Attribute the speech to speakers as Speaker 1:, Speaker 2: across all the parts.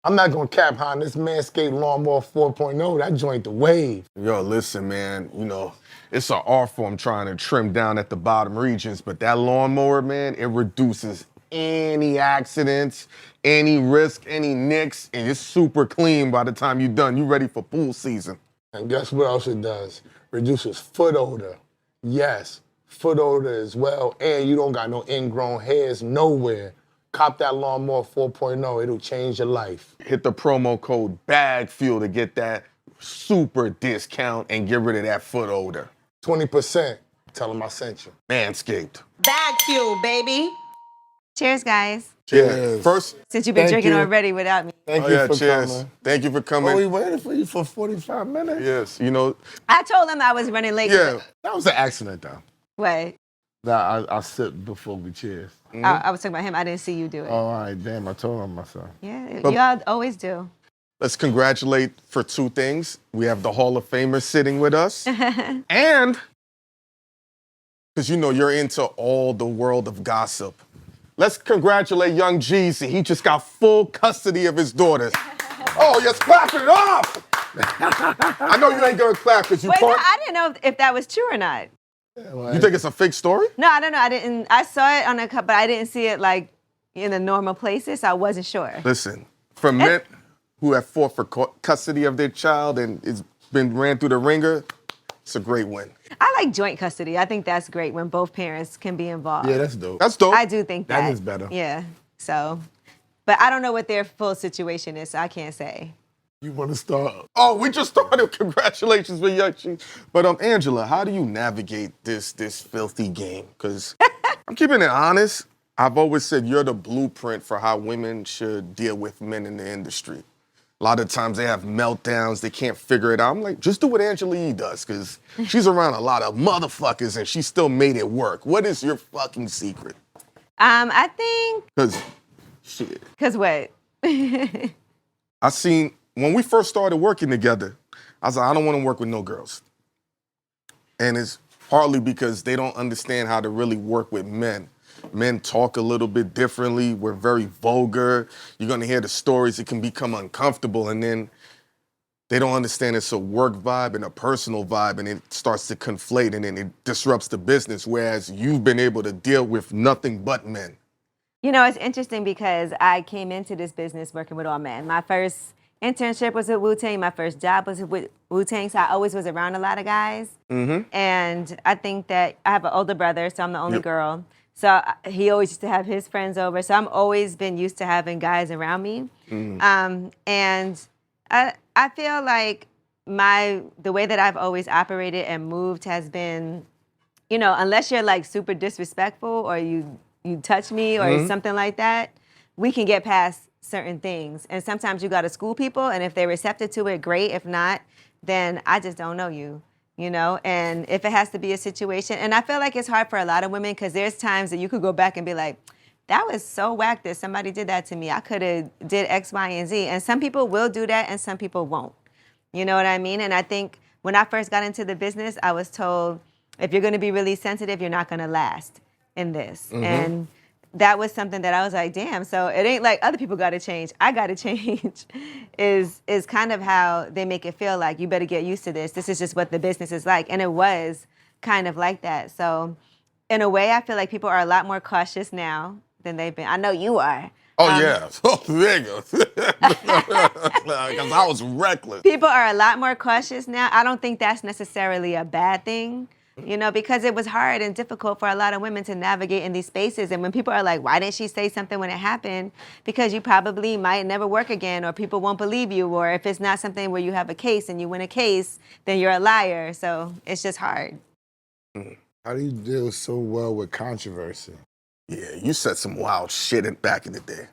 Speaker 1: I'm not gonna cap behind this Manscaped Lawnmower 4.0. That joint the wave.
Speaker 2: Yo, listen, man, you know, it's an art form trying to trim down at the bottom regions, but that lawnmower, man, it reduces any accidents, any risk, any nicks, and it's super clean by the time you're done. You ready for pool season.
Speaker 1: And guess what else it does? Reduces foot odor. Yes, foot odor as well, and you don't got no ingrown hairs nowhere. Cop that Lawnmower 4.0, it'll change your life.
Speaker 2: Hit the promo code BagFuel to get that super discount and get rid of that foot odor.
Speaker 1: 20%. Tell them I sent you.
Speaker 2: Manscaped.
Speaker 3: BagFuel, baby. Cheers, guys.
Speaker 2: Cheers. First,
Speaker 3: Since you've been
Speaker 1: Thank
Speaker 3: drinking
Speaker 1: you.
Speaker 3: already without me.
Speaker 1: Thank you for
Speaker 2: cheers.
Speaker 1: coming.
Speaker 2: Thank you for coming.
Speaker 1: Oh, we waited for you for 45 minutes?
Speaker 2: Yes, you know.
Speaker 3: I told him I was running late.
Speaker 2: Yeah.
Speaker 1: That was an accident, though.
Speaker 3: What?
Speaker 1: That I sipped before we cheers.
Speaker 3: I was talking about him. I didn't see you do it.
Speaker 1: Oh, all right, damn, I told him myself.
Speaker 3: Yeah,
Speaker 2: But-
Speaker 3: y'all always do.
Speaker 2: Let's congratulate for two things. We have the Hall of Famers sitting with us. And, because you know you're into all the world of gossip, let's congratulate young Jeezy. He just got full custody of his daughters. Oh, yes, clap it up! I know you ain't gonna clap because you
Speaker 3: Wait, no,
Speaker 2: part.
Speaker 3: I didn't know if that was true or not.
Speaker 2: You think it's a fake story?
Speaker 3: No, I don't know. I didn't. I saw it on a cup, but I didn't see it like in the normal places. So I wasn't sure.
Speaker 2: Listen, for men who have fought for custody of their child and it's been ran through the ringer, it's a great win.
Speaker 3: I like joint custody. I think that's great when both parents can be involved.
Speaker 1: Yeah, that's dope.
Speaker 2: That's dope.
Speaker 3: I do think that.
Speaker 1: That is better.
Speaker 3: Yeah. So, but I don't know what their full situation is, so I can't say.
Speaker 1: You want to start?
Speaker 2: Oh, we just started. Congratulations for Young G. But Angela, how do you navigate this filthy game? Because I'm keeping it honest. I've always said you're the blueprint for how women should deal with men in the industry. A lot of times they have meltdowns, they can't figure it out. I'm like, just do what Angela Yee does, because she's around a lot of motherfuckers and she still made it work. What is your fucking secret?
Speaker 3: I think.
Speaker 2: Because, shit.
Speaker 3: Cause what?
Speaker 2: I seen, when we first started working together, I was like, I don't want to work with no girls. And it's partly because they don't understand how to really work with men. Men talk a little bit differently. We're very vulgar. You're going to hear the stories. It can become uncomfortable. And then they don't understand it's a work vibe and a personal vibe. And it starts to conflate and then it disrupts the business. Whereas you've been able to deal with nothing but men.
Speaker 3: You know, it's interesting because I came into this business working with all men. My first internship was with Wu-Tang. My first job was with Wu-Tang, so I always was around a lot of guys. Mm-hmm. And I think that I have an older brother, so I'm the only girl. So he always used to have his friends over. So I'm always been used to having guys around me. Mm. And I feel like the way that I've always operated and moved has been, you know, unless you're like super disrespectful or you touch me or something like that, we can get past certain things. And sometimes you got to school people, and if they're receptive to it, great. If not, then I just don't know you, you know? And if it has to be a situation, and I feel like it's hard for a lot of women because there's times that you could go back and be like, that was so whack that somebody did that to me. I could have did X, Y, and Z. And some people will do that and some people won't. You know what I mean? And I think when I first got into the business, I was told, if you're going to be really sensitive, you're not going to last in this. And that was something that I was like, damn, so it ain't like other people got to change. I got to change is kind of how they make it feel like you better get used to this. This is just what the business is like. And it was kind of like that. So in a way, I feel like people are a lot more cautious now than they've been. I know you are.
Speaker 2: Oh, yeah. Oh, nigga. Because I was reckless.
Speaker 3: People are a lot more cautious now. I don't think that's necessarily a bad thing. You know, because it was hard and difficult for a lot of women to navigate in these spaces. And when people are like, why didn't she say something when it happened? Because you probably might never work again, or people won't believe you, or if it's not something where you have a case and you win a case, then you're a liar. So it's just hard.
Speaker 1: How do you deal so well with controversy?
Speaker 2: Yeah, you said some wild shit back in the day.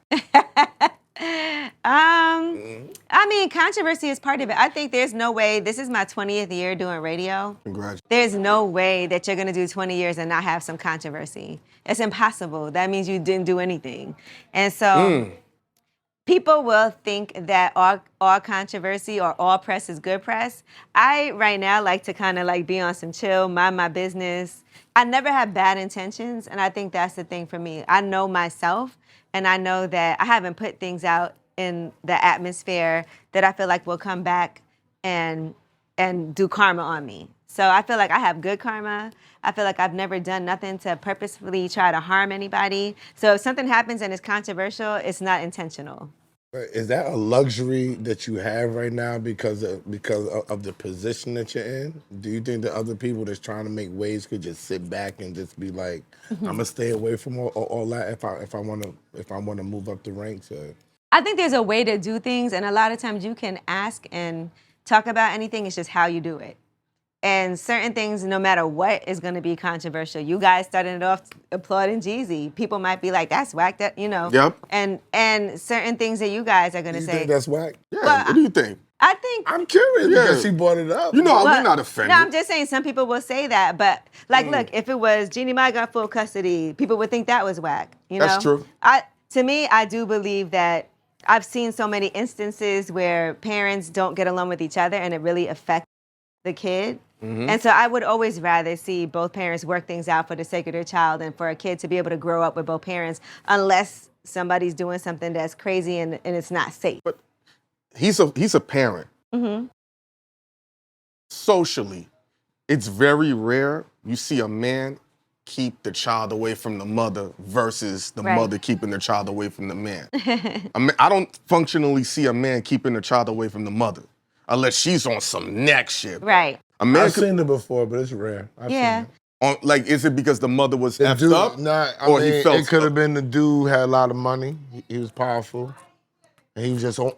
Speaker 3: I mean, controversy is part of it. I think there's no way, this is my 20th year doing radio.
Speaker 2: Congratulations.
Speaker 3: There's no way that you're gonna do 20 years and not have some controversy. It's impossible. That means you didn't do anything. And so people will think that all controversy or all press is good press. I right now like to kind of like be on some chill, mind my business. I never have bad intentions, and I think that's the thing for me. I know myself, and I know that I haven't put things out in the atmosphere that I feel like will come back and do karma on me. So I feel like I have good karma. I feel like I've never done nothing to purposefully try to harm anybody. So if something happens and it's controversial, it's not intentional.
Speaker 1: Is that a luxury that you have right now because of the position that you're in? Do you think that other people that's trying to make waves could just sit back and just be like, I'm gonna stay away from all that if I want to move up the ranks?
Speaker 3: I think there's a way to do things, and a lot of times you can ask and talk about anything. It's just how you do it. And certain things, no matter what, is going to be controversial. You guys started it off applauding Jeezy. People might be like, "That's whack," that you know.
Speaker 2: Yep.
Speaker 3: And certain things that you guys are going to
Speaker 1: You
Speaker 3: say.
Speaker 1: think that's whack?
Speaker 2: Yeah,
Speaker 3: Well,
Speaker 2: what do you think?
Speaker 3: I think.
Speaker 1: I'm curious because she brought it up.
Speaker 2: You know,
Speaker 3: Well,
Speaker 2: we're not offended.
Speaker 3: No, I'm just saying some people will say that, but like, look, if it was Jeannie Mai got full custody, people would think that was whack. You know,
Speaker 2: That's true.
Speaker 3: To me, I do believe that I've seen so many instances where parents don't get along with each other, and it really affects the kid. And so I would always rather see both parents work things out for the sake of their child and for a kid to be able to grow up with both parents, unless somebody's doing something that's crazy and it's not safe.
Speaker 2: But he's a parent. Socially, it's very rare you see a man keep the child away from the mother versus the
Speaker 3: Right.
Speaker 2: mother keeping the child away from the man. I don't functionally see a man keeping the child away from the mother unless she's on some next shit.
Speaker 3: Right.
Speaker 2: A man
Speaker 1: I've
Speaker 2: could,
Speaker 1: seen it before, but it's rare. I've
Speaker 3: Yeah.
Speaker 1: seen it.
Speaker 2: like, is it because the mother was
Speaker 1: The
Speaker 2: effed
Speaker 1: dude,
Speaker 2: up?
Speaker 1: I
Speaker 2: or
Speaker 1: mean,
Speaker 2: he felt
Speaker 1: it could have been the dude had a lot of money. He was powerful. And he was just on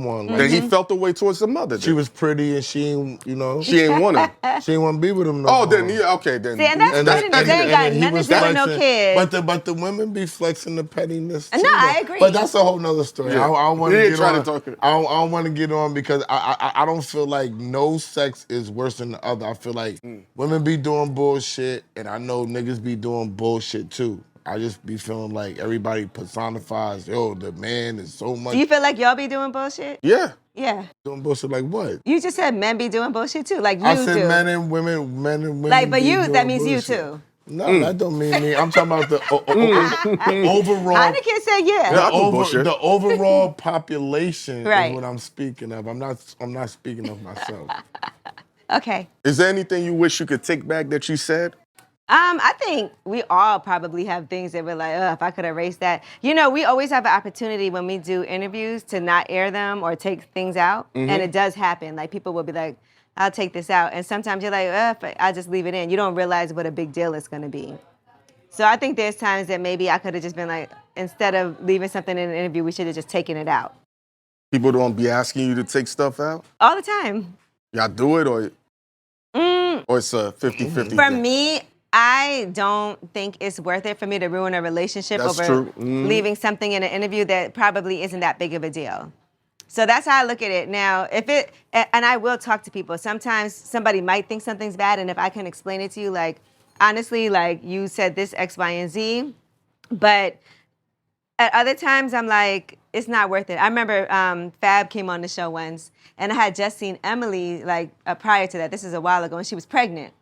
Speaker 1: one. Like,
Speaker 2: Then he felt the way towards the mother.
Speaker 1: she
Speaker 2: Then.
Speaker 1: was pretty and she ain't,
Speaker 2: She ain't want him.
Speaker 1: she ain't want to be with him no
Speaker 2: Oh,
Speaker 1: more.
Speaker 2: then yeah, okay, then.
Speaker 3: See, and that's pettiness. They ain't got
Speaker 1: he
Speaker 3: nothing to
Speaker 1: was
Speaker 3: do with no
Speaker 1: flexing.
Speaker 3: kids.
Speaker 1: But the women be flexing the pettiness too.
Speaker 3: No, I agree.
Speaker 1: But that's a whole nother story.
Speaker 2: Yeah.
Speaker 1: I don't want
Speaker 2: We
Speaker 1: to
Speaker 2: ain't
Speaker 1: get
Speaker 2: trying
Speaker 1: on.
Speaker 2: to talk it.
Speaker 1: I don't want to get on because I don't feel like no sex is worse than the other. I feel like women be doing bullshit, and I know niggas be doing bullshit too. I just be feeling like everybody personifies, yo, the man is so much
Speaker 3: Do you feel like y'all be doing bullshit?
Speaker 2: Yeah.
Speaker 3: Yeah.
Speaker 1: doing bullshit like what?
Speaker 3: You just said men be doing bullshit too, like you
Speaker 1: I said
Speaker 3: do.
Speaker 1: men and women
Speaker 3: Like, but
Speaker 1: be
Speaker 3: you,
Speaker 1: doing
Speaker 3: that means you
Speaker 1: bullshit.
Speaker 3: too.
Speaker 1: No, that don't mean me. I'm talking about the overall.
Speaker 3: Hynaken said yeah.
Speaker 2: Yeah, I do bullshit.
Speaker 1: The overall population
Speaker 3: Right.
Speaker 1: is what I'm speaking of. I'm not speaking of myself.
Speaker 3: Okay.
Speaker 2: Is there anything you wish you could take back that you said?
Speaker 3: I think we all probably have things that we're like, if I could erase that. You know, we always have an opportunity when we do interviews to not air them or take things out. And it does happen. Like, people will be like, I'll take this out. And sometimes you're like, I'll just leave it in. You don't realize what a big deal it's going to be. So I think there's times that maybe I could have just been like, instead of leaving something in an interview, we should have just taken it out.
Speaker 2: People don't be asking you to take stuff out?
Speaker 3: All the time.
Speaker 2: Y'all do it or it's a 50-50
Speaker 3: For
Speaker 2: thing?
Speaker 3: me, I don't think it's worth it for me to ruin a relationship
Speaker 2: That's
Speaker 3: over
Speaker 2: true.
Speaker 3: leaving something in an interview that probably isn't that big of a deal. So that's how I look at it. Now, and I will talk to people. Sometimes somebody might think something's bad, and if I can explain it to you, like, honestly, like, you said this X, Y, and Z, but at other times I'm like, it's not worth it. I remember Fab came on the show once, and I had just seen Emily, like, prior to that. This is a while ago, and she was pregnant.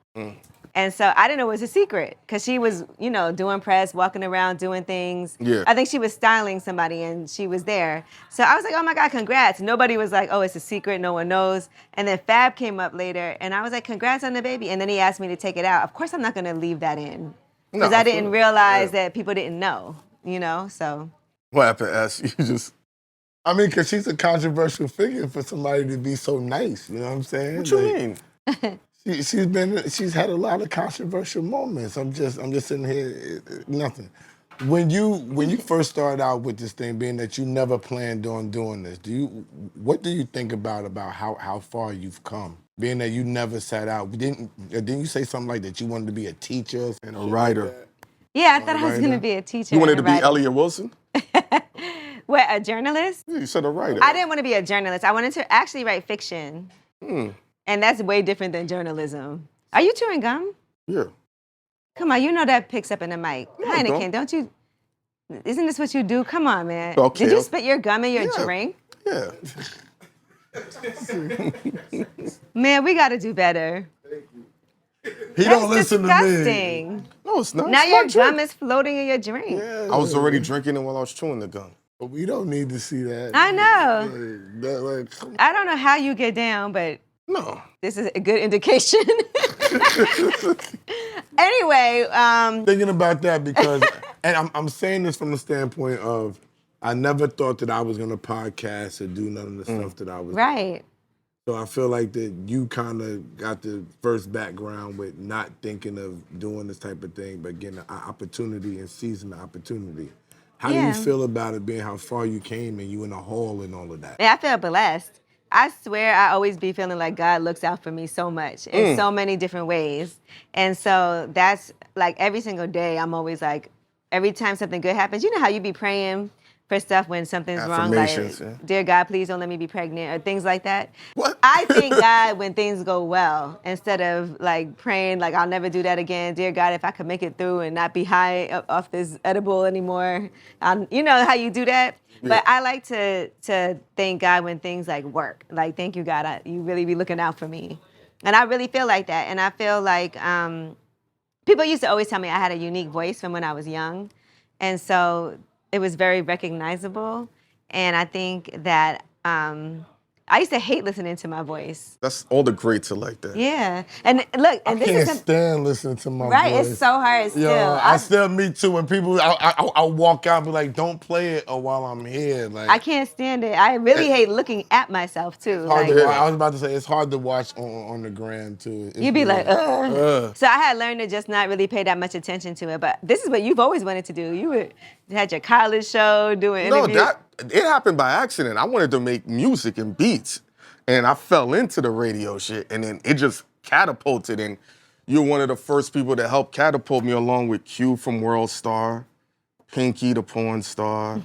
Speaker 3: And so I didn't know it was a secret because she was, you know, doing press, walking around, doing things.
Speaker 2: Yeah.
Speaker 3: I think she was styling somebody and she was there. So I was like, oh my God, congrats. Nobody was like, oh, it's a secret, no one knows. And then Fab came up later and I was like, congrats on the baby. And then he asked me to take it out. Of course, I'm not going to leave that in because
Speaker 2: No,
Speaker 3: I didn't realize that people didn't know, you know, so.
Speaker 2: What happened, S? You just...
Speaker 1: I mean, because she's a controversial figure for somebody to be so nice. You know what I'm saying?
Speaker 2: What you mean?
Speaker 1: She's had a lot of controversial moments. I'm just sitting here, nothing. When you first started out with this thing, being that you never planned on doing this, what do you think about how far you've come? Being that you never sat out, didn't you say something like that you wanted to be a teacher
Speaker 2: And a writer.
Speaker 3: Yeah, I thought I was going to be a teacher.
Speaker 2: You wanted
Speaker 3: and
Speaker 2: to
Speaker 3: a
Speaker 2: be
Speaker 3: writer.
Speaker 2: Elliot Wilson?
Speaker 3: What, a journalist?
Speaker 2: Yeah, you said a writer.
Speaker 3: I didn't want to be a journalist. I wanted to actually write fiction. And that's way different than journalism. Are you chewing gum?
Speaker 2: Yeah.
Speaker 3: Come on, you know that picks up in the mic.
Speaker 2: No, I
Speaker 3: Heineken, don't you? Isn't this what you do? Come on, man.
Speaker 2: Okay.
Speaker 3: Did you spit your gum in your
Speaker 2: Yeah.
Speaker 3: drink?
Speaker 2: Yeah.
Speaker 3: Man, we got to do better.
Speaker 1: He don't listen to me.
Speaker 3: Disgusting.
Speaker 2: No, it's not.
Speaker 3: Now
Speaker 2: It's
Speaker 3: your
Speaker 2: my drink.
Speaker 3: gum is floating in your drink.
Speaker 2: I was already drinking it while I was chewing the gum.
Speaker 1: We don't need to see that.
Speaker 3: I know.
Speaker 1: Come on.
Speaker 3: I don't know how you get down, but
Speaker 2: No.
Speaker 3: this is a good indication. Anyway,
Speaker 1: Thinking about that because, and I'm saying this from the standpoint of, I never thought that I was gonna podcast or do none of the stuff that I was.
Speaker 3: right.
Speaker 1: So I feel like that you kind of got the first background with not thinking of doing this type of thing, but getting an opportunity and seizing the opportunity. How do
Speaker 3: Yeah.
Speaker 1: you feel about it being how far you came and you in the hall and all of that?
Speaker 3: Yeah, I feel blessed. I swear I always be feeling like God looks out for me so much in so many different ways. And so that's like every single day, I'm always like, every time something good happens, you know how you be praying for stuff when something's wrong, like,
Speaker 2: Affirmations, yeah.
Speaker 3: dear God, please don't let me be pregnant or things like that.
Speaker 2: What?
Speaker 3: I thank God when things go well instead of like praying like I'll never do that again. Dear God, if I could make it through and not be high off this edible anymore. You know how you do that?
Speaker 2: Yeah.
Speaker 3: But I like to thank God when things like work. Like, thank you, God, you really be looking out for me. And I really feel like that. And I feel like people used to always tell me I had a unique voice from when I was young. And so it was very recognizable. And I think that I used to hate listening to my voice.
Speaker 2: That's all the greats are like that.
Speaker 3: Yeah. And look, and
Speaker 1: I
Speaker 3: this
Speaker 1: can't
Speaker 3: is
Speaker 1: stand listening to my
Speaker 3: right.
Speaker 1: voice.
Speaker 3: It's so hard still.
Speaker 1: Yo, me too. When people, I walk out and be like, don't play it while I'm here. Like,
Speaker 3: I can't stand it. I really hate looking at myself too.
Speaker 1: hard
Speaker 3: Like,
Speaker 1: to watch. I was about to say, it's hard to watch on the gram too. It's
Speaker 3: you'd be like,
Speaker 1: weird.
Speaker 3: ugh. So I had learned to just not really pay that much attention to it. But this is what you've always wanted to do. You had your college show, doing
Speaker 2: No,
Speaker 3: interviews.
Speaker 2: it happened by accident. I wanted to make music and beats, and I fell into the radio shit, and then it just catapulted. And you're one of the first people to help catapult me, along with Q from World Star, Pinky the porn star.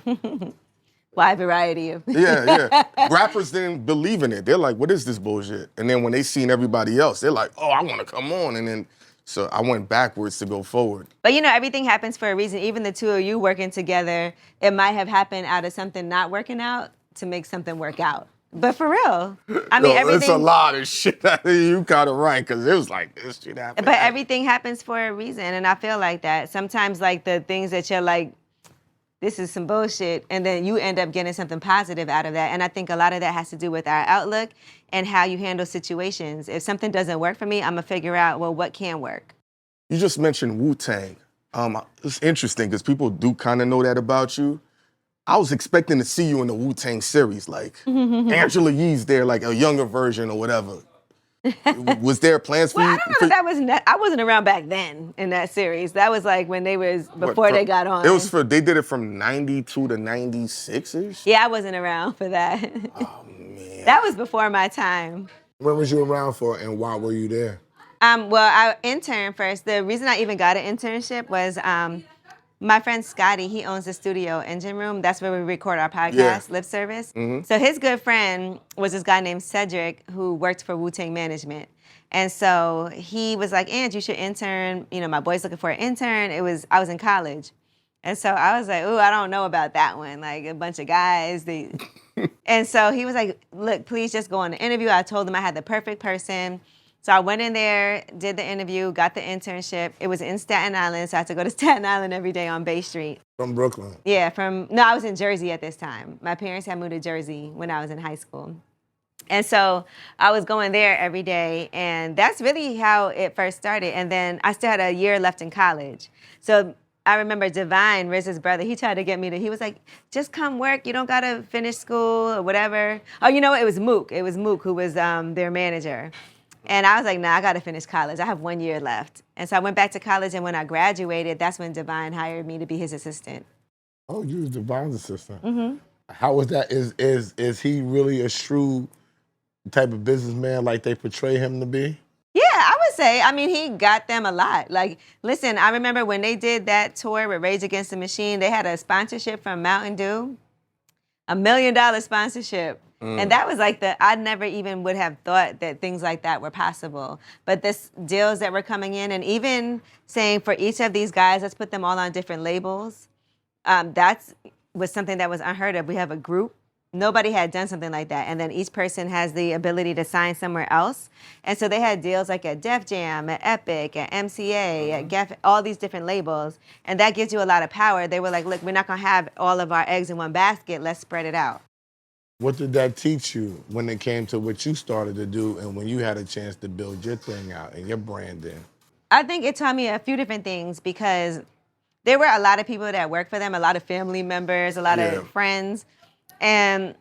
Speaker 3: Wide variety of.
Speaker 2: Yeah. Rappers didn't believe in it. They're like, what is this bullshit? And then when they seen everybody else, they're like, oh, I want to come on. And then, so I went backwards to go forward.
Speaker 3: But you know, everything happens for a reason. Even the two of you working together, it might have happened out of something not working out to make something work out. But for real, I mean, everything.
Speaker 2: It's a lot of shit. You got it right, because it was like, this shit happened.
Speaker 3: But everything happens for a reason, and I feel like that. Sometimes, like, the things that you're like, this is some bullshit, and then you end up getting something positive out of that. And I think a lot of that has to do with our outlook and how you handle situations. If something doesn't work for me, I'm gonna figure out, well, what can work?
Speaker 2: You just mentioned Wu-Tang. It's interesting, because people do kind of know that about you. I was expecting to see you in the Wu-Tang series, like Angela Yee's there, like a younger version or whatever. Was there plans for
Speaker 3: Well,
Speaker 2: you?
Speaker 3: I don't know. That was I wasn't around back then in that series. That was like when they was before they got on.
Speaker 2: They did it from 92 to 96-ish?
Speaker 3: Yeah, I wasn't around for that.
Speaker 2: Oh, man.
Speaker 3: That was before my time.
Speaker 1: When was you around for, and why were you there?
Speaker 3: Well, I interned first. The reason I even got an internship was my friend Scotty, he owns the studio Engine Room. That's where we record our podcast, Lip Service. Mm-hmm. So his good friend was this guy named Cedric who worked for Wu-Tang Management. And so he was like, "And you should intern. You know, my boy's looking for an intern." I was in college. And so I was like, "Ooh, I don't know about that one." Like a bunch of guys. And so he was like, "Look, please just go on the interview." I told him I had the perfect person. So I went in there, did the interview, got the internship. It was in Staten Island, so I had to go to Staten Island every day on Bay Street.
Speaker 1: From Brooklyn?
Speaker 3: Yeah, I was in Jersey at this time. My parents had moved to Jersey when I was in high school. And so I was going there every day, and that's really how it first started. And then I still had a year left in college. So I remember Divine, Riz's brother, he tried to get me he was like, "Just come work. You don't got to finish school or whatever." Oh, you know what? It was Mook. It was Mook who was their manager. And I was like, "Nah, I got to finish college. I have 1 year left." And so I went back to college, and when I graduated, that's when Divine hired me to be his assistant.
Speaker 1: Oh, you was Divine's assistant. Mm-hmm. How was that? Is he really a shrewd type of businessman like they portray him to be?
Speaker 3: Yeah, I would say. I mean, he got them a lot. Like, listen, I remember when they did that tour with Rage Against the Machine, they had a sponsorship from Mountain Dew, $1 million sponsorship. And that was like I never even would have thought that things like that were possible. But this deals that were coming in, and even saying for each of these guys, let's put them all on different labels. That was something that was unheard of. We have a group nobody had done something like that. And then each person has the ability to sign somewhere else. And so they had deals like at Def Jam, at Epic, at MCA, at Geffen, all these different labels. And that gives you a lot of power. They were like, look, we're not going to have all of our eggs in one basket. Let's spread it out.
Speaker 1: What did that teach you when it came to what you started to do and when you had a chance to build your thing out and your branding?
Speaker 3: I think it taught me a few different things because there were a lot of people that worked for them, a lot of family members, a lot of friends. And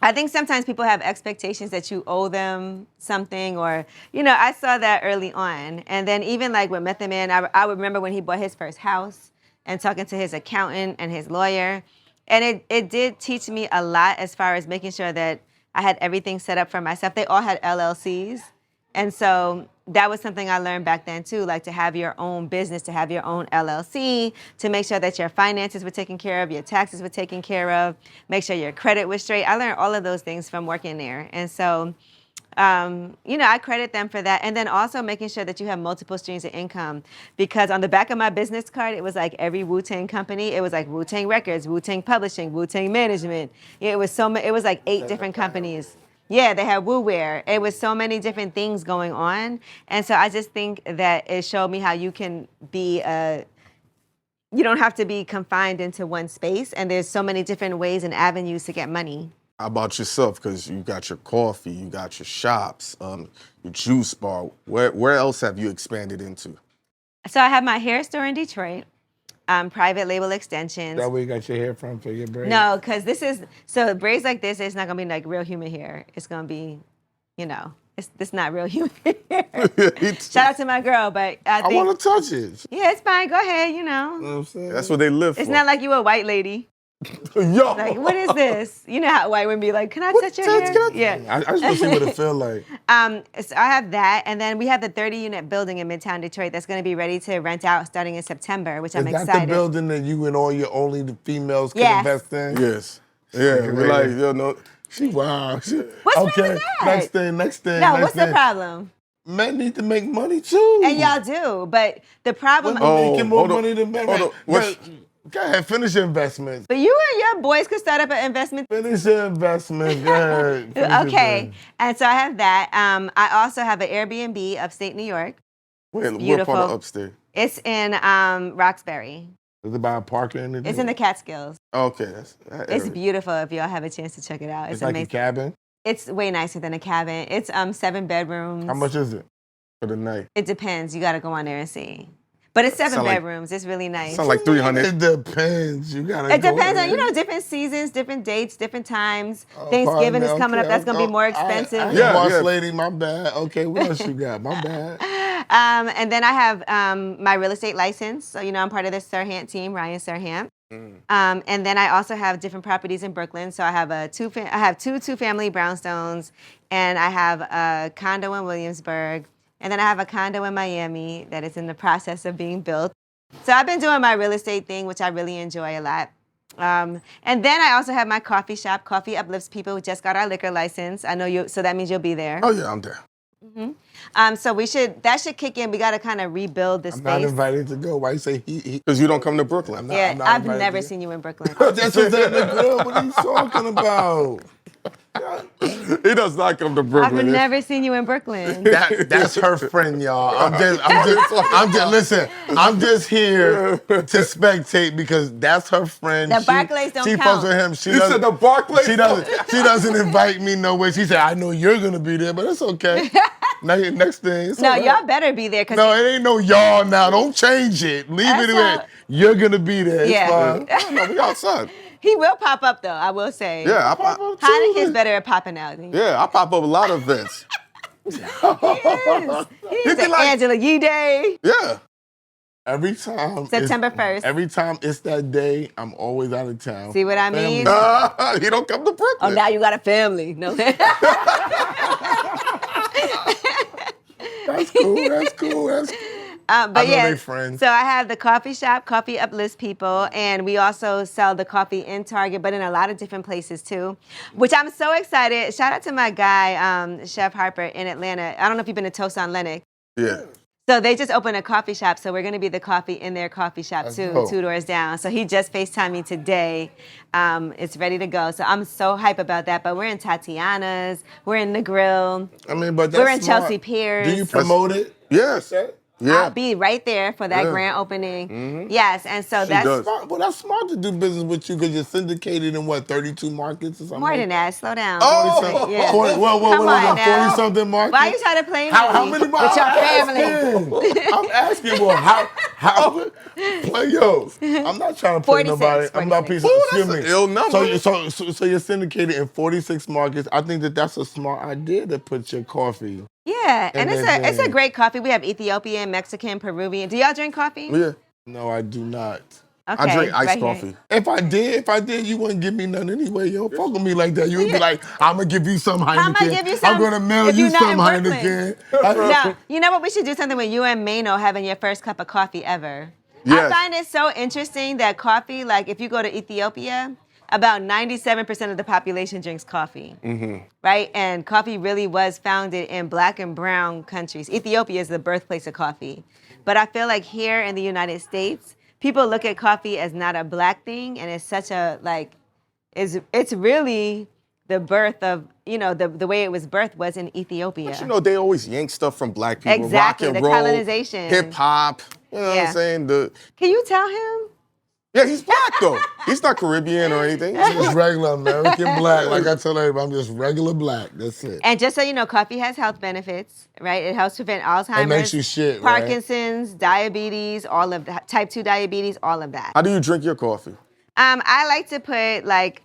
Speaker 3: I think sometimes people have expectations that you owe them something or, I saw that early on. And then even like with Method Man, I remember when he bought his first house and talking to his accountant and his lawyer. And it did teach me a lot as far as making sure that I had everything set up for myself. They all had LLCs. And so that was something I learned back then too, like to have your own business, to have your own LLC, to make sure that your finances were taken care of, your taxes were taken care of, make sure your credit was straight. I learned all of those things from working there. And so, I credit them for that. And then also making sure that you have multiple streams of income, because on the back of my business card, it was like every Wu-Tang company. It was like Wu-Tang Records, Wu-Tang Publishing, Wu-Tang Management. It was it was like 8 different companies. Yeah, they had Wu-Wear. It was so many different things going on. And so I just think that it showed me how you can be you don't have to be confined into one space. And there's so many different ways and avenues to get money.
Speaker 2: How about yourself? Because you got your coffee, you got your shops, your juice bar. Where else have you expanded into?
Speaker 3: So I have my hair store in Detroit, private label extensions.
Speaker 1: That where you got your hair from for your braids?
Speaker 3: No, because so braids like this, it's not going to be like real human hair. It's going to be, it's not real human hair. Shout out to my girl, but I think.
Speaker 1: I want to touch it.
Speaker 3: Yeah, it's fine. Go ahead,
Speaker 1: You know what I'm saying?
Speaker 2: That's what they live for.
Speaker 3: It's not like you a white lady.
Speaker 1: Yo!
Speaker 3: Like, what is this? You know how white women be like, can I touch your hair? Yeah.
Speaker 1: I just want to see what it feel like.
Speaker 3: So I have that, and then we have the 30-unit building in Midtown Detroit that's going to be ready to rent out starting in September, which I'm excited.
Speaker 1: Is that the building that you and all your only the females can
Speaker 3: Yes.
Speaker 1: invest in?
Speaker 2: Yes. Yeah, we're like, no.
Speaker 1: She wow.
Speaker 3: What's wrong with that?
Speaker 1: Next thing.
Speaker 3: No,
Speaker 1: next
Speaker 3: what's the
Speaker 1: thing.
Speaker 3: problem?
Speaker 1: Men need to make money too.
Speaker 3: And y'all do, but the problem.
Speaker 1: Women making more
Speaker 2: hold on,
Speaker 1: money than men.
Speaker 2: hold on.
Speaker 1: Wait, go ahead, finish your investments.
Speaker 3: But you and your boys could start up an investment.
Speaker 1: Finish your investment. Go ahead. Finish your
Speaker 3: Okay,
Speaker 1: thing.
Speaker 3: and so I have that. I also have an Airbnb upstate New York.
Speaker 2: What
Speaker 3: beautiful.
Speaker 2: part of upstate?
Speaker 3: It's in Roxbury.
Speaker 1: Is it by a park or anything?
Speaker 3: It's in the Catskills.
Speaker 2: Okay, that
Speaker 3: It's
Speaker 2: area.
Speaker 3: beautiful if y'all have a chance to check it out.
Speaker 1: It's like
Speaker 3: amazing.
Speaker 1: a cabin.
Speaker 3: It's way nicer than a cabin. It's 7 bedrooms.
Speaker 1: How much is it for the night?
Speaker 3: It depends. You got to go on there and see. But it's 7
Speaker 2: Sound like-
Speaker 3: bedrooms. It's really nice.
Speaker 2: Sound like 300.
Speaker 1: It depends. You gotta.
Speaker 3: It
Speaker 1: go
Speaker 3: depends
Speaker 1: there.
Speaker 3: on, different seasons, different dates, different times. Thanksgiving is coming up. That's going to be more expensive.
Speaker 2: Yeah,
Speaker 1: boss
Speaker 2: yeah.
Speaker 1: lady, my bad. Okay, what else you got? My bad.
Speaker 3: And then I have my real estate license. So, I'm part of the Serhant team, Ryan Serhant. And then I also have different properties in Brooklyn. So I have two family brownstones, and I have a condo in Williamsburg, and then I have a condo in Miami that is in the process of being built. So I've been doing my real estate thing, which I really enjoy a lot. And then I also have my coffee shop. Coffee Uplifts People. We just got our liquor license. I know you, so that means you'll be there.
Speaker 2: Oh yeah, I'm there.
Speaker 3: So that should kick in. We got to kind of rebuild this
Speaker 1: I'm
Speaker 3: space.
Speaker 1: not invited to go. Why you say he?
Speaker 2: Because you don't come to Brooklyn.
Speaker 1: not-
Speaker 3: Yeah,
Speaker 1: I'm not
Speaker 3: I've
Speaker 1: invited
Speaker 3: never
Speaker 1: to-
Speaker 3: seen you in Brooklyn.
Speaker 1: That's what that girl. What are you talking about?
Speaker 2: He does not come to Brooklyn.
Speaker 3: I've never seen you in Brooklyn.
Speaker 1: That's her friend, y'all. Listen, I'm just here to spectate because that's her friend.
Speaker 3: The Barclays don't
Speaker 1: She
Speaker 3: count.
Speaker 1: fucks with him. She
Speaker 2: You said the Barclays.
Speaker 1: She doesn't invite me nowhere. She said, I know you're gonna be there, but it's okay. Next thing. It's
Speaker 3: No,
Speaker 1: all right.
Speaker 3: y'all better be there.
Speaker 1: No, it ain't no y'all now. Don't change it. Leave
Speaker 3: That's
Speaker 1: it
Speaker 3: all-
Speaker 1: in. You're gonna be there. It's
Speaker 3: Yeah.
Speaker 1: fine.
Speaker 2: No, we outside.
Speaker 3: He will pop up though, I will say.
Speaker 2: Yeah,
Speaker 3: Heineken's better at popping out. He
Speaker 2: I pop up a lot of events.
Speaker 3: is. He's the
Speaker 2: like-
Speaker 3: Angela Yee Day.
Speaker 2: Yeah.
Speaker 1: Every time.
Speaker 3: September 1st.
Speaker 1: Every time it's that day, I'm always out of town.
Speaker 3: See what I mean?
Speaker 1: Family.
Speaker 2: He don't come to
Speaker 3: Oh,
Speaker 2: Brooklyn.
Speaker 3: now you got a family. No.
Speaker 1: That's cool. That's cool. That's cool.
Speaker 3: But
Speaker 1: I know
Speaker 3: yeah,
Speaker 1: they friends.
Speaker 3: so I have the coffee shop, Coffee Uplifts People, and we also sell the coffee in Target, but in a lot of different places too, which I'm so excited. Shout out to my guy, Chef Harper in Atlanta. I don't know if you've been to Toast on Lennox.
Speaker 2: Yeah.
Speaker 3: So they just opened a coffee shop, so we're gonna be the coffee in their coffee shop too,
Speaker 1: dope.
Speaker 3: 2 doors down. So he just FaceTimed me today. It's ready to go. So I'm so hype about that. But we're in Tatiana's, we're in the Grill,
Speaker 1: I mean, but that's
Speaker 3: we're in
Speaker 1: smart.
Speaker 3: Chelsea Piers.
Speaker 1: Do you promote it?
Speaker 2: Yes. Yeah.
Speaker 3: I'll be right there for that grand opening. Yes, and so that's
Speaker 2: does.
Speaker 1: Well, that's smart to do business with you because you're syndicated in what, 32 markets or something?
Speaker 3: more than that. Slow down.
Speaker 2: Oh!
Speaker 3: Yeah.
Speaker 1: 40,
Speaker 3: Come on now.
Speaker 1: 40 something markets.
Speaker 3: Why are you trying to play me?
Speaker 1: How many
Speaker 3: with your family?
Speaker 1: I'm asking, well, how yo, I'm not trying to play
Speaker 3: 46,
Speaker 1: nobody. I'm not
Speaker 3: 46.
Speaker 1: piece of,
Speaker 2: Ooh,
Speaker 1: excuse
Speaker 2: that's
Speaker 1: me.
Speaker 2: an ill number.
Speaker 1: So you're syndicated in 46 markets. I think that's a smart idea to put your coffee.
Speaker 3: Yeah, and
Speaker 1: And
Speaker 3: it's a
Speaker 1: then-
Speaker 3: great coffee. We have Ethiopian, Mexican, Peruvian. Do y'all drink coffee?
Speaker 2: Yeah.
Speaker 1: No, I do not.
Speaker 3: Okay,
Speaker 2: I drink iced
Speaker 3: right here.
Speaker 2: coffee.
Speaker 1: If I did, you wouldn't give me none anyway. You don't fuck with me like that. You would be like, I'm gonna give you some Hynaken.
Speaker 3: I'm gonna give you some
Speaker 1: I'm gonna mail
Speaker 3: if
Speaker 1: you
Speaker 3: you're not
Speaker 1: some
Speaker 3: in Brooklyn.
Speaker 1: Heineken.
Speaker 3: No, you know what? We should do something with you and Maino having your first cup of coffee ever.
Speaker 2: Yes.
Speaker 3: I find it so interesting that coffee, like if you go to Ethiopia, about 97% of the population drinks coffee, right? And coffee really was founded in black and brown countries. Ethiopia is the birthplace of coffee. But I feel like here in the United States, people look at coffee as not a black thing, and it's such a, like, it's really the birth of, the way it was birthed was in Ethiopia.
Speaker 2: But you know, they always yank stuff from black people.
Speaker 3: Exactly,
Speaker 2: rock and
Speaker 3: the
Speaker 2: roll,
Speaker 3: colonization.
Speaker 2: hip hop. You know what
Speaker 3: Yeah.
Speaker 2: I'm saying?
Speaker 3: Can you tell him?
Speaker 2: Yeah, he's black though. He's not Caribbean or anything.
Speaker 1: Just regular American black. Like I tell everybody, I'm just regular black. That's it.
Speaker 3: And just so you know, coffee has health benefits, right? It helps prevent Alzheimer's,
Speaker 1: It makes you shit, right?
Speaker 3: Parkinson's, diabetes, all of that, type 2 diabetes, all of that.
Speaker 2: How do you drink your coffee?
Speaker 3: I like to put, like,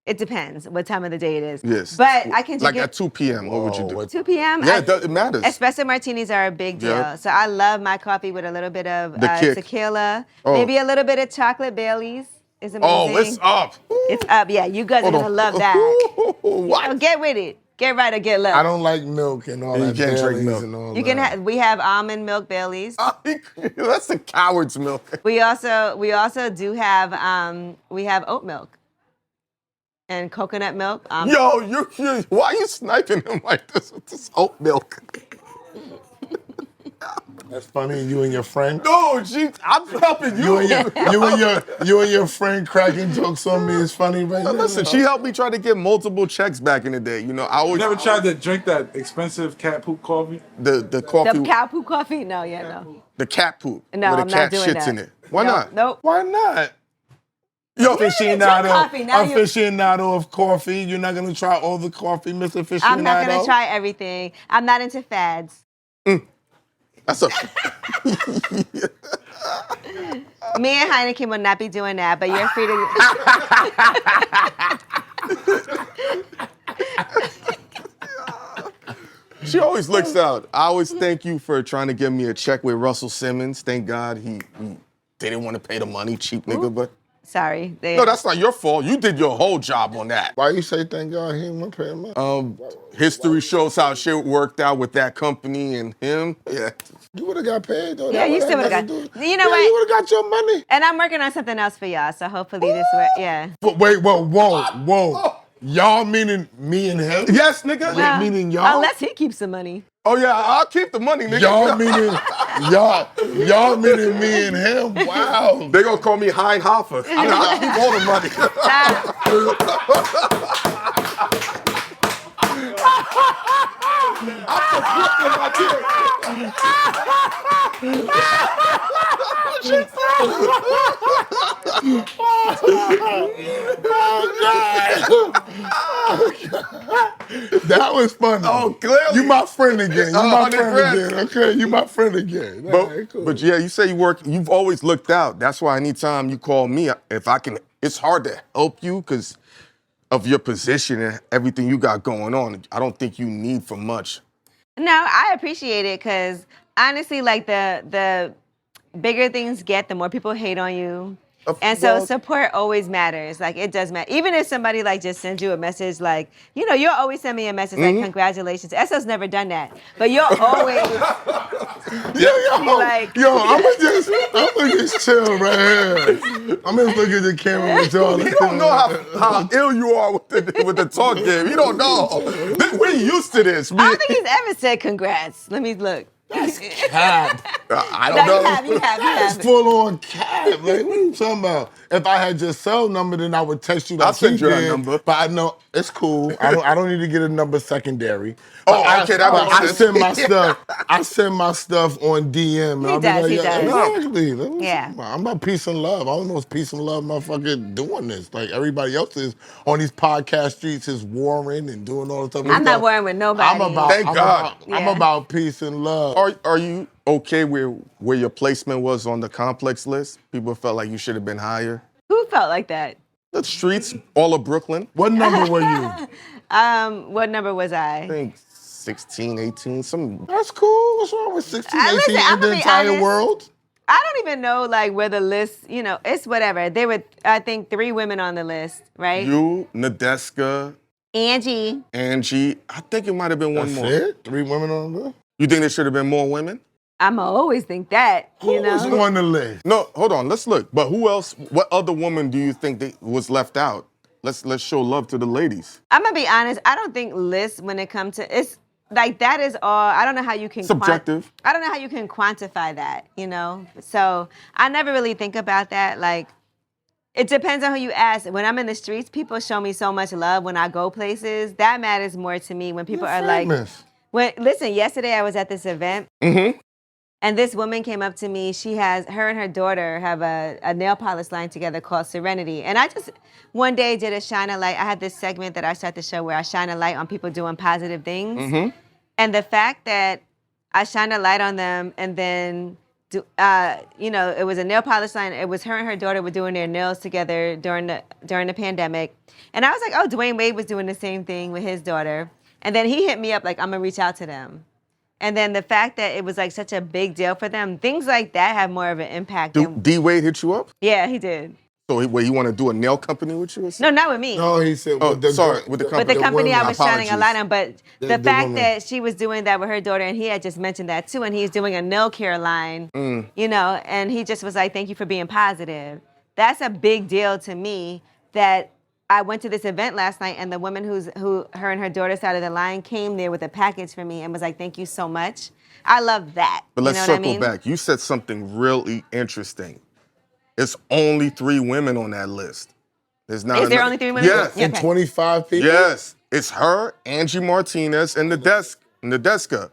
Speaker 3: it depends what time of the day it is.
Speaker 2: Yes.
Speaker 3: But I can
Speaker 2: Like
Speaker 3: drink
Speaker 2: at
Speaker 3: it
Speaker 2: 2 p.m. What would you do?
Speaker 3: 2 p.m.
Speaker 2: Yeah, it matters.
Speaker 3: Espresso martinis are a big deal.
Speaker 2: Yeah.
Speaker 3: So I love my coffee with a little bit of
Speaker 2: The kick.
Speaker 3: tequila,
Speaker 2: Oh.
Speaker 3: maybe a little bit of chocolate Baileys is amazing.
Speaker 2: Oh, it's up.
Speaker 3: It's up. Yeah, you guys are
Speaker 2: Hold
Speaker 3: going to
Speaker 2: on.
Speaker 3: love that.
Speaker 2: What?
Speaker 3: So get with it. Get right or get left.
Speaker 1: I don't like milk and all
Speaker 2: You
Speaker 1: that.
Speaker 2: can't drink
Speaker 1: Baileys
Speaker 2: milk.
Speaker 1: And all
Speaker 3: You can
Speaker 1: that.
Speaker 3: we have almond milk Baileys.
Speaker 2: That's the coward's milk.
Speaker 3: We also do have we have oat milk and coconut milk.
Speaker 2: Yo, you why are you sniping him like this with this oat milk?
Speaker 1: That's funny. You and your friend.
Speaker 2: No, I'm helping you.
Speaker 1: You and your friend cracking jokes on me is funny, right? now.
Speaker 2: Listen, she helped me try to get multiple checks back in the day. You know, I always
Speaker 4: Never tried to drink that expensive cat poop coffee?
Speaker 2: the coffee,
Speaker 3: The cow poo coffee? No, no.
Speaker 2: the cat poop
Speaker 3: No,
Speaker 2: where the
Speaker 3: I'm
Speaker 2: cat
Speaker 3: not doing
Speaker 2: shits
Speaker 3: that.
Speaker 2: in it. Why
Speaker 3: No,
Speaker 2: not?
Speaker 3: Nope.
Speaker 1: Why not?
Speaker 2: Yo,
Speaker 3: coffee, now you-
Speaker 1: Aficionado of coffee. You're not gonna try all the coffee, Mr. Aficionado.
Speaker 3: I'm not gonna try everything. I'm not into fads.
Speaker 2: that's a
Speaker 3: Me and Hynaken will not be doing that, but you're free to.
Speaker 2: She always looks out. I always thank you for trying to give me a check with Russell Simmons. Thank God they didn't want to pay the money, cheap nigga. But
Speaker 3: Sorry.
Speaker 2: no, that's not your fault. You did your whole job on that.
Speaker 1: Why you say thank God he ain't pay him?
Speaker 2: History shows how shit worked out with that company and him. Yeah.
Speaker 1: You would have got paid though.
Speaker 3: Yeah,
Speaker 1: That
Speaker 3: you
Speaker 1: would
Speaker 3: still
Speaker 1: have
Speaker 3: would've
Speaker 1: nothing
Speaker 3: got-
Speaker 1: to do-
Speaker 3: you know
Speaker 1: Yeah,
Speaker 3: what?
Speaker 1: You would have got your money.
Speaker 3: And I'm working on something else for y'all, so hopefully this work. Yeah.
Speaker 1: But wait, whoa. Y'all meaning me and him?
Speaker 2: Yes, nigga.
Speaker 1: Well, meaning y'all?
Speaker 3: Unless he keeps the money.
Speaker 2: Oh yeah, I'll keep the money, nigga.
Speaker 1: Y'all meaning me and him? Wow.
Speaker 2: They gonna call me Hein Hoffer. I'll keep all the money.
Speaker 1: That was funny.
Speaker 2: Oh, clearly.
Speaker 1: You my friend again. You my
Speaker 2: 100
Speaker 1: friend
Speaker 2: grand.
Speaker 1: again. Okay, you my friend again. All right, cool.
Speaker 2: But yeah, you say you work. You've always looked out. That's why anytime you call me, if I can, it's hard to help you because of your position and everything you got going on. I don't think you need for much.
Speaker 3: No, I appreciate it because honestly, like the bigger things get, the more people hate on you. And so
Speaker 2: Well-
Speaker 3: support always matters. Like it does matter. Even if somebody like just sends you a message, like, you'll always send me a message like congratulations. Esso's never done that. But you'll always like
Speaker 1: I'ma just chill right here. I'm just looking at the camera with y'all.
Speaker 2: You don't know how ill you are with the talk game. You don't know. We're used to this.
Speaker 3: I don't think he's ever said congrats. Let me look.
Speaker 1: That's cap.
Speaker 2: I
Speaker 3: No,
Speaker 2: don't know.
Speaker 3: you have.
Speaker 1: That's full on cap. Like, what are you talking about? If I had your cell number, then I would text you like
Speaker 2: I'll send
Speaker 1: he
Speaker 2: you her
Speaker 1: did,
Speaker 2: number.
Speaker 1: But I know it's cool. I don't need to get a number secondary.
Speaker 2: Oh,
Speaker 1: But
Speaker 2: okay, that makes
Speaker 1: I
Speaker 2: sense.
Speaker 1: send my stuff. I send my stuff on DM. And
Speaker 3: He
Speaker 1: I'll be
Speaker 3: does,
Speaker 1: like,
Speaker 3: he
Speaker 1: yeah,
Speaker 3: does.
Speaker 1: exactly.
Speaker 3: Yeah.
Speaker 1: I'm about peace and love. I don't know what's peace and love, motherfucker, doing this. Like everybody else is on these podcast streets is warring and doing all the stuff.
Speaker 3: I'm not warring with nobody.
Speaker 2: Thank God.
Speaker 1: I'm
Speaker 3: Yeah.
Speaker 1: about peace and love.
Speaker 2: Are you okay where your placement was on the complex list? People felt like you should have been higher.
Speaker 3: Who felt like that?
Speaker 2: The streets, all of Brooklyn.
Speaker 1: What number were you?
Speaker 3: What number was
Speaker 2: I
Speaker 3: I?
Speaker 2: think 16, 18, some.
Speaker 1: That's cool. What's wrong with 16, 18
Speaker 3: Listen,
Speaker 1: in
Speaker 3: I'ma
Speaker 1: the
Speaker 3: be
Speaker 1: entire
Speaker 3: honest.
Speaker 1: world?
Speaker 3: I don't even know like where the list, it's whatever. There were, I think, 3 women on the list, right?
Speaker 2: You, Nadeska,
Speaker 3: Angie.
Speaker 2: Angie. I think it might have been one
Speaker 1: That's
Speaker 2: more.
Speaker 1: it? 3 women on the list?
Speaker 2: You think there should have been more women?
Speaker 3: I'ma always think that,
Speaker 1: Who was on the list?
Speaker 2: No, hold on. Let's look. But who else? What other woman do you think was left out? Let's show love to the ladies.
Speaker 3: I'm gonna be honest. I don't think lists when it comes to it's like that is all. I don't know how you can
Speaker 2: Subjective.
Speaker 3: I don't know how you can quantify that. So I never really think about that. Like it depends on who you ask. When I'm in the streets, people show me so much love when I go places. That matters more to me when people are
Speaker 1: famous.
Speaker 3: like, listen. Yesterday I was at this event. And this woman came up to me. Her and her daughter have a nail polish line together called Serenity. And I just one day did a shine a light. I had this segment that I start to show where I shine a light on people doing positive things. And the fact that I shined a light on them and then, it was a nail polish line. It was her and her daughter were doing their nails together during the pandemic. And I was like, oh, Dwayne Wade was doing the same thing with his daughter. And then he hit me up like, I'm gonna reach out to them. And then the fact that it was like such a big deal for them, things like that have more of an impact.
Speaker 2: D Wade hit you up?
Speaker 3: Yeah, he did.
Speaker 2: So he want to do a nail company with you or
Speaker 3: No,
Speaker 2: something?
Speaker 3: not with me.
Speaker 1: No, he said
Speaker 2: with the company.
Speaker 3: With the company I was shining a
Speaker 2: Apologies.
Speaker 3: light on, but the
Speaker 1: The
Speaker 3: fact
Speaker 1: woman.
Speaker 3: that she was doing that with her daughter, and he had just mentioned that too, and he's doing a nail care line, and he just was like, thank you for being positive. That's a big deal to me that I went to this event last night, and the woman who her and her daughter side of the line came there with a package for me and was like, thank you so much. I love that.
Speaker 2: But let's
Speaker 3: you know what I
Speaker 2: circle
Speaker 3: mean?
Speaker 2: back. You said something really interesting. It's only 3 women on that list. There's not
Speaker 3: Is there
Speaker 2: enough-
Speaker 3: only 3 women?
Speaker 2: Yes.
Speaker 3: Yeah.
Speaker 1: And
Speaker 3: Okay.
Speaker 1: 25 people?
Speaker 2: Yes. It's her, Angie Martinez, and Nadeska.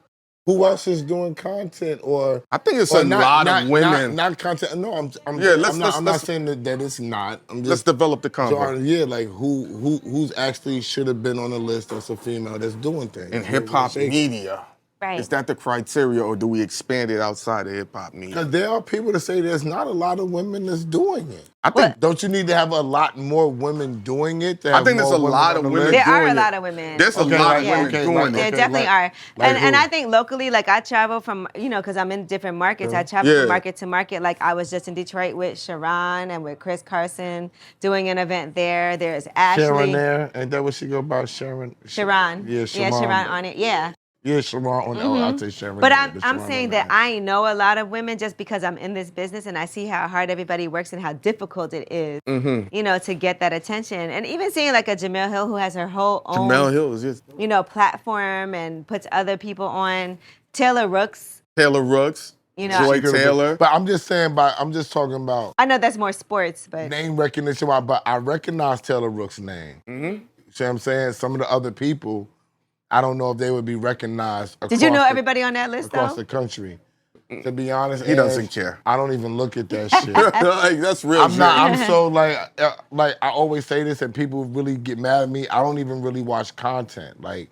Speaker 1: Who else is doing content or?
Speaker 2: I think it's
Speaker 1: or
Speaker 2: a lot of women.
Speaker 1: Not content. No, I'm
Speaker 2: let's
Speaker 1: not saying that it's not. I'm
Speaker 2: Let's
Speaker 1: just
Speaker 2: develop the convo.
Speaker 1: trying, yeah, like who's actually should have been on the list that's a female that's doing things.
Speaker 2: In hip-hop media.
Speaker 3: Right.
Speaker 2: Is that the criteria, or do we expand it outside of hip-hop media?
Speaker 1: Because there are people that say there's not a lot of women that's doing it.
Speaker 2: I think
Speaker 1: Don't you need to have a lot more women doing it? to
Speaker 2: I
Speaker 1: have
Speaker 2: think there's
Speaker 1: more
Speaker 2: a lot
Speaker 1: on
Speaker 2: of
Speaker 1: the
Speaker 2: women
Speaker 1: list?
Speaker 3: There are
Speaker 2: doing
Speaker 3: a lot
Speaker 2: it.
Speaker 3: of women.
Speaker 2: There's a
Speaker 1: Okay,
Speaker 2: lot
Speaker 1: like-
Speaker 2: of women
Speaker 1: okay,
Speaker 2: doing
Speaker 1: like-
Speaker 2: it.
Speaker 3: There
Speaker 1: okay,
Speaker 3: definitely
Speaker 1: like-
Speaker 3: are.
Speaker 1: like
Speaker 3: And
Speaker 1: who?
Speaker 3: I think locally, like I travel from, because I'm in different markets, I travel
Speaker 2: Yeah.
Speaker 3: from market to market. Like I was just in Detroit with Sharon and with Chris Carson doing an event there. There's Ashley.
Speaker 1: Sharon there, ain't that what she go about? Sharon.
Speaker 3: Sharon.
Speaker 1: Yeah, Sharon.
Speaker 3: Yeah, Sharon on it. Yeah.
Speaker 1: Yeah, Sharon on. Oh, I'll say Sharon.
Speaker 3: But
Speaker 1: yeah,
Speaker 3: I'm
Speaker 1: the Sharon
Speaker 3: saying
Speaker 1: on
Speaker 3: that
Speaker 1: there.
Speaker 3: I know a lot of women just because I'm in this business and I see how hard everybody works and how difficult it is, to get that attention. And even seeing like a Jamel Hill who has her whole own,
Speaker 2: Jamel Hill is just
Speaker 3: platform and puts other people on. Taylor Rooks,
Speaker 2: Taylor Rooks, Joy Taylor.
Speaker 1: But I'm just saying, I'm just talking about
Speaker 3: I know that's more sports, but
Speaker 1: name recognition. But I recognize Taylor Rooks' name. See what I'm saying? Some of the other people, I don't know if they would be recognized.
Speaker 3: did you know
Speaker 1: across
Speaker 3: everybody on that list
Speaker 1: across
Speaker 3: though?
Speaker 1: the country? To be honest,
Speaker 2: He doesn't care.
Speaker 1: I don't even look at that shit.
Speaker 2: Like, that's real
Speaker 1: I'm
Speaker 2: shit.
Speaker 1: not. I'm so like I always say this, and people really get mad at me. I don't even really watch content. Like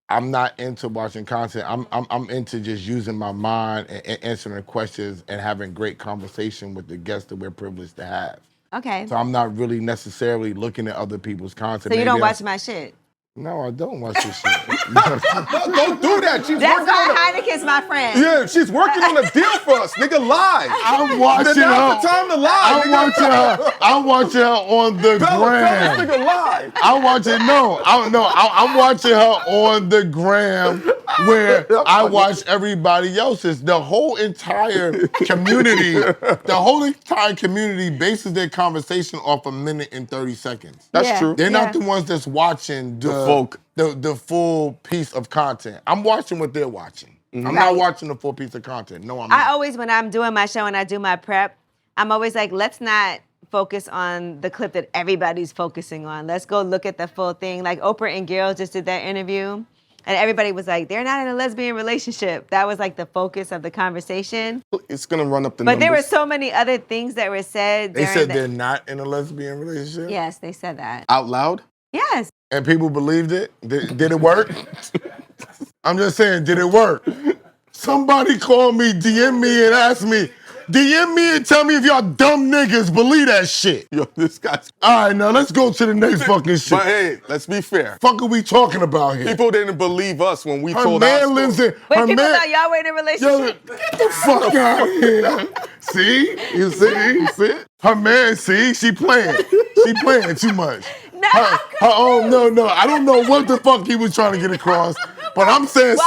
Speaker 1: I'm not into watching content. I'm into just using my mind and answering questions and having great conversation with the guests that we're privileged to have.
Speaker 3: Okay.
Speaker 1: So I'm not really necessarily looking at other people's content.
Speaker 3: So you don't
Speaker 1: Maybe
Speaker 3: watch my shit.
Speaker 1: No, I don't watch this shit.
Speaker 2: Don't do that. She's
Speaker 3: That's
Speaker 2: working on
Speaker 3: why Heineken's my friend.
Speaker 2: Yeah, she's working on a deal for us, nigga, live.
Speaker 1: I'm watching her.
Speaker 2: Now's the time to lie.
Speaker 1: I'm watching her. I'm watching her on the gram.
Speaker 2: This nigga live.
Speaker 1: I'm watching. I'm watching her on the gram where I watch everybody else's. The whole entire community bases their conversation off a minute and 30 seconds.
Speaker 2: That's
Speaker 3: Yeah.
Speaker 2: true.
Speaker 1: They're not the ones that's watching the
Speaker 2: folk.
Speaker 1: the full piece of content. I'm watching what they're watching. I'm not watching the full piece of content. No, I'm not.
Speaker 3: I always, when I'm doing my show and I do my prep, I'm always like, let's not focus on the clip that everybody's focusing on. Let's go look at the full thing. Like Oprah and Gail just did that interview. And everybody was like, they're not in a lesbian relationship. That was like the focus of the conversation.
Speaker 2: It's gonna run up the
Speaker 3: But
Speaker 2: numbers.
Speaker 3: there were so many other things that were said.
Speaker 1: They said they're not in a lesbian relationship?
Speaker 3: Yes, they said that.
Speaker 2: Out loud?
Speaker 3: Yes.
Speaker 1: And people believed it? Did it work? I'm just saying, did it work? Somebody call me, DM me, and ask me. DM me and tell me if y'all dumb niggas believe that shit.
Speaker 2: Yo, this guy's...
Speaker 1: All right, now let's go to the next fucking shit.
Speaker 2: But hey, let's be fair.
Speaker 1: Fuck are we talking about here?
Speaker 2: People didn't believe us when we
Speaker 1: Her
Speaker 2: told our
Speaker 1: man
Speaker 2: story.
Speaker 1: lives in...
Speaker 3: Wait,
Speaker 1: her
Speaker 3: people
Speaker 1: man,
Speaker 3: thought y'all were in a
Speaker 1: Yo,
Speaker 3: relationship?
Speaker 1: get the fuck out of here. See? You see? You see? Her man, see? She playing. She playing too much.
Speaker 3: No,
Speaker 1: No. I don't know what the fuck he was trying to get across, but I'm saying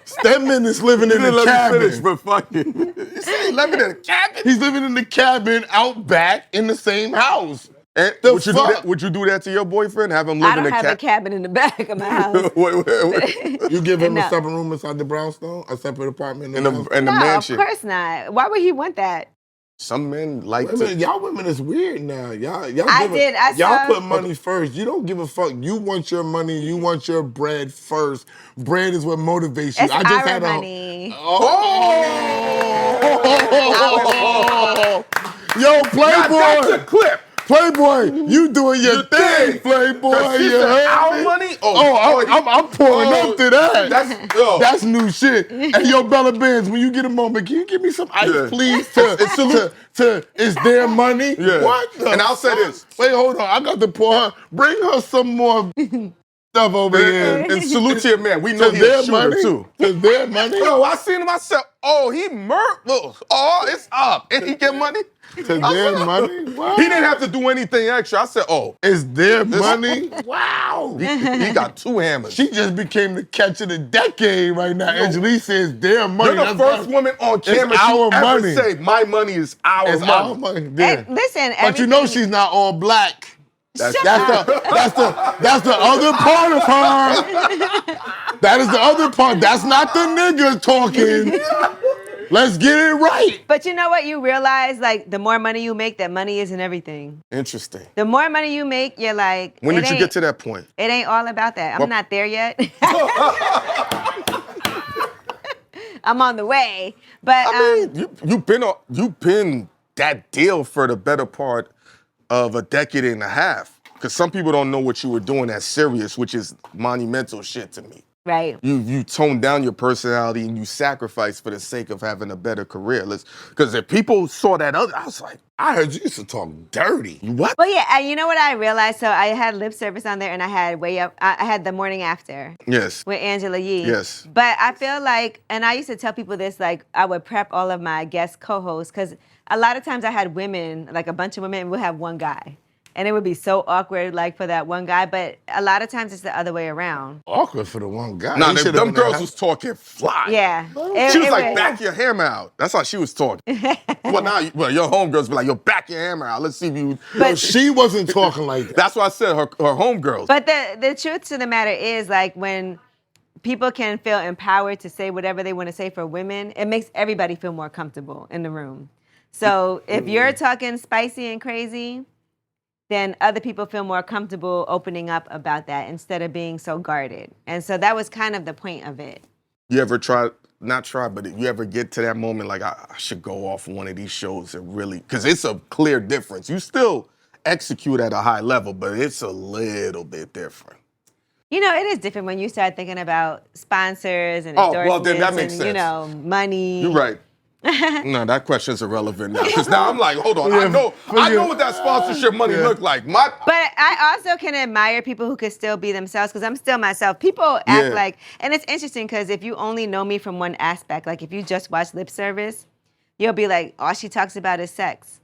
Speaker 1: Stedman is living in the cabin.
Speaker 2: Finish, but fuck it. You say he living in a cabin?
Speaker 1: He's living in the cabin out back in the same house.
Speaker 2: And
Speaker 1: The
Speaker 2: would you do
Speaker 1: fuck?
Speaker 2: that? Would you do that to your boyfriend? Have him live
Speaker 3: I don't
Speaker 2: in a
Speaker 3: have a
Speaker 2: cabin?
Speaker 3: cabin in the back of my house.
Speaker 2: Wait.
Speaker 1: You give him
Speaker 3: No.
Speaker 1: a separate room inside the brownstone, a separate apartment
Speaker 2: In
Speaker 1: the
Speaker 2: the
Speaker 1: house?
Speaker 2: in the
Speaker 3: No,
Speaker 2: mansion.
Speaker 3: of course not. Why would he want that?
Speaker 2: Some men like
Speaker 1: Women,
Speaker 2: to.
Speaker 1: y'all women is weird now. Y'all
Speaker 3: I
Speaker 1: y'all
Speaker 3: saw-
Speaker 1: put money first. You don't give a fuck. You want your money. You want your bread first. Bread is what motivates you.
Speaker 3: It's
Speaker 1: I just
Speaker 3: our
Speaker 1: had
Speaker 3: money.
Speaker 1: Oh! Yo,
Speaker 2: Now that's a
Speaker 1: Playboy.
Speaker 2: clip.
Speaker 1: Playboy, you doing your thing, Playboy.
Speaker 2: She
Speaker 1: You
Speaker 2: said
Speaker 1: heard
Speaker 2: our
Speaker 1: me?
Speaker 2: money?
Speaker 1: I'm pulling up to that.
Speaker 2: That's
Speaker 1: That's new shit. And yo, Bella Benz, when you get a moment, can you give me some ice,
Speaker 2: Yeah.
Speaker 1: please? To it's their money.
Speaker 2: Yeah.
Speaker 1: What? The
Speaker 2: And I'll say
Speaker 1: fuck?
Speaker 2: this.
Speaker 1: Wait, hold on. I got to pour her. Bring her some more stuff over here.
Speaker 2: and salute to your man. We know
Speaker 1: To
Speaker 2: he's a
Speaker 1: their
Speaker 2: shooter
Speaker 1: money.
Speaker 2: too.
Speaker 1: To their money.
Speaker 2: Yo, I seen him. I said, "Oh, he murked. Oh, it's up, and he get money."
Speaker 1: To their money. What?
Speaker 2: He didn't have to do anything extra. I said, "Oh,
Speaker 1: It's their money. Wow.
Speaker 2: he got 2 hammers."
Speaker 1: She just became the catch of the decade right now. Angelique says their money.
Speaker 2: You're the first woman on camera to
Speaker 1: our
Speaker 2: ever
Speaker 1: money.
Speaker 2: say, "My money is our
Speaker 1: It's
Speaker 2: money."
Speaker 1: our money. Yeah.
Speaker 3: Listen,
Speaker 1: But you know
Speaker 3: everything-
Speaker 1: she's not all black.
Speaker 3: Shut
Speaker 1: That's
Speaker 3: up.
Speaker 1: the other part of her. That is the other part. That's not the nigga talking. Let's get it right.
Speaker 3: But you know what? You realize, like, the more money you make, that money isn't everything.
Speaker 2: Interesting.
Speaker 3: The more money you make, you're like,
Speaker 2: When
Speaker 3: it
Speaker 2: did you
Speaker 3: ain't-
Speaker 2: get to that point?
Speaker 3: It ain't all about that. I'm
Speaker 2: Well-
Speaker 3: not there yet. I'm on the way. But
Speaker 2: I mean, you've been that deal for the better part of a decade and a half. Because some people don't know what you were doing that's serious, which is monumental shit to me.
Speaker 3: right.
Speaker 2: You toned down your personality and you sacrificed for the sake of having a better career. Because if people saw that other, I was like,
Speaker 1: I heard you used to talk dirty.
Speaker 2: what?
Speaker 3: Well, yeah, you know what I realized? So I had lip service on there, and I had I had the morning after
Speaker 2: Yes.
Speaker 3: with Angela Yee.
Speaker 2: Yes.
Speaker 3: But I feel like, and I used to tell people this, like I would prep all of my guest co-hosts because a lot of times I had women, like a bunch of women, and we'll have one guy. And it would be so awkward, like for that one guy. But a lot of times it's the other way around.
Speaker 1: Awkward for the one guy.
Speaker 2: Nah,
Speaker 1: He should've
Speaker 2: them
Speaker 1: been
Speaker 2: girls
Speaker 1: that-
Speaker 2: was talking fly.
Speaker 3: Yeah.
Speaker 2: She was like, back your hammer out. That's how she was talking. Well, your homegirls be like, yo, back your hammer out. Let's see if you.
Speaker 1: No, she wasn't talking like that.
Speaker 2: That's why I said her homegirls.
Speaker 3: But the truth to the matter is, like, when people can feel empowered to say whatever they want to say for women, it makes everybody feel more comfortable in the room. So if you're talking spicy and crazy, then other people feel more comfortable opening up about that instead of being so guarded. And so that was kind of the point of it.
Speaker 2: You ever but you ever get to that moment like, I should go off one of these shows and really, because it's a clear difference. You still execute at a high level, but it's a little bit different.
Speaker 3: You know, it is different when you start thinking about sponsors and
Speaker 2: Oh,
Speaker 3: endorsements
Speaker 2: well, then that makes
Speaker 3: and,
Speaker 2: sense.
Speaker 3: money.
Speaker 2: You're right. No, that question's irrelevant now. Because now I'm like, hold on,
Speaker 1: Yeah,
Speaker 2: I know what that sponsorship money
Speaker 1: yeah.
Speaker 2: looked like.
Speaker 3: But I also can admire people who could still be themselves because I'm still myself. People act
Speaker 2: Yeah.
Speaker 3: like, and it's interesting because if you only know me from one aspect, like if you just watch lip service, you'll be like, all she talks about is sex,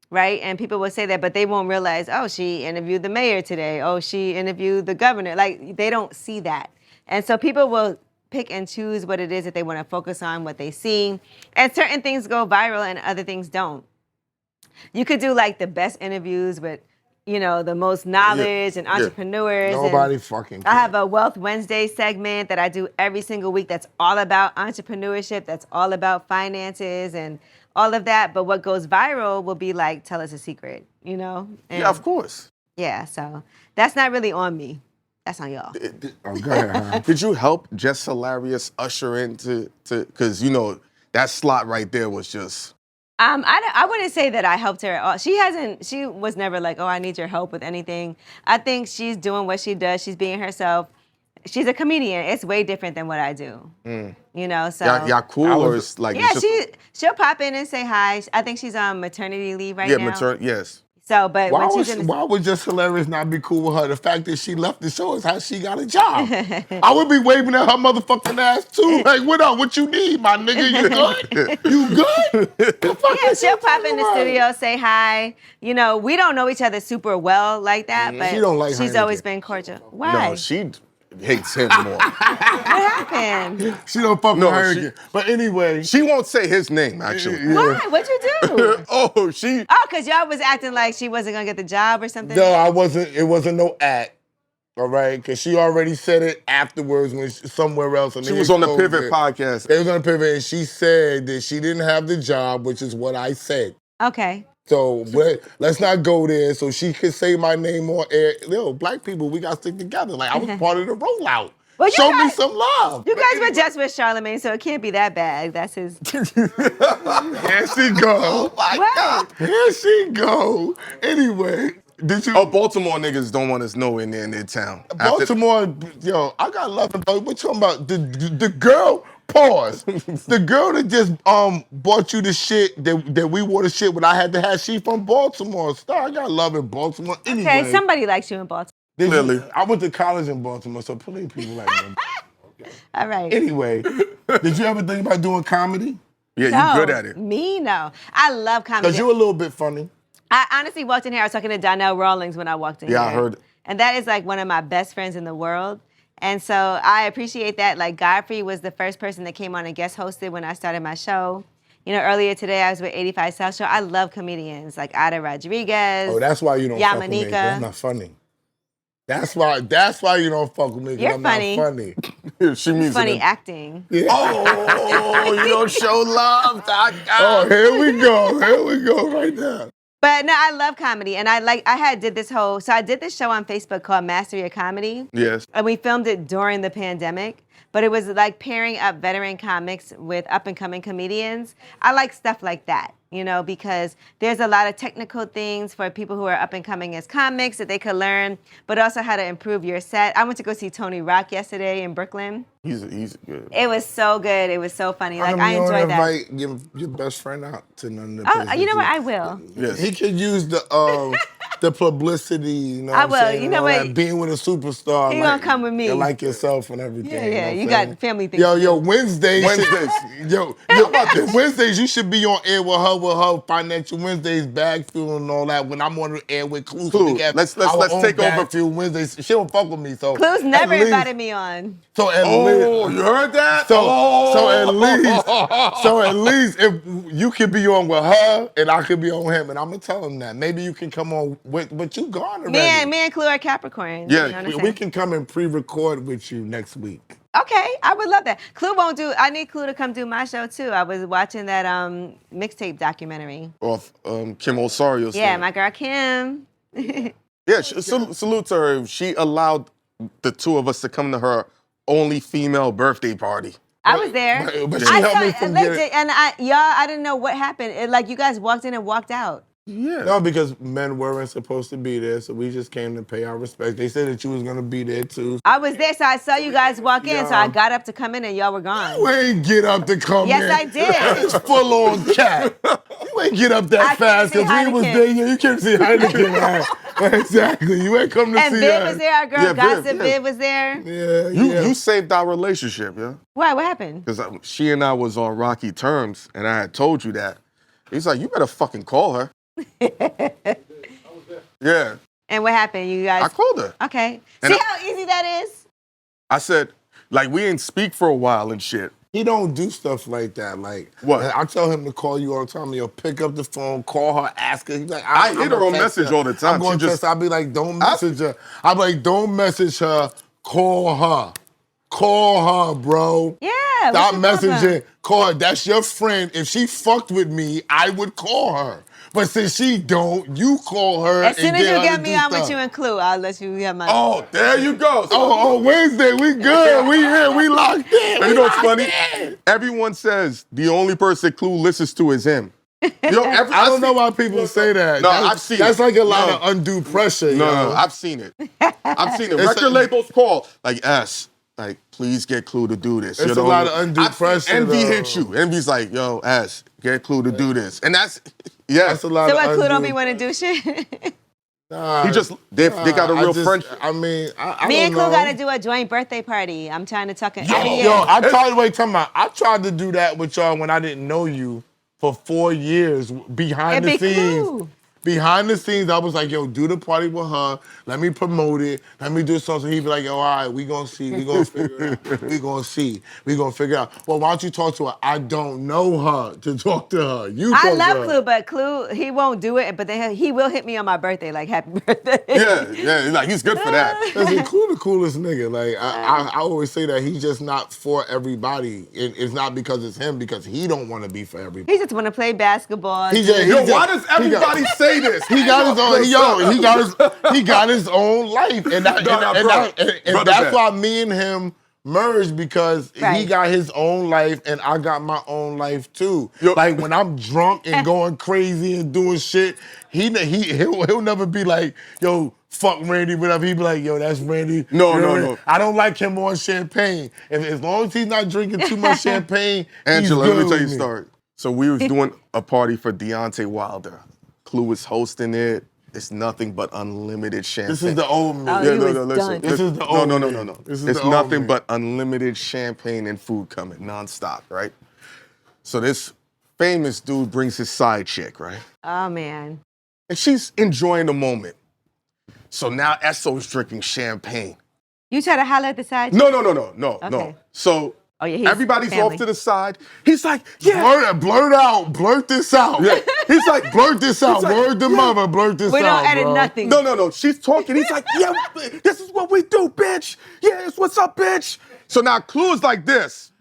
Speaker 3: right? And people will say that, but they won't realize, oh, she interviewed the mayor today. Oh, she interviewed the governor. Like, they don't see that. And so people will pick and choose what it is that they want to focus on, what they see. And certain things go viral and other things don't. You could do like the best interviews with you know, the most knowledge and entrepreneurs.
Speaker 1: Nobody
Speaker 3: and
Speaker 1: fucking
Speaker 3: I
Speaker 1: cares.
Speaker 3: have a Wealth Wednesday segment that I do every single week that's all about entrepreneurship, that's all about finances and all of that. But what goes viral will be like, tell us a secret, you know? And
Speaker 2: Yeah, of course.
Speaker 3: yeah, so that's not really on me. That's on y'all.
Speaker 1: Oh, go ahead, huh?
Speaker 2: Did you help Jess Hilarious usher into because you know that slot right there was just
Speaker 3: I wouldn't say that I helped her at all. She was never like, oh, I need your help with anything. I think she's doing what she does. She's being herself. She's a comedian. It's way different than what I do. You know, so.
Speaker 2: y'all cool or it's like
Speaker 3: Yeah,
Speaker 2: it's just,
Speaker 3: she'll pop in and say hi. I think she's on maternity leave right now.
Speaker 2: yes.
Speaker 3: So, but
Speaker 1: Why
Speaker 3: when she's
Speaker 1: why would Just Hilarious not be cool with her? The fact that she left the show is how she got a job. I would be waving at her motherfucking ass too. Like, what up? What you need, my nigga? You good? You good? The fuck
Speaker 3: Yeah,
Speaker 1: is
Speaker 3: she'll
Speaker 1: you
Speaker 3: pop
Speaker 1: talking
Speaker 3: in the
Speaker 1: about?
Speaker 3: studio, say hi. You know, we don't know each other super well like that, but
Speaker 1: She don't like
Speaker 3: she's
Speaker 1: Hynaken.
Speaker 3: always been cordial. Why?
Speaker 2: No, she hates him more.
Speaker 3: What happened?
Speaker 1: She don't fuck
Speaker 2: No,
Speaker 1: with
Speaker 2: she-
Speaker 1: Hynaken. But anyway,
Speaker 2: She won't say his name actually.
Speaker 3: Why? What'd you do?
Speaker 2: Oh, she
Speaker 3: Oh, because y'all was acting like she wasn't gonna get the job or something.
Speaker 1: no, I wasn't. It wasn't no act. All right, because she already said it afterwards when somewhere else. And
Speaker 2: she
Speaker 1: they
Speaker 2: was on the
Speaker 1: exposed
Speaker 2: Pivot
Speaker 1: it.
Speaker 2: podcast.
Speaker 1: They was on the Pivot, and she said that she didn't have the job, which is what I said.
Speaker 3: Okay.
Speaker 1: So let's not go there. So she could say my name on air. Yo, black people, we got to stick together. Like I was part of the rollout.
Speaker 3: Well, you
Speaker 1: Show me
Speaker 3: guys-
Speaker 1: some love.
Speaker 3: You guys were just with Charlamagne, so it can't be that bad. That's his.
Speaker 1: Here she go.
Speaker 3: What?
Speaker 1: Here she go. Anyway, did you?
Speaker 2: Oh, Baltimore niggas don't want us nowhere near in their town. After-
Speaker 1: Baltimore, yo, I got love. What you talking about? The girl. Pause. The girl that just bought you the shit that we wore the shit when I had to have. She from Baltimore. Star, I got love in Baltimore. Anyway,
Speaker 3: Okay, somebody likes you in Baltimore.
Speaker 2: Clearly.
Speaker 1: I went to college in Baltimore, so plenty of people like me.
Speaker 3: All right.
Speaker 1: Anyway, did you ever think about doing comedy?
Speaker 2: Yeah,
Speaker 3: No,
Speaker 2: you good at it.
Speaker 3: Me, no. I love comedy.
Speaker 1: Because you're a little bit funny.
Speaker 3: I honestly walked in here. I was talking to Donnell Rawlings when I walked in here.
Speaker 2: Yeah, I heard it.
Speaker 3: And that is like one of my best friends in the world. And so I appreciate that. Like Godfrey was the first person that came on and guest hosted when I started my show. You know, earlier today I was with 85 South Show. I love comedians like Ada Rodriguez.
Speaker 1: Oh, that's why you don't fuck with me. 'Cause
Speaker 3: Yamanika.
Speaker 1: that's not funny. That's why you don't fuck with me. 'Cause
Speaker 3: You're
Speaker 1: I'm
Speaker 3: funny.
Speaker 1: not funny.
Speaker 2: She means
Speaker 3: Funny
Speaker 2: it.
Speaker 3: acting.
Speaker 2: Oh, you don't show love, Doc.
Speaker 1: Oh, here we go. Here we go right now.
Speaker 3: But no, I love comedy. And I did this show on Facebook called Mastery of Comedy.
Speaker 2: Yes.
Speaker 3: And we filmed it during the pandemic. But it was like pairing up veteran comics with up-and-coming comedians. I like stuff like that, you know, because there's a lot of technical things for people who are up-and-coming as comics that they could learn, but also how to improve your set. I went to go see Tony Rock yesterday in Brooklyn.
Speaker 2: He's good.
Speaker 3: It was so good. It was so funny. Like, I
Speaker 1: you don't
Speaker 3: enjoyed that.
Speaker 1: invite your best friend out to none of the
Speaker 3: Oh,
Speaker 1: places
Speaker 3: you know what? I will.
Speaker 2: Yes.
Speaker 1: He could use the publicity, you know
Speaker 3: I
Speaker 1: what
Speaker 3: will.
Speaker 1: I'm saying?
Speaker 3: You
Speaker 1: and
Speaker 3: know
Speaker 1: all
Speaker 3: what?
Speaker 1: that, being with a superstar.
Speaker 3: He gonna come with me.
Speaker 1: And like yourself and everything.
Speaker 3: Yeah,
Speaker 1: know
Speaker 3: yeah.
Speaker 1: what I'm
Speaker 3: You
Speaker 1: saying?
Speaker 3: got family things.
Speaker 1: Yo, Wednesdays.
Speaker 2: Wednesdays.
Speaker 1: Yo, Wednesdays, you should be on air with her Financial Wednesdays, BagFuel and all that. When I'm on the air with Clue. so
Speaker 2: Clue,
Speaker 1: we have
Speaker 2: let's
Speaker 1: our own
Speaker 2: take over.
Speaker 1: BagFuel Wednesdays. She don't fuck with me, so.
Speaker 3: Clue's
Speaker 1: at
Speaker 3: never
Speaker 1: least-
Speaker 3: invited me on.
Speaker 1: So at
Speaker 2: Oh,
Speaker 1: least.
Speaker 2: you heard that?
Speaker 1: So at least if you could be on with her and I could be on him, and I'm gonna tell him that. Maybe you can come on with, but you gone already.
Speaker 3: Me and Clue are Capricorn.
Speaker 2: Yeah,
Speaker 3: You know what I'm
Speaker 1: we
Speaker 3: saying?
Speaker 1: can come and pre-record with you next week.
Speaker 3: Okay, I would love that. Clue won't do. I need Clue to come do my show too. I was watching that mixtape documentary.
Speaker 2: Off Kim Osario's
Speaker 3: Yeah,
Speaker 2: thing.
Speaker 3: my girl Kim.
Speaker 2: Yeah, salute to her. She allowed the two of us to come to her only female birthday party.
Speaker 3: I was there.
Speaker 1: but she
Speaker 3: I
Speaker 1: helped me
Speaker 3: saw,
Speaker 1: from
Speaker 3: legit,
Speaker 1: getting-
Speaker 3: and I didn't know what happened. Like you guys walked in and walked out.
Speaker 2: Yeah.
Speaker 1: No, because men weren't supposed to be there, so we just came to pay our respect. They said that you was gonna be there too.
Speaker 3: I was there, so I saw you guys walk in. So
Speaker 1: Yeah.
Speaker 3: I got up to come in, and y'all were gone.
Speaker 1: You ain't get up to come
Speaker 3: Yes,
Speaker 1: in.
Speaker 3: I did.
Speaker 1: It's full on cat. You ain't get up
Speaker 3: I
Speaker 1: that
Speaker 3: came
Speaker 1: fast
Speaker 3: to see
Speaker 1: because we was
Speaker 3: Hynaken.
Speaker 1: there. Yeah, you came to see Hynaken. Right? Exactly. You ain't come to
Speaker 3: And
Speaker 1: see
Speaker 3: Viv
Speaker 1: that.
Speaker 3: was there. Our girl
Speaker 2: Yeah, Viv,
Speaker 3: Gossip
Speaker 2: yeah.
Speaker 3: Viv was there.
Speaker 1: Yeah,
Speaker 2: You
Speaker 1: yeah.
Speaker 2: you saved our relationship, yeah?
Speaker 3: Why? What happened?
Speaker 2: Because she and I was on rocky terms, and I had told you that. He's like, you better fucking call her. Yeah,
Speaker 3: And what happened? You guys?
Speaker 2: I called her.
Speaker 3: Okay.
Speaker 2: And
Speaker 3: See how easy that is?
Speaker 2: I said, like, we ain't speak for a while and shit.
Speaker 1: He don't do stuff like that. Like,
Speaker 2: What?
Speaker 1: I tell him to call you all the time. He'll pick up the phone, call her, ask her. He's like,
Speaker 2: I hit
Speaker 1: I'm
Speaker 2: her
Speaker 1: gonna
Speaker 2: on
Speaker 1: text
Speaker 2: message
Speaker 1: her.
Speaker 2: all the time.
Speaker 1: I'm going
Speaker 2: She
Speaker 1: to
Speaker 2: just-
Speaker 1: text her. I'll be like, don't message her. I'll be like, don't message her. Call her. Call her, bro.
Speaker 3: Yeah.
Speaker 1: Stop
Speaker 3: what's your problem?
Speaker 1: messaging. Call her. That's your friend. If she fucked with me, I would call her. But since she don't, you call her.
Speaker 3: As soon
Speaker 1: and
Speaker 3: as you
Speaker 1: her
Speaker 3: get
Speaker 1: to
Speaker 3: me
Speaker 1: do
Speaker 3: on
Speaker 1: stuff.
Speaker 3: with you and Clue, I'll let you have my.
Speaker 2: Oh, there you go.
Speaker 1: Oh, Wednesday, we good. We here. We locked in.
Speaker 2: And you know what's
Speaker 1: We
Speaker 2: funny?
Speaker 1: locked in.
Speaker 2: Everyone says the only person Clue listens to is him. Yo,
Speaker 1: I don't know why people say that.
Speaker 2: No,
Speaker 1: That's,
Speaker 2: I've seen
Speaker 1: that's
Speaker 2: it.
Speaker 1: like a lot
Speaker 2: No.
Speaker 1: of undue pressure.
Speaker 2: No,
Speaker 1: yo.
Speaker 2: no, I've seen it. I've seen it.
Speaker 1: It's
Speaker 2: Record
Speaker 1: a-
Speaker 2: labels call like S. Like, please get Clue to do this.
Speaker 1: It's
Speaker 2: You're
Speaker 1: a
Speaker 2: the
Speaker 1: lot
Speaker 2: only-
Speaker 1: of undue
Speaker 2: I've seen
Speaker 1: pressure,
Speaker 2: Envy
Speaker 1: though.
Speaker 2: hit you. Envy's like, yo, S, get Clue to do this. And that's, yeah.
Speaker 1: That's a lot
Speaker 3: So
Speaker 1: of
Speaker 3: what, Clue don't
Speaker 1: undue-
Speaker 3: be want to do shit?
Speaker 1: Nah,
Speaker 2: He just, they got a
Speaker 1: I
Speaker 2: real
Speaker 1: just-
Speaker 2: friendship.
Speaker 1: I mean, I
Speaker 3: Me
Speaker 1: don't
Speaker 3: and Clue
Speaker 1: know.
Speaker 3: got to do a joint birthday party. I'm trying to tuck it every year.
Speaker 1: Yo, I tried. Wait, tell me. I tried to do that with y'all when I didn't know you for 4 years behind
Speaker 3: It'd
Speaker 1: the
Speaker 3: be
Speaker 1: scenes.
Speaker 3: Clue.
Speaker 1: Behind the scenes, I was like, yo, do the party with her. Let me promote it. Let me do something. He'd be like, yo, all right, we gonna see. We gonna figure it out. We gonna see. We gonna figure it out. Well, why don't you talk to her? I don't know her to talk to her. You talk
Speaker 3: I
Speaker 1: to
Speaker 3: love
Speaker 1: her.
Speaker 3: Clue, but Clue, he won't do it, but then he will hit me on my birthday, like, happy birthday.
Speaker 2: Yeah, like, he's good for that.
Speaker 1: Listen, Clue the coolest nigga. Like I always say that he's just not for everybody. It's not because it's him, because he don't want to be for everybody.
Speaker 3: He just want to play basketball.
Speaker 1: He just-
Speaker 2: Yo,
Speaker 1: he
Speaker 2: why
Speaker 1: just-
Speaker 2: does everybody say this?
Speaker 1: He got his own. He got his own life, and
Speaker 2: Brother,
Speaker 1: that's why me and him merged, because he
Speaker 3: Right.
Speaker 1: got his own life and I got my own life too.
Speaker 2: Yo-
Speaker 1: Like when I'm drunk and going crazy and doing shit, he'll never be like, yo, fuck Randy, whatever. He be like, yo, that's Randy.
Speaker 2: No,
Speaker 1: You know
Speaker 2: no,
Speaker 1: what I mean?
Speaker 2: no.
Speaker 1: I don't like him on champagne. As long as he's not drinking too much champagne,
Speaker 2: Angela,
Speaker 1: he's
Speaker 2: let me
Speaker 1: good
Speaker 2: tell you a
Speaker 1: with me.
Speaker 2: story. So we was doing a party for Deontay Wilder. Clue was hosting it. It's nothing but unlimited champagne.
Speaker 1: This is the old me.
Speaker 3: Oh,
Speaker 2: Yeah,
Speaker 3: you
Speaker 2: no,
Speaker 3: was
Speaker 2: no, listen.
Speaker 3: done.
Speaker 1: This is the
Speaker 2: No,
Speaker 1: old
Speaker 2: no, no,
Speaker 1: me.
Speaker 2: no, no.
Speaker 1: This is
Speaker 2: It's
Speaker 1: the old
Speaker 2: nothing
Speaker 1: me.
Speaker 2: but unlimited champagne and food coming nonstop, right? So this famous dude brings his side chick, right?
Speaker 3: Oh, man.
Speaker 2: And she's enjoying the moment. So now Esso's drinking champagne.
Speaker 3: You try to holler at the side?
Speaker 2: No.
Speaker 3: Okay.
Speaker 2: So
Speaker 3: Oh, yeah, he's
Speaker 2: everybody's
Speaker 3: family.
Speaker 2: off to the side. He's like, yeah.
Speaker 1: Blurt this out.
Speaker 2: Yeah. He's like,
Speaker 1: Blurt this out.
Speaker 2: like,
Speaker 1: Word to
Speaker 2: yeah.
Speaker 1: mother, blurt this
Speaker 3: We
Speaker 1: out.
Speaker 3: don't edit
Speaker 1: bro.
Speaker 3: nothing.
Speaker 2: No. She's talking. He's like, yeah, this is what we do, bitch. Yeah, it's what's up, bitch. So now Clue is like this.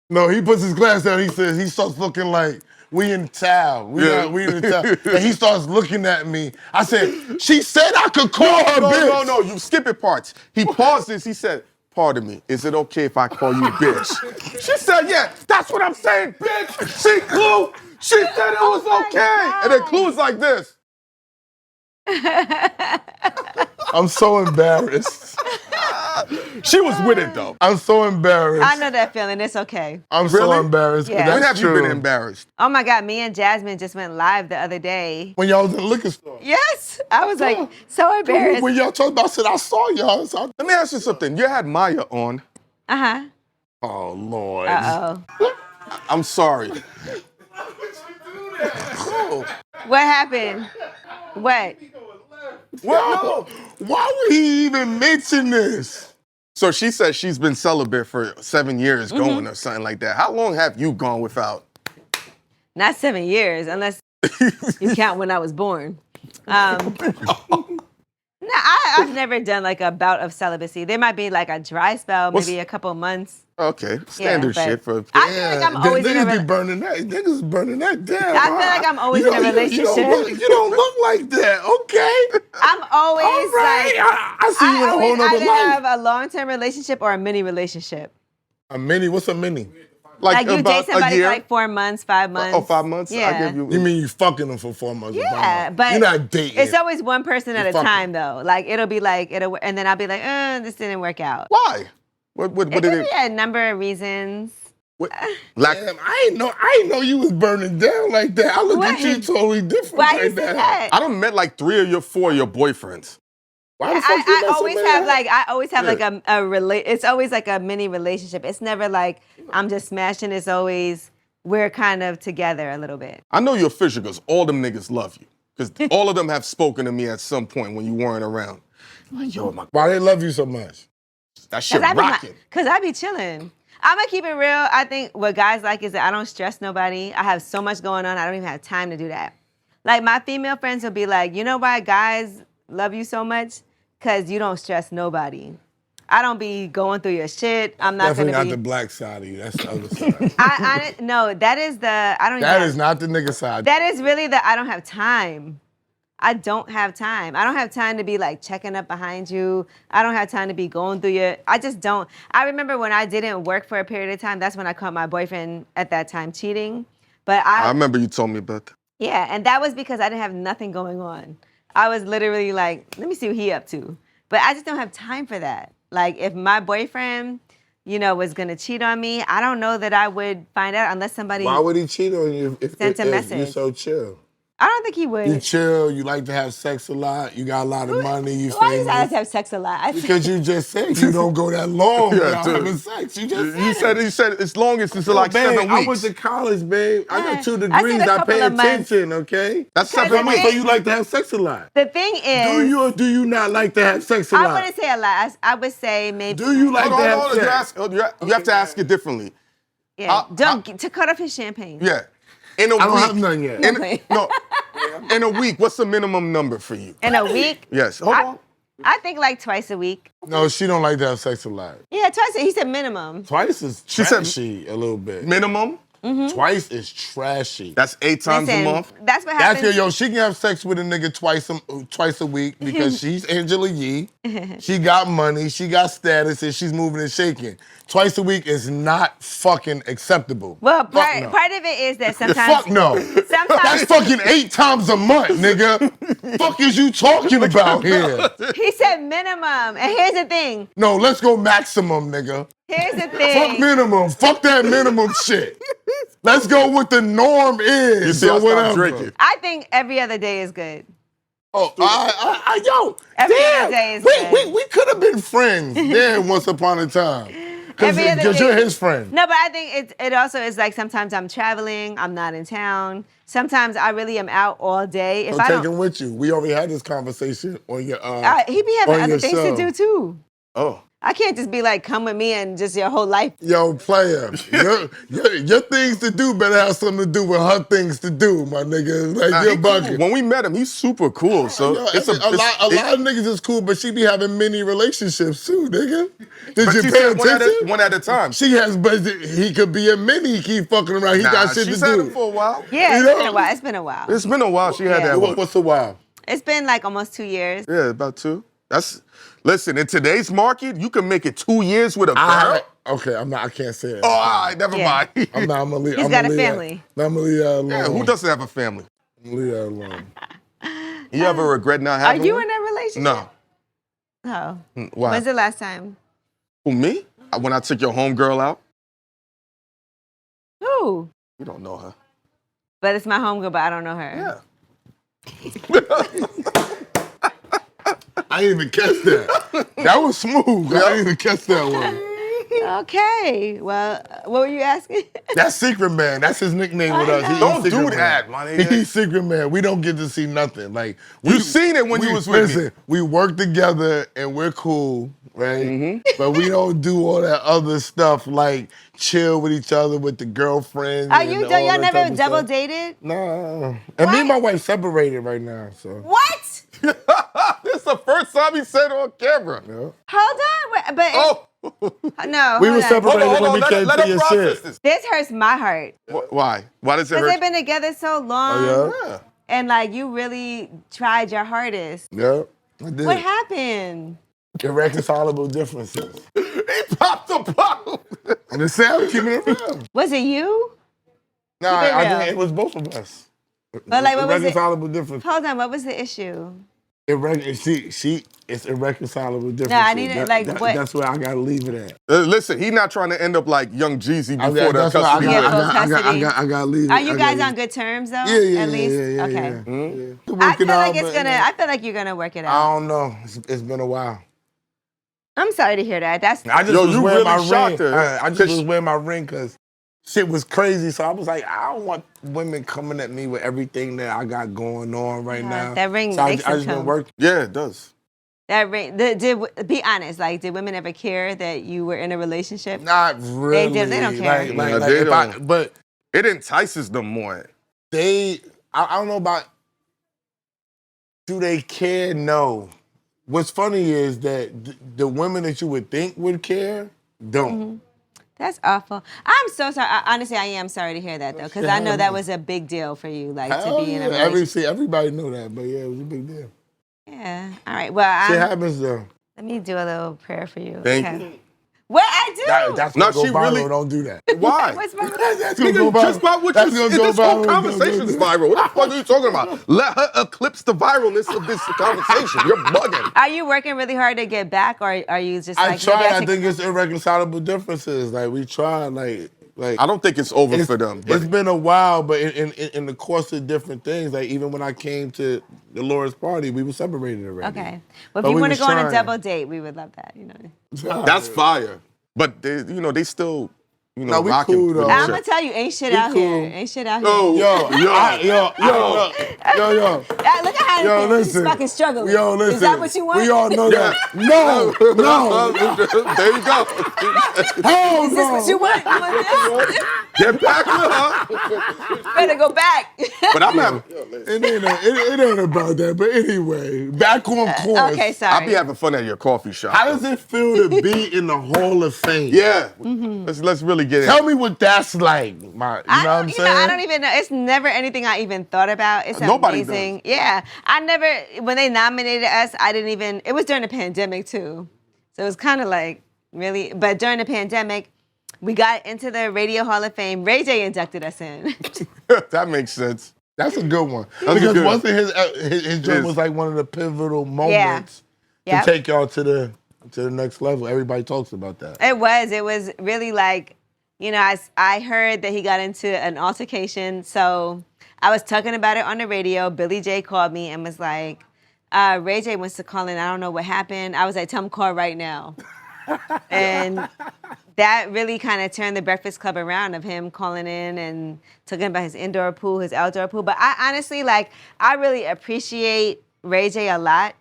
Speaker 1: No, he puts his glass down. He says, he starts looking like, we in town. We in town. And he starts looking at me. I said, she said I could call her bitch.
Speaker 2: No, you skipping parts. He pauses. He said, pardon me, is it okay if I call you bitch? She said, yeah, that's what I'm saying, bitch. See, Clue, she said it was
Speaker 3: my
Speaker 2: okay.
Speaker 3: God.
Speaker 2: And then Clue's like this.
Speaker 1: I'm so embarrassed.
Speaker 2: She was with it, though.
Speaker 1: I'm so embarrassed.
Speaker 3: I know that feeling. It's okay.
Speaker 1: I'm so
Speaker 2: Really?
Speaker 1: embarrassed.
Speaker 3: Yeah.
Speaker 1: But
Speaker 2: When
Speaker 1: that's
Speaker 2: have you
Speaker 1: true.
Speaker 2: been embarrassed?
Speaker 3: Oh, my God. Me and Jasmine just went live the other day.
Speaker 1: When y'all was in the liquor store.
Speaker 3: Yes. I was like so embarrassed.
Speaker 1: When y'all talked about, I said, I saw y'all. So
Speaker 2: Let me ask you something. You had Mya on.
Speaker 3: Uh-huh.
Speaker 1: oh, Lord.
Speaker 3: Uh-oh.
Speaker 2: I'm sorry.
Speaker 3: What happened? What?
Speaker 1: Why would he even mention this?
Speaker 2: So she says she's been celibate for 7 years going or something like that. How long have you gone without?
Speaker 3: Not 7 years, unless you count when I was born. No, I've never done like a bout of celibacy. There might be like a dry spell, maybe a couple months.
Speaker 2: Okay, standard
Speaker 3: but
Speaker 2: shit for.
Speaker 3: I feel like I'm always in a
Speaker 1: Niggas be
Speaker 3: rela-
Speaker 1: burning that. Niggas burning that down.
Speaker 3: I feel like I'm always in a relationship.
Speaker 1: You don't look like that. Okay.
Speaker 3: I'm always
Speaker 1: All right.
Speaker 3: like,
Speaker 1: I see you in a whole
Speaker 3: always
Speaker 1: nother
Speaker 3: either
Speaker 1: life.
Speaker 3: have a long-term relationship or a mini relationship.
Speaker 1: A mini? What's a mini?
Speaker 3: Like you
Speaker 2: about
Speaker 3: date somebody
Speaker 2: a year?
Speaker 3: for like 4 months, 5 months.
Speaker 2: Oh, 5 months?
Speaker 3: Yeah.
Speaker 2: I give you.
Speaker 1: You mean you fucking them for 4 months? or 5
Speaker 3: Yeah,
Speaker 1: months?
Speaker 3: but
Speaker 1: you're not dating.
Speaker 3: it's always one person at a
Speaker 1: fucking.
Speaker 3: time, though. Like it'll be like and then I'll be like, this didn't work out.
Speaker 2: Why? What
Speaker 3: It
Speaker 2: did
Speaker 3: could
Speaker 2: it?
Speaker 3: be a number of reasons.
Speaker 2: Lack.
Speaker 1: Damn, I ain't know you was burning down like that. I look at you
Speaker 3: What?
Speaker 1: totally different
Speaker 3: Why
Speaker 1: right
Speaker 3: you say
Speaker 1: now.
Speaker 3: that?
Speaker 2: I done met like 3 of your 4 of your boyfriends.
Speaker 1: Why the fuck you
Speaker 3: I
Speaker 1: let
Speaker 3: always
Speaker 1: somebody
Speaker 3: have
Speaker 1: else?
Speaker 3: like I always have
Speaker 2: Yeah.
Speaker 3: like it's always like a mini relationship. It's never like I'm just smashing. It's always we're kind of together a little bit.
Speaker 2: I know you're official because all them niggas love you. Because all of them have spoken to me at some point when you weren't around. Like, yo,
Speaker 1: Why they love you so much?
Speaker 2: that shit
Speaker 3: Cause
Speaker 2: rocking.
Speaker 3: I be chilling. I'm gonna keep it real. I think what guys like is that I don't stress nobody. I have so much going on. I don't even have time to do that. Like my female friends will be like, you know why guys love you so much? Because you don't stress nobody. I don't be going through your shit. I'm not
Speaker 1: Definitely
Speaker 3: gonna
Speaker 1: not
Speaker 3: be.
Speaker 1: the black side of you. That's the other side.
Speaker 3: No, that is the I don't.
Speaker 1: That
Speaker 3: even
Speaker 1: is not the nigga side.
Speaker 3: That is really the I don't have time. I don't have time. I don't have time to be like checking up behind you. I don't have time to be going through your. I just don't. I remember when I didn't work for a period of time. That's when I caught my boyfriend at that time cheating. But
Speaker 2: I remember you told me about that.
Speaker 3: yeah, and that was because I didn't have nothing going on. I was literally like, let me see what he up to. But I just don't have time for that. Like if my boyfriend, was gonna cheat on me, I don't know that I would find out unless somebody
Speaker 1: Why would he cheat on you if
Speaker 3: sent a
Speaker 1: you're
Speaker 3: message.
Speaker 1: so chill?
Speaker 3: I don't think he would.
Speaker 1: You chill, you like to have sex a lot, you got a lot of money, you
Speaker 3: Why does I have
Speaker 1: famous.
Speaker 3: to have sex a lot?
Speaker 1: Because you just said you don't go that long
Speaker 2: Yeah,
Speaker 1: without
Speaker 2: dude.
Speaker 1: having sex. You just said it.
Speaker 2: You said as long as it's like
Speaker 1: babe,
Speaker 2: 7 weeks.
Speaker 1: I went to college, babe. I got 2
Speaker 3: I said
Speaker 1: degrees.
Speaker 3: a
Speaker 1: I
Speaker 3: couple
Speaker 1: pay
Speaker 3: of months.
Speaker 1: attention, okay?
Speaker 2: That's
Speaker 3: Because
Speaker 2: 7
Speaker 3: the
Speaker 2: weeks.
Speaker 1: So you like to have sex a lot.
Speaker 3: The thing is,
Speaker 1: Do you or do you not like to have sex a
Speaker 3: I
Speaker 1: lot?
Speaker 3: wouldn't say a lot. I would say maybe.
Speaker 1: Do you like
Speaker 2: Hold
Speaker 1: to
Speaker 2: on,
Speaker 1: have
Speaker 2: hold on.
Speaker 1: sex?
Speaker 2: You have to ask it differently.
Speaker 3: Yeah, to cut off his champagne.
Speaker 2: Yeah. In a
Speaker 1: I
Speaker 2: week.
Speaker 1: don't have none yet.
Speaker 2: In a week, what's the minimum number for you?
Speaker 3: In a week.
Speaker 2: Yes. Hold on.
Speaker 3: I think like twice a week.
Speaker 1: No, she don't like to have sex a lot.
Speaker 3: Yeah, twice. He said minimum.
Speaker 1: Twice is
Speaker 2: She said-
Speaker 1: trashy a little bit.
Speaker 2: Minimum?
Speaker 1: Twice is trashy.
Speaker 2: That's 8 times
Speaker 3: Listen,
Speaker 2: a month.
Speaker 3: that's what
Speaker 1: That's
Speaker 3: happens.
Speaker 1: yo. She can have sex with a nigga twice a week because she's Angela Yee. She got money, she got status, and she's moving and shaking. Twice a week is not fucking acceptable.
Speaker 3: Well,
Speaker 1: Fuck
Speaker 3: part
Speaker 1: no.
Speaker 3: of it is that sometimes.
Speaker 1: Fuck no.
Speaker 3: Sometimes
Speaker 1: That's fucking 8 times a month, nigga. Fuck is you talking about here?
Speaker 3: he said minimum, and here's the thing.
Speaker 1: No, let's go maximum, nigga.
Speaker 3: Here's the
Speaker 1: Fuck
Speaker 3: thing.
Speaker 1: minimum. Fuck that minimum shit. Let's go with the norm is.
Speaker 2: You see, I
Speaker 1: or
Speaker 2: stopped
Speaker 1: whatever.
Speaker 2: drinking.
Speaker 3: I think every other day is good.
Speaker 1: Oh, yo,
Speaker 3: Every
Speaker 1: damn,
Speaker 3: other day is good.
Speaker 1: we could have been friends there once upon a time.
Speaker 3: Every other
Speaker 1: Because
Speaker 3: day-
Speaker 1: you're his friend.
Speaker 3: No, but I think it also is like sometimes I'm traveling, I'm not in town. Sometimes I really am out all day. If
Speaker 1: So
Speaker 3: I
Speaker 1: take
Speaker 3: don't,
Speaker 1: him with you. We already had this conversation on your
Speaker 3: he be having
Speaker 1: on
Speaker 3: other
Speaker 1: your
Speaker 3: things
Speaker 1: show.
Speaker 3: to do too.
Speaker 2: Oh.
Speaker 3: I can't just be like, come with me and just your whole life.
Speaker 1: Yo, player, your things to do better have something to do with her things to do, my nigga. Like
Speaker 2: Nah,
Speaker 1: you're
Speaker 2: he cool.
Speaker 1: bugging.
Speaker 2: When we met him, he's super cool. So
Speaker 1: Yo,
Speaker 2: it's
Speaker 1: a lot of niggas is cool, but she be having many relationships too, nigga. Did
Speaker 2: But
Speaker 1: you
Speaker 2: she
Speaker 1: pay
Speaker 2: said
Speaker 1: attention?
Speaker 2: one at a time.
Speaker 1: She has, but he could be a mini. He keep fucking around. He got shit to
Speaker 2: she's had
Speaker 1: do.
Speaker 2: him for a while.
Speaker 3: Yeah,
Speaker 1: You
Speaker 3: it's
Speaker 1: know?
Speaker 3: been a while. It's been a while.
Speaker 2: It's been a while. She had
Speaker 3: Yeah.
Speaker 2: that one.
Speaker 1: What's a while?
Speaker 3: It's been like almost 2 years.
Speaker 2: Yeah, about 2. Listen, in today's market, you can make it 2 years with a girl.
Speaker 1: Okay, I'm not. I can't say it.
Speaker 2: Oh, all right, never
Speaker 3: Yeah.
Speaker 2: mind.
Speaker 1: I'm not. I'm gonna leave.
Speaker 3: He's
Speaker 1: I'm
Speaker 3: got
Speaker 1: gonna
Speaker 3: a
Speaker 1: leave
Speaker 3: family.
Speaker 1: That. I'm gonna leave that alone.
Speaker 2: Yeah, who doesn't have a family?
Speaker 1: I'm gonna leave that alone.
Speaker 2: You ever regret not
Speaker 3: Are
Speaker 2: having
Speaker 3: you
Speaker 2: one?
Speaker 3: in a relationship?
Speaker 2: No.
Speaker 3: Oh.
Speaker 2: Why?
Speaker 3: When's the last time?
Speaker 2: Who, me? When I took your homegirl out?
Speaker 3: Who?
Speaker 2: You don't know her.
Speaker 3: But it's my homegirl, but I don't know her.
Speaker 2: Yeah.
Speaker 1: I didn't even catch that. That was smooth. I didn't even catch that one.
Speaker 3: Okay. Well, what were you asking?
Speaker 1: That's Secret Man. That's his nickname with us. He's
Speaker 2: Don't
Speaker 1: Secret
Speaker 2: do
Speaker 1: Man.
Speaker 2: that, my nigga.
Speaker 1: He's Secret Man. We don't get to see nothing. Like
Speaker 2: You seen it when you was with me.
Speaker 1: Listen, we work together and we're cool, right?
Speaker 2: Mm-hmm.
Speaker 1: But we don't do all that other stuff like chill with each other with the girlfriends.
Speaker 3: Are
Speaker 1: and
Speaker 3: you
Speaker 1: all
Speaker 3: done? Y'all
Speaker 1: that
Speaker 3: never
Speaker 1: type of
Speaker 3: double
Speaker 1: stuff.
Speaker 3: dated?
Speaker 1: No. And me and my wife separated right now, so.
Speaker 3: What?
Speaker 2: This is the first time he said it on camera.
Speaker 1: Yeah.
Speaker 3: Hold on. But
Speaker 2: Oh.
Speaker 3: no.
Speaker 1: We
Speaker 3: hold
Speaker 1: were
Speaker 3: on.
Speaker 1: separated
Speaker 2: Hold
Speaker 1: when
Speaker 2: on,
Speaker 1: we
Speaker 2: let
Speaker 1: came
Speaker 2: her
Speaker 1: to your
Speaker 2: process
Speaker 1: shit.
Speaker 2: this.
Speaker 3: This hurts my heart.
Speaker 2: Why? Why does it
Speaker 3: Because
Speaker 2: hurt?
Speaker 3: they've been together so long.
Speaker 1: Oh,
Speaker 2: Yeah.
Speaker 3: And like you really tried your hardest.
Speaker 1: Yeah, I did.
Speaker 3: What happened?
Speaker 1: Irreconcilable differences.
Speaker 2: He popped the bottle.
Speaker 1: I'm just saying, I'm keeping it real.
Speaker 3: Was it you?
Speaker 1: Nah,
Speaker 3: Keep it
Speaker 1: I
Speaker 3: real.
Speaker 1: think it was both of us.
Speaker 3: But like, what was it?
Speaker 1: Irreconcilable differences.
Speaker 3: Hold on. What was the issue?
Speaker 1: It's irreconcilable differences.
Speaker 3: I need it, like, what-
Speaker 1: That's where I gotta leave it at.
Speaker 2: Listen, he not trying to end up like Young Jeezy before the
Speaker 1: That's why
Speaker 2: custody.
Speaker 3: Yeah,
Speaker 2: win.
Speaker 3: full custody.
Speaker 1: I gotta leave it.
Speaker 3: Are you
Speaker 1: I
Speaker 3: guys
Speaker 1: gotta
Speaker 3: on good terms though?
Speaker 1: Yeah,
Speaker 3: At least.
Speaker 1: yeah.
Speaker 3: Okay.
Speaker 1: Yeah.
Speaker 2: Hmm?
Speaker 3: I
Speaker 1: Working
Speaker 3: feel like
Speaker 1: out,
Speaker 3: it's
Speaker 1: but,
Speaker 3: gonna.
Speaker 1: you know,
Speaker 3: I feel like you're gonna work it
Speaker 1: I
Speaker 3: out.
Speaker 1: don't know. It's been a while.
Speaker 3: I'm sorry to hear that. That's.
Speaker 1: I just
Speaker 2: Yo,
Speaker 1: was
Speaker 2: you
Speaker 1: wearing
Speaker 2: really
Speaker 1: my
Speaker 2: shocked
Speaker 1: ring.
Speaker 2: her.
Speaker 1: I just was wearing my ring because shit was crazy. So I was like, I don't want women coming at me with everything that I got going on right now.
Speaker 3: That ring
Speaker 1: so
Speaker 3: makes
Speaker 1: I
Speaker 3: them
Speaker 1: just been
Speaker 3: come.
Speaker 1: working.
Speaker 2: Yeah, it does.
Speaker 3: Be honest. Like, did women ever care that you were in a relationship?
Speaker 1: Not really.
Speaker 3: They don't care.
Speaker 2: They don't.
Speaker 1: But
Speaker 2: it entices them more.
Speaker 1: I don't know about, do they care? No. What's funny is that the women that you would think would care don't.
Speaker 3: Mm-hmm. That's awful. I'm so sorry. Honestly, I am sorry to hear that, though, because I know that was a big deal for you, like, to be in a relationship.
Speaker 1: Everybody know that, but yeah, it was a big deal.
Speaker 3: Yeah. All right. Well,
Speaker 1: Shit happens, though.
Speaker 3: let me do a little prayer for you.
Speaker 2: Thank you.
Speaker 3: What I do?
Speaker 1: That's
Speaker 2: No,
Speaker 1: gonna go
Speaker 2: she
Speaker 1: viral.
Speaker 2: really-
Speaker 1: Don't do that.
Speaker 2: Why?
Speaker 3: What's wrong?
Speaker 1: That's gonna go
Speaker 2: Nigga,
Speaker 1: viral.
Speaker 2: just about what
Speaker 1: That's
Speaker 2: you
Speaker 1: gonna
Speaker 2: this
Speaker 1: go
Speaker 2: whole
Speaker 1: viral.
Speaker 2: conversation's viral. What the fuck are you talking about? Let her eclipse the viralness of this conversation. You're bugging.
Speaker 3: Are you working really hard to get back, or are you just
Speaker 1: I
Speaker 3: like?
Speaker 1: tried.
Speaker 3: maybe
Speaker 1: I think it's irreconcilable differences. Like we tried. Like
Speaker 2: I don't think it's over for them.
Speaker 1: It's been a while, but in the course of different things, like even when I came to the Laura's party, we were separated already.
Speaker 3: Okay. Well,
Speaker 1: But
Speaker 3: if you
Speaker 1: we
Speaker 3: want to
Speaker 1: was
Speaker 3: go on a
Speaker 1: trying.
Speaker 3: double date, we would love that.
Speaker 2: That's fire. But they still,
Speaker 1: No, we
Speaker 2: rocking
Speaker 1: cool,
Speaker 2: with
Speaker 1: though.
Speaker 2: each
Speaker 3: I'm
Speaker 2: other.
Speaker 3: gonna tell you, ain't shit
Speaker 1: We
Speaker 3: out
Speaker 1: cool.
Speaker 3: here. Ain't shit out here.
Speaker 2: Yo.
Speaker 3: Look at Hynaken.
Speaker 1: Yo,
Speaker 3: He's
Speaker 1: listen.
Speaker 3: fucking struggling.
Speaker 1: Yo, listen.
Speaker 3: Is that what you want?
Speaker 1: We all know that. No.
Speaker 2: There you go.
Speaker 1: Hell
Speaker 3: Is this what you want? You want this?
Speaker 2: Get back with her.
Speaker 3: Better go back.
Speaker 2: But I'm having.
Speaker 1: It ain't about that. But anyway, back on course.
Speaker 3: Okay,
Speaker 2: I'll
Speaker 3: sorry.
Speaker 2: be having fun at your coffee shop.
Speaker 1: How does it feel to be in the Hall of Fame?
Speaker 2: Yeah.
Speaker 3: Mm-hmm.
Speaker 2: Let's really get
Speaker 1: Tell me what that's like. You know what I'm saying?
Speaker 3: I don't even know. It's never anything I even thought about. It's
Speaker 2: Nobody
Speaker 3: amazing. Yeah. I never, when they nominated us, I didn't even, it was during the pandemic too. So it was kind of like, really, but during the pandemic, we got into the Radio Hall of Fame. Ray J inducted us in.
Speaker 2: That makes sense.
Speaker 1: That's a good one.
Speaker 2: That's
Speaker 1: Because
Speaker 2: good.
Speaker 1: wasn't his joint was like one of the pivotal moments
Speaker 3: Yep.
Speaker 1: to take y'all to the next level. Everybody talks about that.
Speaker 3: It was really like, I heard that he got into an altercation. So I was talking about it on the radio. Billy J called me and was like, Ray J wants to call in. I don't know what happened. I was like, tell him call right now. And that really kind of turned the Breakfast Club around, of him calling in and talking about his indoor pool, his outdoor pool. But I honestly, I really appreciate Ray J a lot.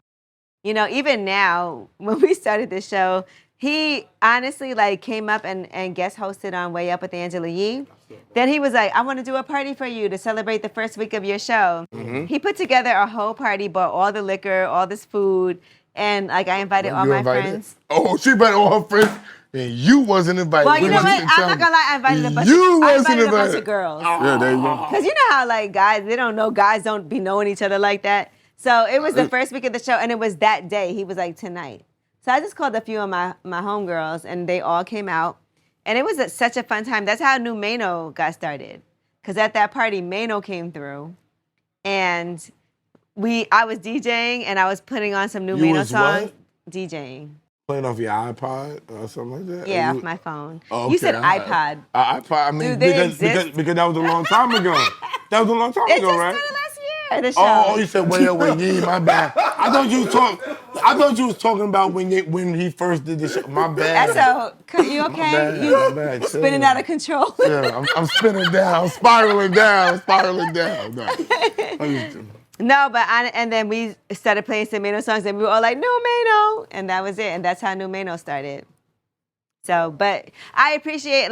Speaker 3: Even now, when we started this show, he honestly came up and guest hosted on Way Up with Angela Yee. Then he was like, I want to do a party for you to celebrate the first week of your show. Mm-hmm. He put together a whole party, bought all the liquor, all this food, and I invited all my friends.
Speaker 1: Oh, she invited all her friends, and you wasn't invited.
Speaker 3: Well, you know what? I'm not gonna lie. I invited a bunch. I invited a bunch of girls.
Speaker 2: Yeah, there you go.
Speaker 3: Because you know how guys, they don't know. Guys don't be knowing each other like that. So it was the first week of the show, and it was that day. He was like, tonight. So I just called a few of my homegirls, and they all came out. And it was such a fun time. That's how I knew Maino got started. Because at that party, Maino came through, and I was DJing, and I was putting on some new Maino songs.
Speaker 1: What?
Speaker 3: DJing.
Speaker 1: Playing off your iPod or something like that?
Speaker 3: Yeah, off my phone.
Speaker 1: Oh,
Speaker 3: You said
Speaker 1: okay.
Speaker 3: iPod.
Speaker 1: iPod, I mean,
Speaker 3: Do they exist?
Speaker 1: because that was a long time ago. That was a long time
Speaker 3: It
Speaker 1: ago,
Speaker 3: just
Speaker 1: right?
Speaker 3: started last year, the show.
Speaker 1: Oh, you said Way Up with Yee, my bad. I thought you was talking about when he first did the show. My bad.
Speaker 3: Esso, you okay?
Speaker 1: bad,
Speaker 3: You
Speaker 1: my bad.
Speaker 3: spinning out of control.
Speaker 1: Yeah, I'm spinning down. I'm spiraling down.
Speaker 3: No, but and then we started playing some Maino songs, and we were all like, "No Maino," and that was it. And that's how New Maino started. So, but I appreciate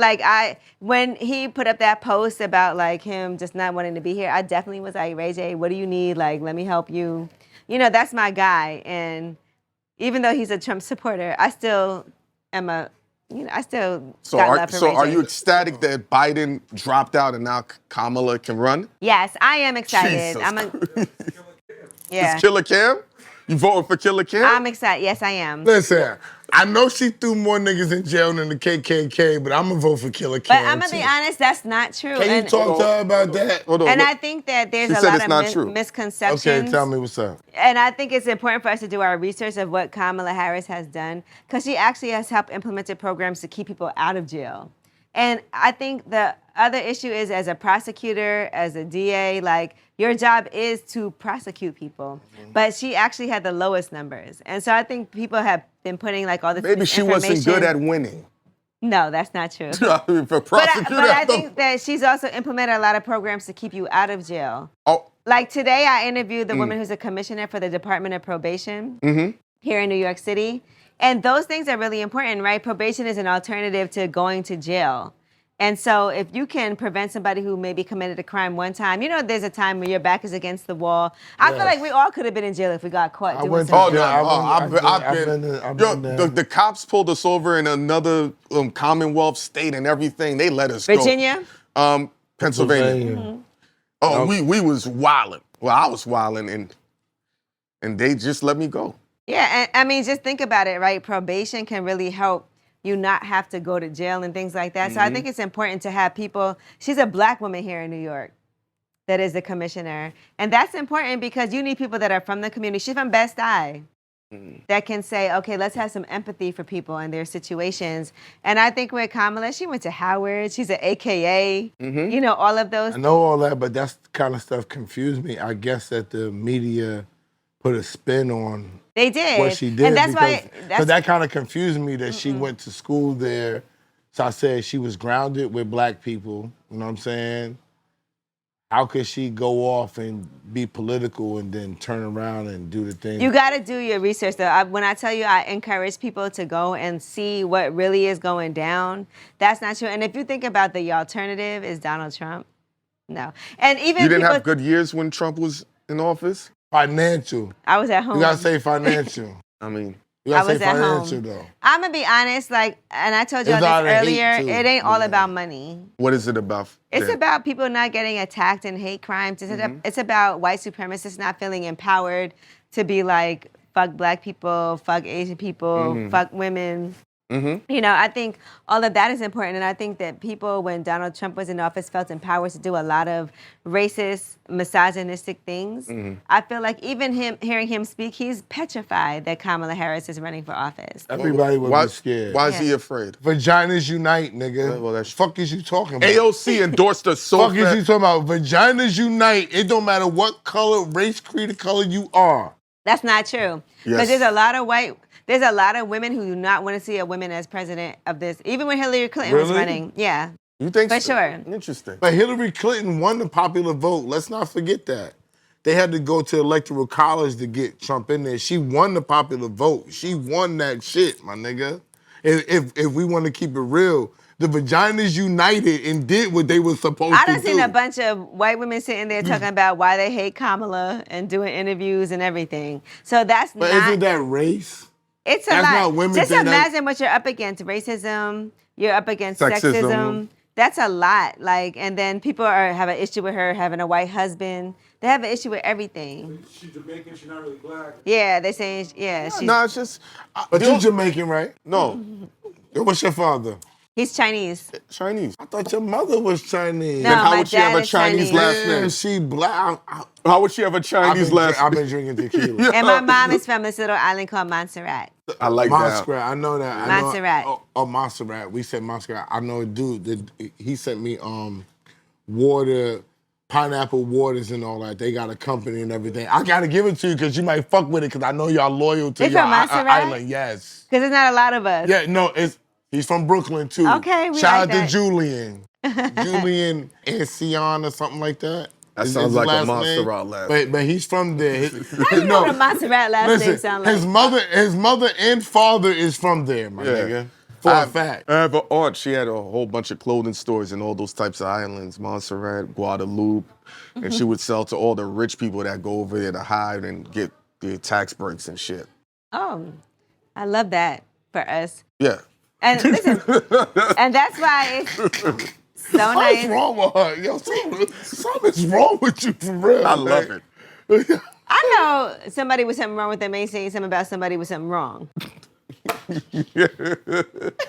Speaker 3: when he put up that post about him just not wanting to be here. I definitely was like, Ray J, what do you need? Let me help you. That's my guy. And even though he's a Trump supporter, I still am I still got love for Ray J.
Speaker 2: Are you ecstatic that Biden dropped out and now Kamala can run?
Speaker 3: Yes, I am excited.
Speaker 2: Jesus.
Speaker 3: Yeah.
Speaker 2: Is Killer Cam? You voting for Killer Cam?
Speaker 3: I'm excited. Yes, I am.
Speaker 1: Listen, I know she threw more niggas in jail than the KKK, but I'm gonna vote for Killer Cam.
Speaker 3: But I'm gonna be honest, that's not true.
Speaker 1: Can you talk to her about that?
Speaker 2: Hold on.
Speaker 3: And
Speaker 2: look.
Speaker 3: I think that there's
Speaker 2: She
Speaker 3: a
Speaker 2: said
Speaker 3: lot
Speaker 2: it's
Speaker 3: of
Speaker 2: not true.
Speaker 3: misconceptions.
Speaker 1: Okay, tell me what's up.
Speaker 3: And I think it's important for us to do our research of what Kamala Harris has done, because she actually has helped implemented programs to keep people out of jail. And I think the other issue is, as a prosecutor, as a DA, your job is to prosecute people. Mm-hmm. But she actually had the lowest numbers. And so I think people have been putting all this
Speaker 2: Maybe she wasn't good at winning.
Speaker 3: No, that's not true.
Speaker 2: For
Speaker 3: But
Speaker 2: prosecutor,
Speaker 3: I think that she's also implemented a lot of programs to keep you out of jail.
Speaker 2: Oh.
Speaker 3: Today, I interviewed the woman who's a commissioner for the Department of Probation.
Speaker 2: Mm-hmm.
Speaker 3: here in New York City. And those things are really important, right? Probation is an alternative to going to jail. And so if you can prevent somebody who maybe committed a crime one time, you know, there's a time when your back is against the wall. I feel like we all could have been in jail if we got caught doing
Speaker 1: went to
Speaker 3: something.
Speaker 1: I've been there.
Speaker 2: The cops pulled us over in another Commonwealth state and everything. They let us go.
Speaker 3: Virginia?
Speaker 2: Pennsylvania. Oh, we was wilding. Well, I was wilding, and they just let me go.
Speaker 3: Yeah, and I mean, just think about it, right? Probation can really help you not have to go to jail and things like that. So I think it's important to have people. She's a black woman here in New York that is the commissioner. And that's important because you need people that are from the community. She's from Best Eye that can say, okay, let's have some empathy for people and their situations. And I think with Kamala, she went to Howard. She's an AKA, you know, all of those.
Speaker 1: I know all that, but that kind of stuff confused me. I guess that the media put a spin on
Speaker 3: they did.
Speaker 1: What she did.
Speaker 3: And that's
Speaker 1: because that kind of confused me that she went to school there. So I said she was grounded with black people. You know what I'm saying? How could she go off and be political and then turn around and do the thing?
Speaker 3: You got to do your research, though. When I tell you I encourage people to go and see what really is going down, that's not true. And if you think about the alternative is Donald Trump, no. And even
Speaker 2: you didn't have good years when Trump was in office?
Speaker 1: Financial.
Speaker 3: I was at home.
Speaker 1: You gotta say financial.
Speaker 2: I mean,
Speaker 1: you gotta say
Speaker 3: at
Speaker 1: financial
Speaker 3: home.
Speaker 1: though.
Speaker 3: I'm gonna be honest, like, and I told y'all this earlier, it ain't all about money.
Speaker 2: What is it about?
Speaker 3: It's about people not getting attacked in hate crimes. It's about white supremacists not feeling empowered to be like, fuck black people, fuck Asian people, fuck women. You know, I think all of that is important. And I think that people, when Donald Trump was in office, felt empowered to do a lot of racist, misogynistic things. I feel like even hearing him speak, he's petrified that Kamala Harris is running for office.
Speaker 1: Everybody would be scared.
Speaker 2: Why is he afraid?
Speaker 1: Vaginas unite, nigga.
Speaker 2: Well, that's
Speaker 1: fuck is you talking about?
Speaker 2: AOC endorsed us so
Speaker 1: fuck is you talking about? Vaginas unite. It don't matter what color, race, creed, or color you are.
Speaker 3: That's not true. Because there's a lot of women who do not want to see a woman as president of this. Even when Hillary Clinton was running. Yeah.
Speaker 2: You think
Speaker 3: for
Speaker 2: so?
Speaker 3: sure.
Speaker 2: Interesting.
Speaker 1: But Hillary Clinton won the popular vote. Let's not forget that. They had to go to electoral college to get Trump in there. She won the popular vote. She won that shit, my nigga. If we want to keep it real, the vaginas united and did what they were supposed to do.
Speaker 3: I done seen a bunch of white women sitting there talking about why they hate Kamala and doing interviews and everything. So that's
Speaker 1: but
Speaker 3: not...
Speaker 1: isn't that race?
Speaker 3: It's a
Speaker 1: that's
Speaker 3: lot.
Speaker 1: Not women
Speaker 3: just imagine what you're up against. Racism, you're up against sexism. That's a lot. Like, and then people have an issue with her having a white husband. They have an issue with everything.
Speaker 4: She's Jamaican, she's not really black.
Speaker 3: Yeah, they saying, she's...
Speaker 2: No, it's just...
Speaker 1: But you're Jamaican, right?
Speaker 2: No.
Speaker 1: What's your father?
Speaker 3: He's Chinese.
Speaker 2: Chinese.
Speaker 1: I thought your mother was Chinese.
Speaker 3: No,
Speaker 2: then how
Speaker 3: my
Speaker 2: would she have a
Speaker 3: dad is
Speaker 2: Chinese last name?
Speaker 1: She black.
Speaker 2: How would she have a Chinese last name?
Speaker 1: I've been drinking tequila.
Speaker 3: And my mom is from this little island called Montserrat.
Speaker 2: I like
Speaker 1: Montserrat. I know that.
Speaker 3: Montserrat.
Speaker 1: Montserrat. We said Montserrat. I know a dude. He sent me water, pineapple waters and all that. They got a company and everything. I gotta give it to you because you might fuck with it because I know y'all loyal to your island. Yes.
Speaker 3: Because there's not a lot of us.
Speaker 1: Yeah, no, he's from Brooklyn too.
Speaker 3: Okay, we
Speaker 1: Shout
Speaker 3: like
Speaker 1: out
Speaker 3: that.
Speaker 1: to Julian. Julian Ancion or something like that.
Speaker 2: That sounds like a Montserrat last name.
Speaker 1: But he's from there.
Speaker 3: How you know what a Montserrat last name sound like?
Speaker 1: His mother and father is from there, my nigga. For a fact.
Speaker 2: I have an aunt. She had a whole bunch of clothing stores in all those types of islands, Montserrat, Guadeloupe, and she would sell to all the rich people that go over there to hide and get the tax breaks and shit.
Speaker 3: Oh, I love that for us.
Speaker 2: Yeah.
Speaker 3: And listen, and that's why it's so nice.
Speaker 1: What's wrong with her? Yo, something's wrong with you for real.
Speaker 2: I love it.
Speaker 3: I know somebody with something wrong with them ain't saying something about somebody with something wrong.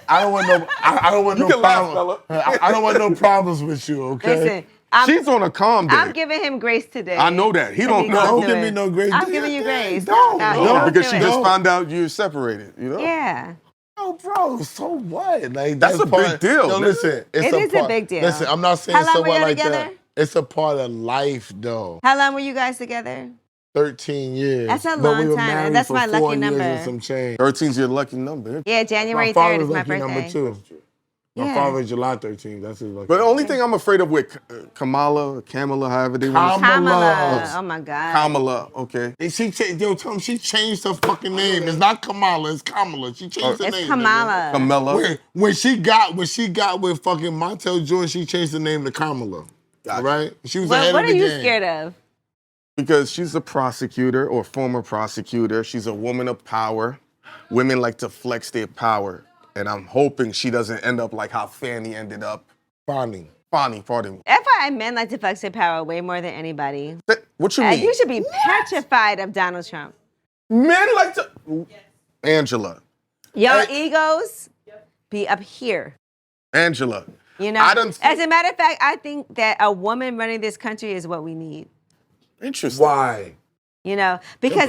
Speaker 1: I don't want no. I don't want
Speaker 2: You
Speaker 1: no
Speaker 2: can laugh,
Speaker 1: problems.
Speaker 2: fella.
Speaker 1: I don't want no problems with you. Okay.
Speaker 3: Listen,
Speaker 2: She's on a calm day.
Speaker 3: I'm giving him grace today.
Speaker 2: I know that. He don't know.
Speaker 1: Don't give me no grace.
Speaker 3: I'm giving you grace.
Speaker 1: Don't.
Speaker 2: No, because she
Speaker 3: do it.
Speaker 2: just found out you're separated, you know?
Speaker 3: Yeah.
Speaker 1: Oh, bro, so what? Like
Speaker 2: That's a big deal,
Speaker 1: No,
Speaker 2: nigga.
Speaker 1: listen,
Speaker 3: It is a big deal.
Speaker 1: Listen, I'm not saying
Speaker 3: How long
Speaker 1: so
Speaker 3: were
Speaker 1: what
Speaker 3: y'all
Speaker 1: like
Speaker 3: together?
Speaker 1: that. It's a part of life, though.
Speaker 3: How long were you guys together?
Speaker 1: 13 years.
Speaker 3: That's a
Speaker 1: But
Speaker 3: long
Speaker 1: we were
Speaker 3: time, and
Speaker 1: married
Speaker 3: that's
Speaker 1: for
Speaker 3: my
Speaker 1: 4
Speaker 3: lucky
Speaker 1: years
Speaker 3: number.
Speaker 1: and some change.
Speaker 2: 13's your lucky number.
Speaker 3: Yeah, January
Speaker 1: My
Speaker 3: 3rd
Speaker 1: father's
Speaker 3: is my
Speaker 1: lucky
Speaker 3: birthday.
Speaker 1: number 2. My
Speaker 3: Yeah.
Speaker 1: father is July 13th. That's his lucky.
Speaker 2: But the only thing I'm afraid of with Kamala, however they want to say
Speaker 3: Kamala. Oh my God.
Speaker 2: Kamala, okay.
Speaker 1: And she tell him she changed her fucking name. It's not Kamala, it's Kamala. She changed her
Speaker 3: It's
Speaker 1: name.
Speaker 3: Kamala.
Speaker 2: Kamala.
Speaker 1: When she got with fucking Montel Jordan, she changed the name to Kamala.
Speaker 2: Gotcha.
Speaker 1: Right? She was ahead
Speaker 3: What
Speaker 1: of
Speaker 3: are
Speaker 1: the
Speaker 3: you
Speaker 1: game.
Speaker 3: scared of?
Speaker 2: Because she's a prosecutor or former prosecutor. She's a woman of power. Women like to flex their power. And I'm hoping she doesn't end up like how Fanny ended up.
Speaker 1: Bonnie.
Speaker 2: Bonnie, pardon me.
Speaker 3: FYI, men like to flex their power way more than anybody.
Speaker 2: What you mean?
Speaker 3: You should be petrified of Donald Trump.
Speaker 2: Men like to... Angela.
Speaker 3: Y'all
Speaker 2: Hey.
Speaker 3: egos be up here.
Speaker 2: Angela.
Speaker 3: You know?
Speaker 2: I done-
Speaker 3: As a matter of fact, I think that a woman running this country is what we need.
Speaker 2: Interesting.
Speaker 1: Why?
Speaker 3: You know? Because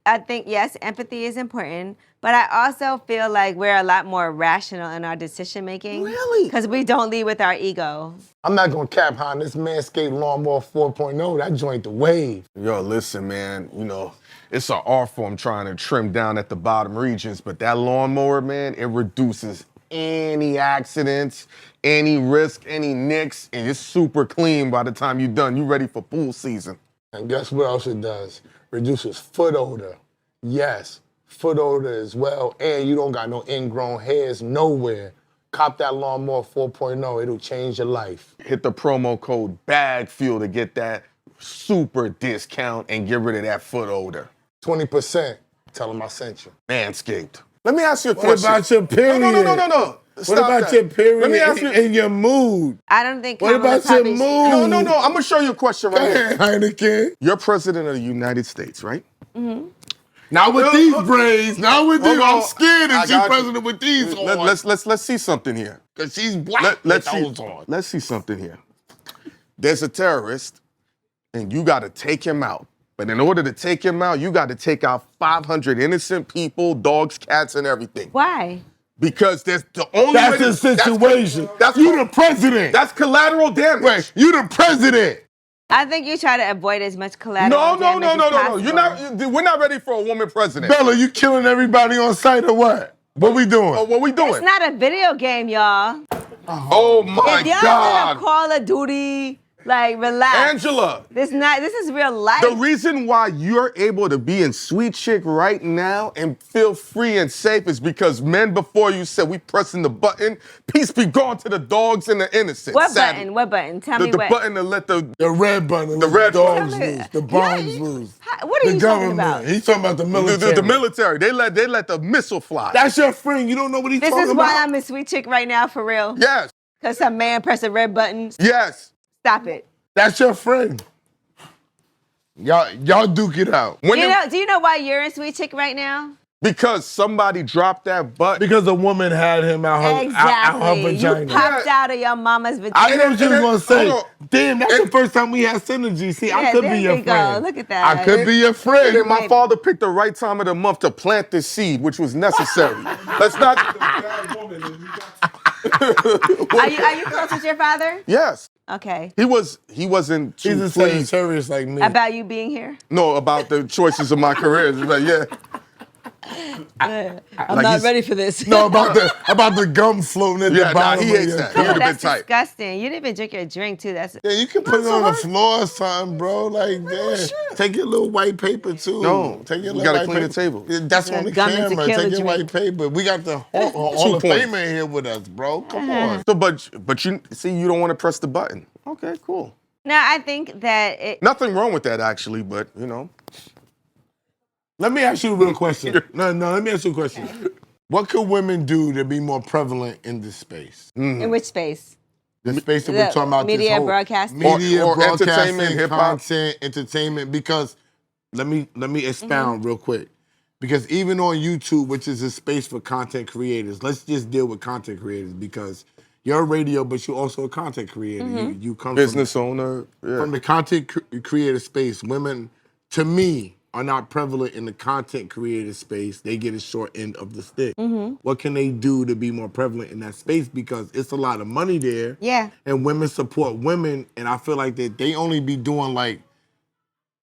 Speaker 3: I think, yes, empathy is important, but I also feel like we're a lot more rational in our decision making.
Speaker 2: Really?
Speaker 3: Because we don't lead with our ego.
Speaker 1: I'm not gonna cap Han. This Manscaped Lawnmower 4.0, that joint the wave.
Speaker 2: Yo, listen, man, you know, it's an art form trying to trim down at the bottom regions, but that lawnmower, man, it reduces any accidents, any risk, any nicks, and it's super clean by the time you're done. You ready for pool season.
Speaker 1: And guess what else it does? Reduces foot odor. Yes, foot odor as well. And you don't got no ingrown hairs nowhere. Cop that Lawnmower 4.0. It'll change your life.
Speaker 2: Hit the promo code BagFuel to get that super discount and get rid of that foot odor.
Speaker 1: 20%. Tell them I sent you.
Speaker 2: Manscaped. Let me ask you a
Speaker 1: What
Speaker 2: question.
Speaker 1: about your period?
Speaker 2: No.
Speaker 1: What
Speaker 2: Stop
Speaker 1: about
Speaker 2: that.
Speaker 1: your period
Speaker 2: Let me ask you.
Speaker 1: and your mood?
Speaker 3: I don't think
Speaker 1: What
Speaker 3: Kamala
Speaker 1: about your
Speaker 3: probably-
Speaker 1: mood?
Speaker 2: No. I'm gonna show you a question
Speaker 1: Go
Speaker 2: right here.
Speaker 1: ahead, Hynaken.
Speaker 2: You're president of the United States, right?
Speaker 1: Not with these braids. Not with these.
Speaker 2: Hold on.
Speaker 1: I'm scared
Speaker 2: I
Speaker 1: if she's
Speaker 2: got you.
Speaker 1: president with these on.
Speaker 2: Let's see something here.
Speaker 1: Because she's black
Speaker 2: Let's
Speaker 1: with
Speaker 2: see.
Speaker 1: those on.
Speaker 2: Let's see something here. There's a terrorist, and you got to take him out. But in order to take him out, you got to take out 500 innocent people, dogs, cats, and everything.
Speaker 3: Why?
Speaker 2: Because there's the only
Speaker 1: That's
Speaker 2: way
Speaker 1: the situation.
Speaker 2: That's
Speaker 1: You the president.
Speaker 2: That's collateral damage.
Speaker 1: Wait, you the president.
Speaker 3: I think you try to avoid as much collateral
Speaker 2: No.
Speaker 3: damage as possible.
Speaker 2: We're not ready for a woman president.
Speaker 1: Bella, you killing everybody on sight or what? What we doing?
Speaker 2: Oh, what we doing?
Speaker 3: It's not a video game, y'all.
Speaker 2: Oh my
Speaker 3: If y'all
Speaker 2: God.
Speaker 3: do a Call of Duty, like, relax.
Speaker 2: Angela.
Speaker 3: This is real life.
Speaker 2: The reason why you're able to be in Sweet Chick right now and feel free and safe is because men before you said we pressing the button. Peace be gone to the dogs and the innocent.
Speaker 3: What
Speaker 2: Sadly.
Speaker 3: button? What button? Tell me
Speaker 2: The
Speaker 3: what.
Speaker 2: button to let the
Speaker 1: red button.
Speaker 2: The red
Speaker 1: dogs
Speaker 2: button.
Speaker 1: loose. The bombs loose.
Speaker 3: What are
Speaker 1: The
Speaker 3: you talking about?
Speaker 1: government. He's talking about the military.
Speaker 2: the military. They let the missile fly.
Speaker 1: That's your friend. You don't know what he's
Speaker 3: This
Speaker 1: talking
Speaker 3: is
Speaker 1: about.
Speaker 3: why I'm a sweet chick right now, for real.
Speaker 2: Yes.
Speaker 3: Because some man pressed a red button.
Speaker 2: Yes.
Speaker 3: Stop it.
Speaker 1: That's your friend. Y'all duke it out.
Speaker 2: When
Speaker 3: Do you know why you're in sweet chick right now?
Speaker 2: because somebody dropped that butt.
Speaker 1: Because a woman had him out her, out her
Speaker 3: Exactly.
Speaker 1: vagina.
Speaker 3: You popped out of your mama's vagina.
Speaker 1: I know what you was gonna say.
Speaker 2: Hold
Speaker 1: Damn, that's the first time we had synergy. See, I
Speaker 3: Yeah,
Speaker 1: could
Speaker 3: there
Speaker 1: be your
Speaker 3: we go.
Speaker 1: friend.
Speaker 3: Look at that.
Speaker 1: I could be your
Speaker 2: And
Speaker 1: friend.
Speaker 2: then my father picked the right time of the month to plant this seed, which was necessary. Let's not.
Speaker 4: Bad woman, and you got
Speaker 3: Are you close with your father?
Speaker 2: Yes.
Speaker 3: Okay.
Speaker 2: He wasn't too
Speaker 1: He's a
Speaker 2: pleased.
Speaker 1: Sagittarius like me.
Speaker 3: About you being here?
Speaker 2: No, about the choices of my career. He's like, yeah.
Speaker 3: I'm
Speaker 2: Like
Speaker 3: not
Speaker 2: he's-
Speaker 3: ready for this.
Speaker 1: No, about the gum floating at
Speaker 2: Yeah,
Speaker 1: the
Speaker 2: nah,
Speaker 1: bottom.
Speaker 2: he
Speaker 1: of
Speaker 2: hates
Speaker 1: your
Speaker 2: that.
Speaker 1: cup.
Speaker 2: He-
Speaker 3: Oh,
Speaker 2: bit
Speaker 3: that's
Speaker 2: tight.
Speaker 3: disgusting. You didn't even drink your drink, too. That's
Speaker 1: Yeah, you can put it on the floor or something, bro. Like, yeah. Take your little white paper too.
Speaker 2: No,
Speaker 1: take your
Speaker 2: you
Speaker 1: little
Speaker 2: gotta
Speaker 1: white
Speaker 2: clean
Speaker 1: paper.
Speaker 2: the table.
Speaker 1: Yeah, that's on the
Speaker 3: Gum and
Speaker 1: camera.
Speaker 3: tequila
Speaker 1: Take your
Speaker 3: drink.
Speaker 1: white paper. We got the Hall
Speaker 2: 2
Speaker 1: of
Speaker 2: points.
Speaker 1: Fame in here with us, bro. Come on.
Speaker 2: So, but you see, you don't want to press the button. Okay, cool.
Speaker 3: No, I think that it.
Speaker 2: Nothing wrong with that, actually, but you know.
Speaker 1: Let me ask you a real question. No, let me ask you a question. What could women do to be more prevalent in this space?
Speaker 3: In which space?
Speaker 1: The space that
Speaker 3: The
Speaker 1: we're talking about.
Speaker 3: media
Speaker 1: this whole
Speaker 3: broadcasting?
Speaker 1: media
Speaker 2: Or
Speaker 1: broadcasting,
Speaker 2: entertainment, hip-hop.
Speaker 1: content, entertainment. Because let me expound real quick. Because even on YouTube, which is a space for content creators, let's just deal with content creators because you're a radio, but you're also a content creator. You come
Speaker 2: Business owner. Yeah.
Speaker 1: from the content creator space. Women, to me, are not prevalent in the content creator space. They get a short end of the stick. What can they do to be more prevalent in that space? Because it's a lot of money there.
Speaker 3: Yeah.
Speaker 1: And women support women. And I feel like that they only be doing like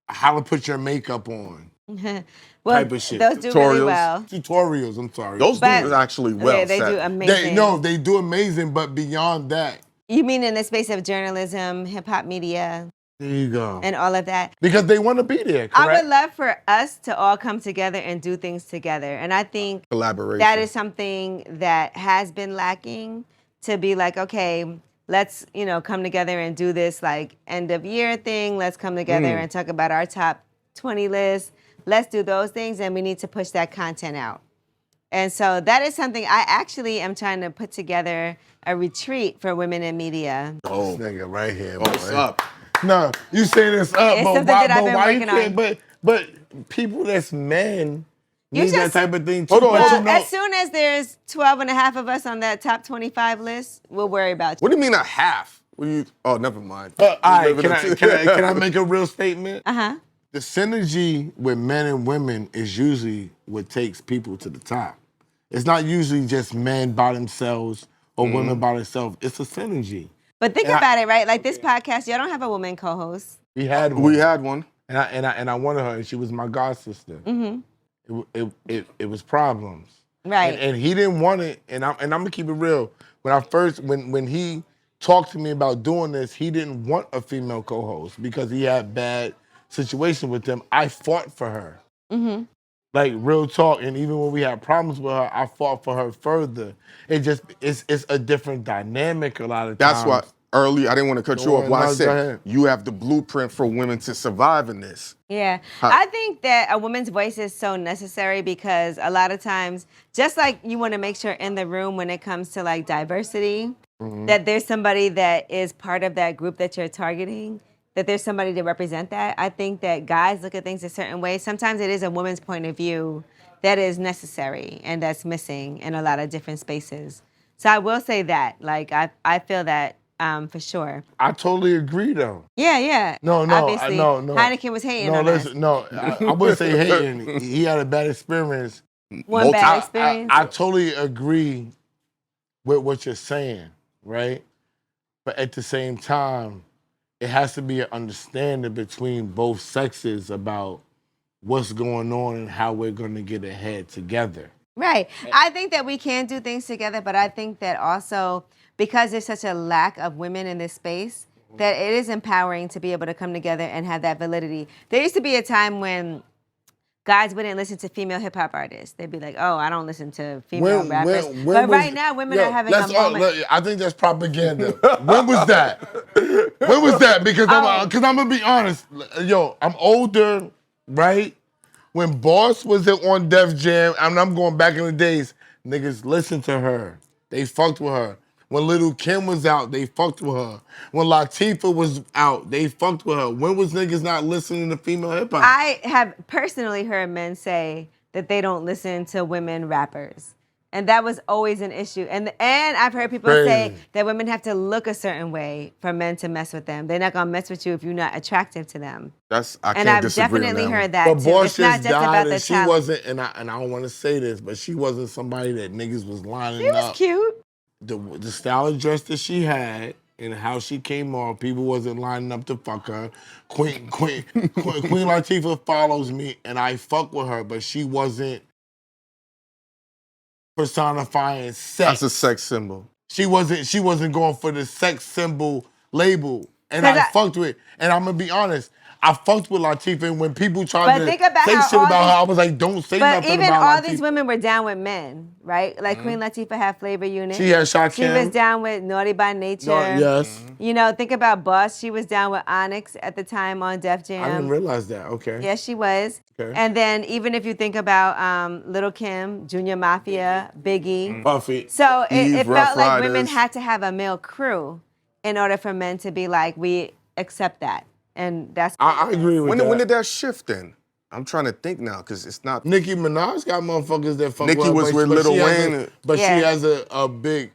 Speaker 1: how to put your makeup on.
Speaker 3: Well,
Speaker 1: type of shit.
Speaker 3: those do really
Speaker 2: Tutorials.
Speaker 3: well.
Speaker 1: Tutorials, I'm sorry.
Speaker 2: Those
Speaker 3: But
Speaker 2: dudes actually well
Speaker 3: they
Speaker 2: set.
Speaker 3: do amazing.
Speaker 1: They do amazing, but beyond that,
Speaker 3: You mean in the space of journalism, hip hop media,
Speaker 1: there you go.
Speaker 3: and all of that?
Speaker 1: Because they want to be there, correct?
Speaker 3: I would love for us to all come together and do things together. And I think
Speaker 2: Collaboration.
Speaker 3: that is something that has been lacking, to be like, okay, let's, come together and do this like end of year thing. Let's come together and talk about our top 20 list. Let's do those things, and we need to push that content out. And so that is something I actually am trying to put together a retreat for women in media.
Speaker 1: This nigga right here.
Speaker 2: What's
Speaker 1: boy.
Speaker 2: up?
Speaker 1: No, you say this up,
Speaker 3: It's
Speaker 1: but
Speaker 3: something
Speaker 1: why,
Speaker 3: that I've been
Speaker 1: why you
Speaker 3: working
Speaker 1: can't?
Speaker 3: on.
Speaker 1: But people that's men
Speaker 3: You
Speaker 1: need that
Speaker 3: just-
Speaker 1: type of thing too.
Speaker 2: Hold on,
Speaker 1: But
Speaker 2: hold
Speaker 1: you
Speaker 2: on.
Speaker 1: know-
Speaker 3: As soon as there's 12 and a half of us on that top 25 list, we'll worry about you.
Speaker 2: What do you mean a half? What do you? Oh, never mind.
Speaker 1: all right,
Speaker 2: Leave
Speaker 1: can
Speaker 2: it
Speaker 1: can I make a real statement?
Speaker 3: Uh-huh.
Speaker 1: The synergy with men and women is usually what takes people to the top. It's not usually just men by themselves or women by themselves. It's a synergy.
Speaker 3: But think
Speaker 1: And I-
Speaker 3: about it, right? Like this podcast, y'all don't have a woman co-host.
Speaker 1: We had one.
Speaker 2: We had one.
Speaker 1: and I wanted her, and she was my god sister. It was problems.
Speaker 3: Right.
Speaker 1: And he didn't want it. And I'm gonna keep it real. When he talked to me about doing this, he didn't want a female co-host because he had bad situation with them. I fought for her. Like real talk. And even when we had problems with her, I fought for her further. It's a different dynamic a lot of times.
Speaker 2: That's why early I didn't want to cut you off. Why I
Speaker 1: No, go
Speaker 2: said
Speaker 1: ahead.
Speaker 2: you have the blueprint for women to survive in this.
Speaker 3: Yeah. I think that a woman's voice is so necessary because a lot of times, just like you want to make sure in the room when it comes to like diversity, that there's somebody that is part of that group that you're targeting, that there's somebody to represent that. I think that guys look at things a certain way. Sometimes it is a woman's point of view that is necessary and that's missing in a lot of different spaces. So I will say that, like, I feel that for sure.
Speaker 1: I totally agree though.
Speaker 3: Yeah.
Speaker 1: No,
Speaker 3: Obviously,
Speaker 1: no.
Speaker 3: Heineken was hating
Speaker 1: No,
Speaker 3: on
Speaker 1: listen,
Speaker 3: us.
Speaker 1: no, I wouldn't say hating. He had a bad experience.
Speaker 3: One bad experience.
Speaker 1: I totally agree with what you're saying, right? But at the same time, it has to be an understanding between both sexes about what's going on and how we're going to get ahead together.
Speaker 3: Right. I think that we can do things together, but I think that also because there's such a lack of women in this space, that it is empowering to be able to come together and have that validity. There used to be a time when guys wouldn't listen to female hip hop artists. They'd be like, "Oh, I don't listen to female rappers." But right now, women are having a moment.
Speaker 1: I think that's propaganda. When was that? When was that? Because I'm gonna be honest. Yo, I'm older, right? When Boss was on Def Jam, I'm going back in the days. Niggas listened to her. They fucked with her. When Lil' Kim was out, they fucked with her. When Latifah was out, they fucked with her. When was niggas not listening to female hip hop?
Speaker 3: I have personally heard men say that they don't listen to women rappers. And that was always an issue. And I've heard people say
Speaker 1: Crazy.
Speaker 3: that women have to look a certain way for men to mess with them. They're not gonna mess with you if you're not attractive to them.
Speaker 2: I
Speaker 3: And
Speaker 2: can't
Speaker 3: I've
Speaker 2: disagree
Speaker 3: definitely
Speaker 2: on that
Speaker 3: heard
Speaker 2: one.
Speaker 3: that
Speaker 1: But
Speaker 3: too.
Speaker 1: Boss
Speaker 3: It's not
Speaker 1: just
Speaker 3: just about
Speaker 1: died,
Speaker 3: the
Speaker 1: and she
Speaker 3: talent.
Speaker 1: wasn't. And I don't want to say this, but she wasn't somebody that niggas was lining
Speaker 3: She was
Speaker 1: up.
Speaker 3: cute.
Speaker 1: The style of dress that she had and how she came off, people wasn't lining up to fuck her. Queen Latifah follows me, and I fuck with her, but she wasn't personifying sex.
Speaker 2: That's a sex symbol.
Speaker 1: She wasn't going for the sex symbol label, and
Speaker 3: 'Cause
Speaker 1: I fucked with. And I'm gonna be honest, I fucked with Latifah, and when people tried
Speaker 3: But
Speaker 1: to
Speaker 3: think about
Speaker 1: say
Speaker 3: how
Speaker 1: shit
Speaker 3: all
Speaker 1: about
Speaker 3: these-
Speaker 1: her, I was like, don't say
Speaker 3: But
Speaker 1: nothing
Speaker 3: even
Speaker 1: about
Speaker 3: all
Speaker 1: Latifah.
Speaker 3: these women were down with men, right? Like Queen Latifah had Flavor Unit.
Speaker 1: She had Shakim.
Speaker 3: She was down with Naughty by Nature.
Speaker 1: No, yes.
Speaker 3: You know, think about Boss. She was down with Onyx at the time on Def Jam.
Speaker 1: I didn't realize that. Okay.
Speaker 3: Yes, she was.
Speaker 1: Okay.
Speaker 3: And then even if you think about Lil' Kim, Junior Mafia, Biggie.
Speaker 1: Buffy.
Speaker 3: So
Speaker 2: Eve,
Speaker 3: it
Speaker 2: Rough
Speaker 3: felt like women
Speaker 2: Riders.
Speaker 3: had to have a male crew in order for men to be like, we accept that. And that's
Speaker 1: I agree with that.
Speaker 2: When did that shift then? I'm trying to think now because it's not.
Speaker 1: Nicki Minaj got motherfuckers that fuck
Speaker 2: Nicki
Speaker 1: with her,
Speaker 2: was with
Speaker 1: but
Speaker 2: Lil
Speaker 1: she has
Speaker 2: Wayne.
Speaker 1: but
Speaker 3: Yeah.
Speaker 1: she has a big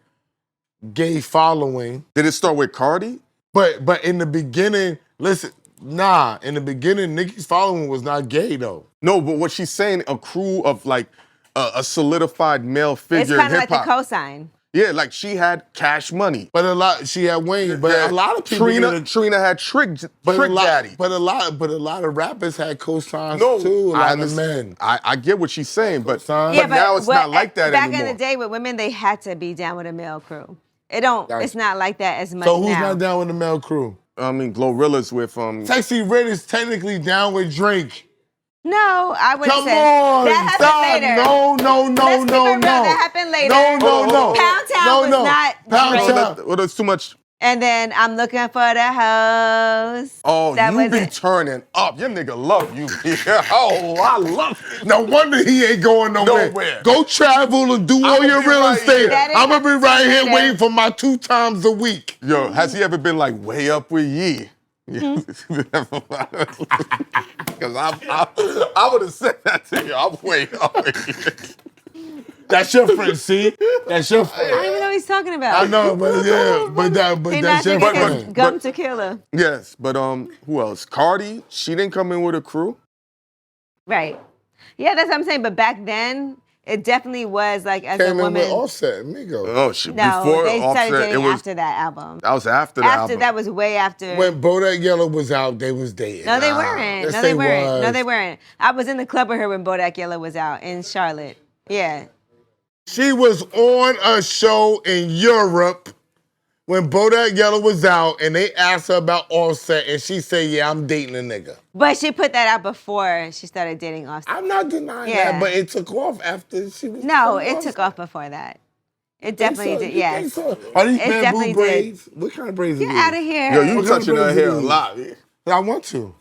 Speaker 1: gay following.
Speaker 2: Did it start with Cardi?
Speaker 1: But in the beginning, listen, in the beginning, Nicki's following was not gay though.
Speaker 2: No, but what she's saying, a crew of like a solidified male
Speaker 3: it's
Speaker 2: figure in
Speaker 3: kind of
Speaker 2: hip
Speaker 3: like the
Speaker 2: hop.
Speaker 3: cosign.
Speaker 2: Yeah, like she had cash money.
Speaker 1: But she had Wayne. But
Speaker 2: Yeah.
Speaker 1: a lot of people
Speaker 2: Trina had Trick
Speaker 1: but
Speaker 2: Daddy.
Speaker 1: But a lot of rappers had cosigns
Speaker 2: No,
Speaker 1: too. A
Speaker 2: I
Speaker 1: lot of men.
Speaker 2: I get what she's saying, but
Speaker 1: Yeah,
Speaker 2: now it's not like that
Speaker 3: back
Speaker 2: anymore.
Speaker 3: in the day with women, they had to be down with a male crew. It's not like that as much
Speaker 1: So who's
Speaker 3: now.
Speaker 1: not down with the male crew?
Speaker 2: I mean, Glorilla's with
Speaker 1: Sexy Red is technically down with Drake.
Speaker 3: No, I wouldn't
Speaker 1: Come
Speaker 3: say.
Speaker 1: on,
Speaker 3: That happened
Speaker 1: stop.
Speaker 3: later.
Speaker 1: No.
Speaker 3: Let's keep it real. That happened later.
Speaker 1: No.
Speaker 3: Pound Town was not
Speaker 1: Pound
Speaker 3: Drake.
Speaker 1: Town.
Speaker 2: well, there's too much.
Speaker 3: And then I'm looking for the hoes.
Speaker 2: Oh,
Speaker 3: That
Speaker 2: you
Speaker 3: was
Speaker 2: be
Speaker 3: it.
Speaker 2: turning up. Your nigga love you. Yeah. Oh, I love it.
Speaker 1: No wonder he ain't going nowhere.
Speaker 2: Nowhere.
Speaker 1: Go travel and do all
Speaker 2: I'ma
Speaker 1: your
Speaker 2: be
Speaker 1: real
Speaker 2: right
Speaker 1: estate.
Speaker 2: here.
Speaker 3: That
Speaker 1: I'm gonna be
Speaker 3: ain't
Speaker 1: right here
Speaker 3: happening
Speaker 1: waiting
Speaker 3: later.
Speaker 1: for my 2 times a week.
Speaker 2: Yo, has he ever been like way up with Yee? Because I would have said that to you. I'm way up with you.
Speaker 1: That's your friend, see? That's your
Speaker 3: I
Speaker 1: friend.
Speaker 3: don't even know what he's talking about.
Speaker 1: I know, but yeah, but
Speaker 3: He
Speaker 1: that's
Speaker 3: not
Speaker 1: your
Speaker 3: thinking
Speaker 1: friend.
Speaker 3: it's gum tequila.
Speaker 2: Yes, but who else? Cardi, she didn't come in with a crew.
Speaker 3: Right. Yeah, that's what I'm saying. But back then, it definitely was like as a
Speaker 1: Came in
Speaker 3: woman.
Speaker 1: with Offset, Migos.
Speaker 2: Oh, she
Speaker 3: No,
Speaker 2: before
Speaker 3: they started
Speaker 2: Offset,
Speaker 3: dating
Speaker 2: it was
Speaker 3: after that album.
Speaker 2: that was after the album.
Speaker 3: That was way after.
Speaker 1: When Bodak Yellow was out, they was dating.
Speaker 3: No, they weren't.
Speaker 1: Yes,
Speaker 3: No, they weren't.
Speaker 1: was.
Speaker 3: No, they weren't. I was in the club with her when Bodak Yellow was out in Charlotte. Yeah.
Speaker 1: She was on a show in Europe when Bodak Yellow was out, and they asked her about Offset, and she said, "Yeah, I'm dating a nigga."
Speaker 3: But she put that out before she started dating Offset.
Speaker 1: I'm not denying
Speaker 3: Yeah.
Speaker 1: that, but it took off after she was.
Speaker 3: No,
Speaker 1: with
Speaker 3: it
Speaker 1: Offset.
Speaker 3: took off before that. It
Speaker 1: Think
Speaker 3: definitely
Speaker 1: so?
Speaker 3: did.
Speaker 1: You
Speaker 3: Yes.
Speaker 1: think so? Are these
Speaker 3: It definitely
Speaker 1: bamboo
Speaker 3: did.
Speaker 1: braids? What kind of braids
Speaker 3: Get
Speaker 1: are
Speaker 3: out of
Speaker 1: these?
Speaker 3: here.
Speaker 2: Yo, you
Speaker 1: What kind of
Speaker 2: touching her
Speaker 1: braids
Speaker 2: hair
Speaker 1: are
Speaker 2: a
Speaker 1: these?
Speaker 2: lot.
Speaker 1: I want to.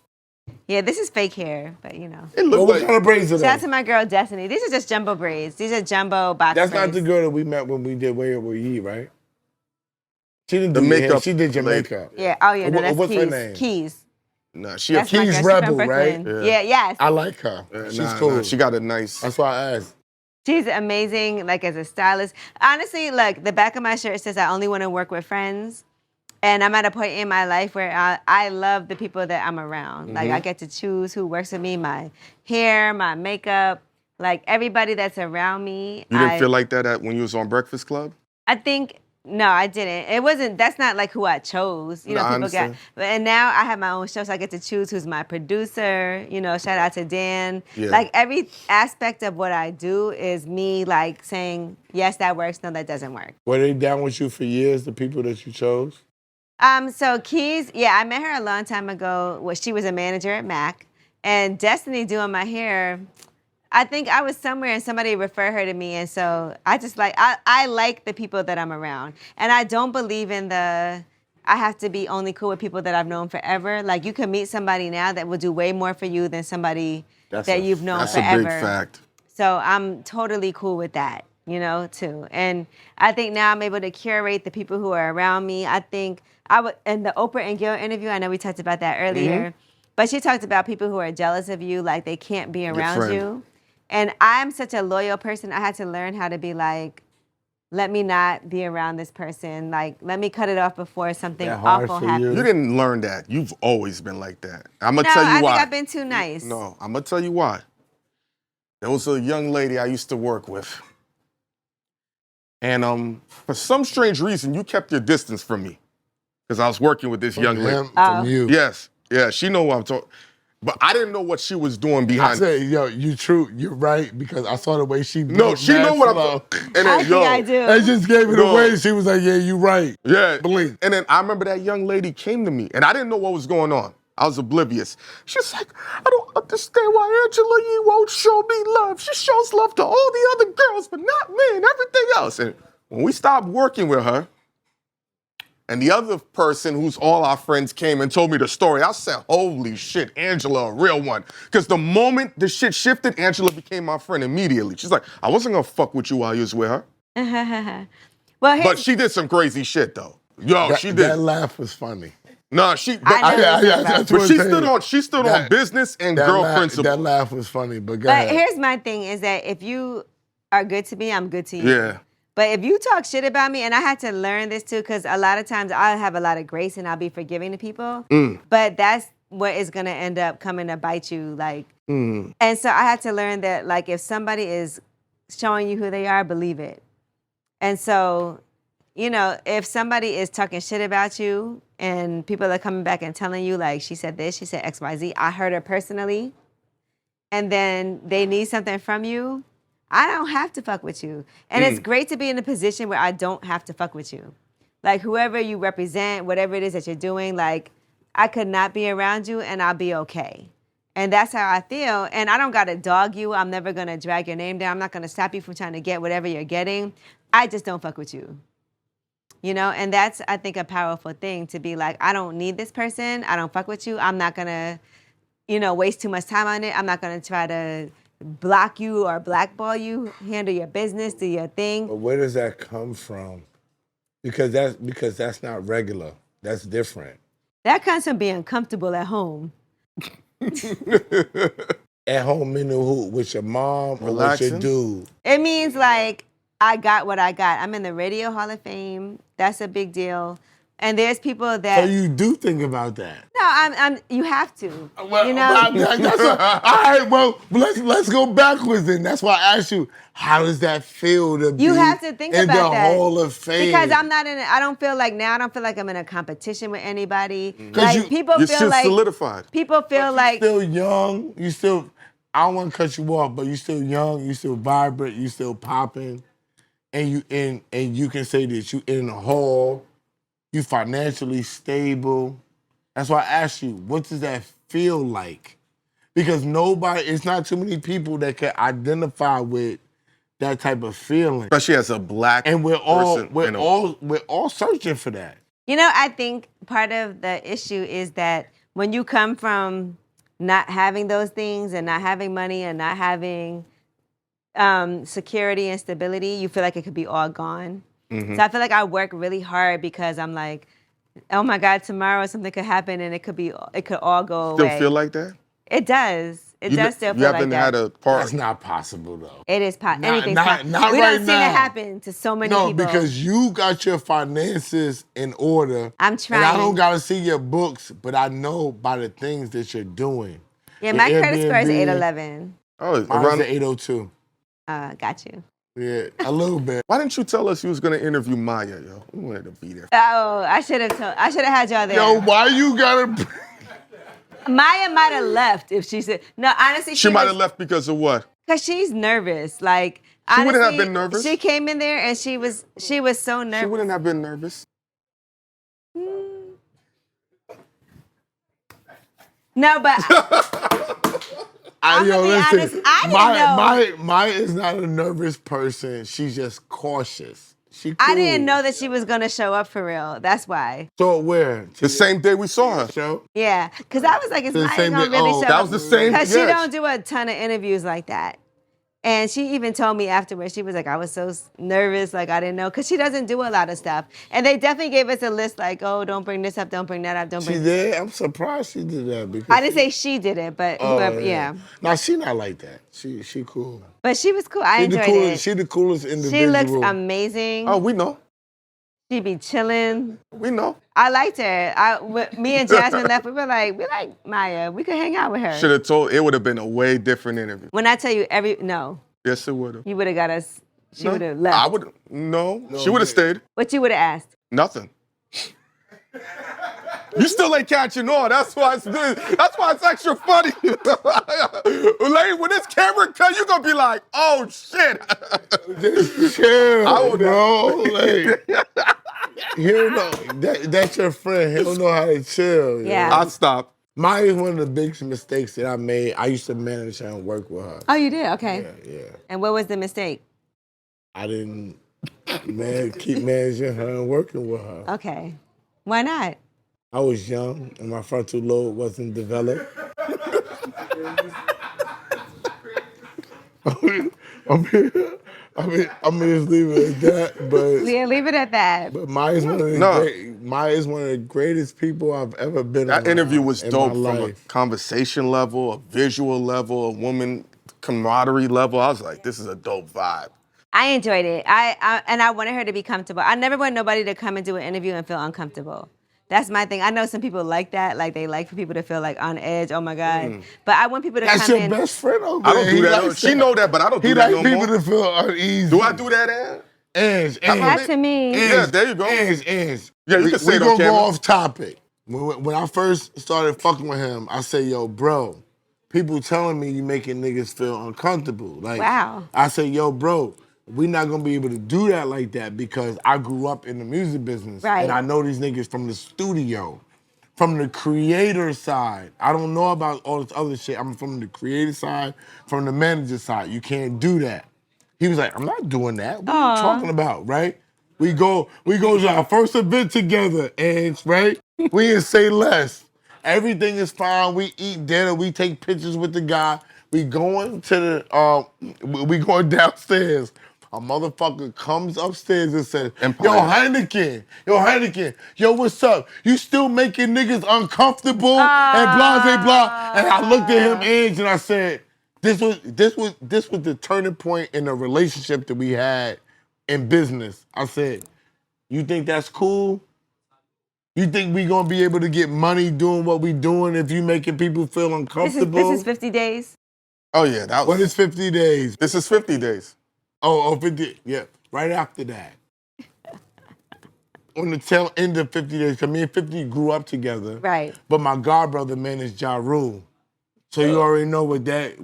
Speaker 3: Yeah, this is fake hair, but you know.
Speaker 2: It
Speaker 1: But
Speaker 2: looked
Speaker 1: what
Speaker 2: like
Speaker 1: kind of braids are
Speaker 3: Shout out
Speaker 1: those?
Speaker 3: to my girl Destiny. These are just jumbo braids. These are jumbo box
Speaker 1: That's
Speaker 3: braids.
Speaker 1: not the girl that we met when we did Way Up With Yee, right? She didn't
Speaker 2: The
Speaker 1: do your
Speaker 2: makeup
Speaker 1: hair. She did your
Speaker 2: lady.
Speaker 1: makeup.
Speaker 3: Yeah. Oh yeah. No,
Speaker 1: What-
Speaker 3: that's
Speaker 1: what's her
Speaker 3: Keys.
Speaker 1: name?
Speaker 3: Keys.
Speaker 2: nah, she a
Speaker 3: That's my
Speaker 1: Keys
Speaker 3: girl. She's
Speaker 1: Rebel,
Speaker 3: from
Speaker 1: right?
Speaker 3: Brooklyn.
Speaker 2: Yeah.
Speaker 3: Yeah. Yes.
Speaker 1: I like her. She's
Speaker 2: nah,
Speaker 1: cool.
Speaker 2: she got a nice.
Speaker 1: That's why I asked.
Speaker 3: She's amazing, like as a stylist. Honestly, look, the back of my shirt says I only want to work with friends. And I'm at a point in my life where I love the people that I'm around. Like I get to choose who works with me, my hair, my makeup, like everybody that's around me.
Speaker 2: You didn't feel like that when you was on Breakfast Club?
Speaker 3: I think, no, I didn't. It wasn't, that's not like who I chose. You know,
Speaker 2: No, I
Speaker 3: people got,
Speaker 2: understand.
Speaker 3: and now I have my own show, so I get to choose who's my producer. You know, shout out to Dan.
Speaker 2: Yeah.
Speaker 3: Like every aspect of what I do is me like saying, yes, that works, no, that doesn't work.
Speaker 1: Were they down with you for years, the people that you chose?
Speaker 3: So Keys, yeah, I met her a long time ago. Well, she was a manager at Mac, and Destiny doing my hair. I think I was somewhere and somebody referred her to me, and so I just like I like the people that I'm around, and I don't believe in the I have to be only cool with people that I've known forever. Like you can meet somebody now that will do way more for you than somebody that you've known
Speaker 2: That's
Speaker 3: forever.
Speaker 2: a big fact.
Speaker 3: So I'm totally cool with that, you know, too. And I think now I'm able to curate the people who are around me. I think I would, in the Oprah and Gail interview, I know we talked about that earlier, but she talked about people who are jealous of you, like they can't be around
Speaker 2: friend.
Speaker 3: you. And I'm such a loyal person. I had to learn how to be like, let me not be around this person. Like, let me cut it off before something
Speaker 1: That hard
Speaker 3: awful
Speaker 1: for
Speaker 3: happens.
Speaker 2: You didn't learn that. You've always been like that. I'm gonna
Speaker 3: No,
Speaker 2: tell you
Speaker 3: I
Speaker 2: why.
Speaker 3: think I've been too nice.
Speaker 2: No, I'm gonna tell you why. There was a young lady I used to work with. And for some strange reason, you kept your distance from me. Because I was working with this young lady.
Speaker 1: Him from you.
Speaker 2: Yes, yeah, she know what I'm talking. But I didn't know what she was doing
Speaker 1: I
Speaker 2: behind.
Speaker 1: said, yo, you're right, because I saw the way she
Speaker 2: No,
Speaker 1: blinked
Speaker 2: she know
Speaker 1: mad
Speaker 2: what
Speaker 1: slow.
Speaker 2: I'm. And then,
Speaker 3: I think I do.
Speaker 1: They just gave it
Speaker 2: No.
Speaker 1: away. She was like, yeah, you right.
Speaker 2: Yeah.
Speaker 1: Blink.
Speaker 2: And then I remember that young lady came to me, and I didn't know what was going on. I was oblivious. She's like, I don't understand why Angela Yee won't show me love. She shows love to all the other girls, but not me and everything else. And when we stopped working with her, and the other person who's all our friends came and told me the story, I said, holy shit, Angela, a real one. Because the moment the shit shifted, Angela became my friend immediately. She's like, I wasn't gonna fuck with you while you was with her.
Speaker 3: Well, here's,
Speaker 2: But she did some crazy shit though. Yo, she did.
Speaker 1: That laugh was funny.
Speaker 2: Nah, she. But,
Speaker 3: I know this is
Speaker 1: that's
Speaker 2: but
Speaker 1: what
Speaker 2: she
Speaker 1: I'm
Speaker 2: stood
Speaker 1: saying.
Speaker 2: on. She stood on business and girl principle.
Speaker 1: That laugh was funny, but go
Speaker 3: But
Speaker 1: ahead.
Speaker 3: here's my thing is that if you are good to me, I'm good to you.
Speaker 2: Yeah.
Speaker 3: But if you talk shit about me, and I had to learn this too, because a lot of times I'll have a lot of grace and I'll be forgiving to people. But that's what is gonna end up coming to bite you. Like, and so I had to learn that like if somebody is showing you who they are, believe it. And so, you know, if somebody is talking shit about you and people are coming back and telling you, like, she said this, she said X, Y, Z, I heard her personally, and then they need something from you, I don't have to fuck with you. And it's great to be in a position where I don't have to fuck with you. Like, whoever you represent, whatever it is that you're doing, like, I could not be around you and I'll be okay. And that's how I feel. And I don't got to dog you. I'm never going to drag your name down. I'm not going to stop you from trying to get whatever you're getting. I just don't fuck with you. You know, and that's, I think, a powerful thing to be like, I don't need this person. I don't fuck with you. I'm not going to, you know, waste too much time on it. I'm not going to try to block you or blackball you. Handle your business, do your thing.
Speaker 1: But where does that come from? Because that's not regular. That's different.
Speaker 3: That comes from being comfortable at home.
Speaker 1: At home, meaning who? With your mom or with your dude?
Speaker 3: It means like I got what I got. I'm in the Radio Hall of Fame. That's a big deal. And there's people that.
Speaker 1: So you do think about that?
Speaker 3: No, I'm. You have to.
Speaker 1: Well,
Speaker 3: you know.
Speaker 1: That's all right. Well, let's go backwards then. That's why I asked you. How does that feel to be
Speaker 3: You have to think
Speaker 1: in
Speaker 3: about
Speaker 1: the
Speaker 3: that.
Speaker 1: Hall of Fame?
Speaker 3: Because I'm not in. I don't feel like now. I don't feel like I'm in a competition with anybody. Like people
Speaker 2: You're
Speaker 3: feel
Speaker 2: still
Speaker 3: like
Speaker 2: solidified.
Speaker 3: people feel like
Speaker 1: still young. You still. I don't want to cut you off, but you still young. You still vibrant. You still popping, and you can say that you in the hall. You financially stable. That's why I asked you, what does that feel like? Because it's not too many people that can identify with that type of feeling.
Speaker 2: Especially as a black
Speaker 1: and we're
Speaker 2: person.
Speaker 1: all searching for that.
Speaker 3: You know, I think part of the issue is that when you come from not having those things and not having money and not having security and stability, you feel like it could be all gone. Mm-hmm. So I feel like I work really hard because I'm like, oh my God, tomorrow something could happen and it could all go away.
Speaker 2: Still feel like that?
Speaker 3: It does. It does still feel like that.
Speaker 2: You haven't had a part.
Speaker 1: That's not possible though.
Speaker 3: It is possible. Anything's possible.
Speaker 1: Not
Speaker 3: we
Speaker 1: right
Speaker 3: don't see it happen to so many people.
Speaker 1: No, because you got your finances in order.
Speaker 3: I'm trying.
Speaker 1: And I don't gotta see your books, but I know by the things that you're doing.
Speaker 3: Yeah, my credit score is 811.
Speaker 2: Oh,
Speaker 1: mine's
Speaker 2: around
Speaker 1: 802.
Speaker 3: Got you.
Speaker 1: Yeah, a little bit.
Speaker 2: Why didn't you tell us you was gonna interview Mya, yo? We wanted to be there.
Speaker 3: Oh, I should have had y'all there.
Speaker 1: Yo, why you gotta?
Speaker 3: Mya might have left if she said no. Honestly,
Speaker 2: she might have left because of what?
Speaker 3: Because she's nervous. Like
Speaker 2: she
Speaker 3: honestly,
Speaker 2: wouldn't have been nervous.
Speaker 3: She came in there and she was so nervous.
Speaker 2: She wouldn't have been nervous.
Speaker 3: No, but I'm gonna be honest. I didn't know.
Speaker 1: Mya is not a nervous person. She's just cautious. She cool.
Speaker 3: I didn't know that she was gonna show up for real. That's why.
Speaker 1: So where?
Speaker 2: The same day we saw her.
Speaker 1: Show?
Speaker 3: Yeah, because I was like, is Mya gonna really show up?
Speaker 2: That was the same.
Speaker 3: Because she don't do a ton of interviews like that. And she even told me afterwards, she was like, I was so nervous, like I didn't know, because she doesn't do a lot of stuff. And they definitely gave us a list like, oh, don't bring this up, don't bring that up, don't bring.
Speaker 1: She did? I'm surprised she did that. Because
Speaker 3: I didn't say she did it, but whoever, yeah.
Speaker 1: No, she not like that. She cool.
Speaker 3: But she was cool. I enjoyed it.
Speaker 1: She the coolest individual.
Speaker 3: She looks amazing.
Speaker 2: Oh, we know.
Speaker 3: She be chilling.
Speaker 2: We know.
Speaker 3: I liked her. Me and Jasmine left. We like Mya. We could hang out with her.
Speaker 2: Should have told. It would have been a way different interview.
Speaker 3: When I tell you no.
Speaker 2: Yes, it would have.
Speaker 3: You would have got us. She would have left.
Speaker 2: I would. No, she would have stayed.
Speaker 3: What you would have asked?
Speaker 2: Nothing. You still ain't catching on. That's why it's extra funny. Like, when this camera cut, you gonna be like, oh shit.
Speaker 1: Just chill. I would know. That's your friend. He don't know how to chill.
Speaker 3: Yeah.
Speaker 2: I'll stop.
Speaker 1: Mya is one of the biggest mistakes that I made. I used to manage her and work with her.
Speaker 3: Oh, you did? Okay.
Speaker 1: Yeah.
Speaker 3: And what was the mistake?
Speaker 1: I didn't keep managing her and working with her.
Speaker 3: Okay. Why not?
Speaker 1: I was young and my frontal lobe wasn't developed. I'm just leave it at that. But
Speaker 3: yeah, leave it at that.
Speaker 1: But Mya is one of the greatest people I've ever been.
Speaker 2: That interview was dope from
Speaker 1: a
Speaker 2: conversation level, a visual level, a woman camaraderie level. I was like, this is a dope vibe.
Speaker 3: I enjoyed it. I wanted her to be comfortable. I never want nobody to come and do an interview and feel uncomfortable. That's my thing. I know some people like that. Like, they like for people to feel like on edge. Oh, my God. But I want people to come in.
Speaker 1: That's your best friend over there.
Speaker 2: I don't do that. She know that, but I don't do that no more.
Speaker 1: He like people to feel uneasy.
Speaker 2: Do I do that, Ann?
Speaker 3: That to me.
Speaker 2: Yeah, there you go. Yeah, you can say
Speaker 1: we
Speaker 2: it on
Speaker 1: gonna go
Speaker 2: camera.
Speaker 1: off topic. When I first started fucking with him, I said, yo, bro, people telling me you making niggas feel uncomfortable. Like,
Speaker 3: Wow.
Speaker 1: I said, yo, bro, we not gonna be able to do that like that because I grew up in the music business.
Speaker 3: Right.
Speaker 1: And I know these niggas from the studio, from the creator side. I don't know about all this other shit. I'm from the creator side, from the manager side. You can't do that. He was like, I'm not doing that. What are you talking about, right? We go to our first event together, and right? We didn't say less. Everything is fine. We eat dinner. We take pictures with the guy. We going to the we going downstairs. A motherfucker comes upstairs and says,
Speaker 2: Empire.
Speaker 1: yo, Hynaken, yo, what's up? You still making niggas uncomfortable and blah, blah, blah. And I looked at him, Ange, and I said, this was the turning point in the relationship that we had in business. I said, you think that's cool? You think we gonna be able to get money doing what we doing if you making people feel uncomfortable?
Speaker 3: This is 50 days.
Speaker 2: Oh yeah, that was.
Speaker 1: What is 50 days?
Speaker 2: This is 50 days.
Speaker 1: Oh, 50, yeah, right after that. On the tail end of 50 days, because me and 50 grew up together.
Speaker 3: Right.
Speaker 1: But my godbrother managed Ja Rule. So you already know what that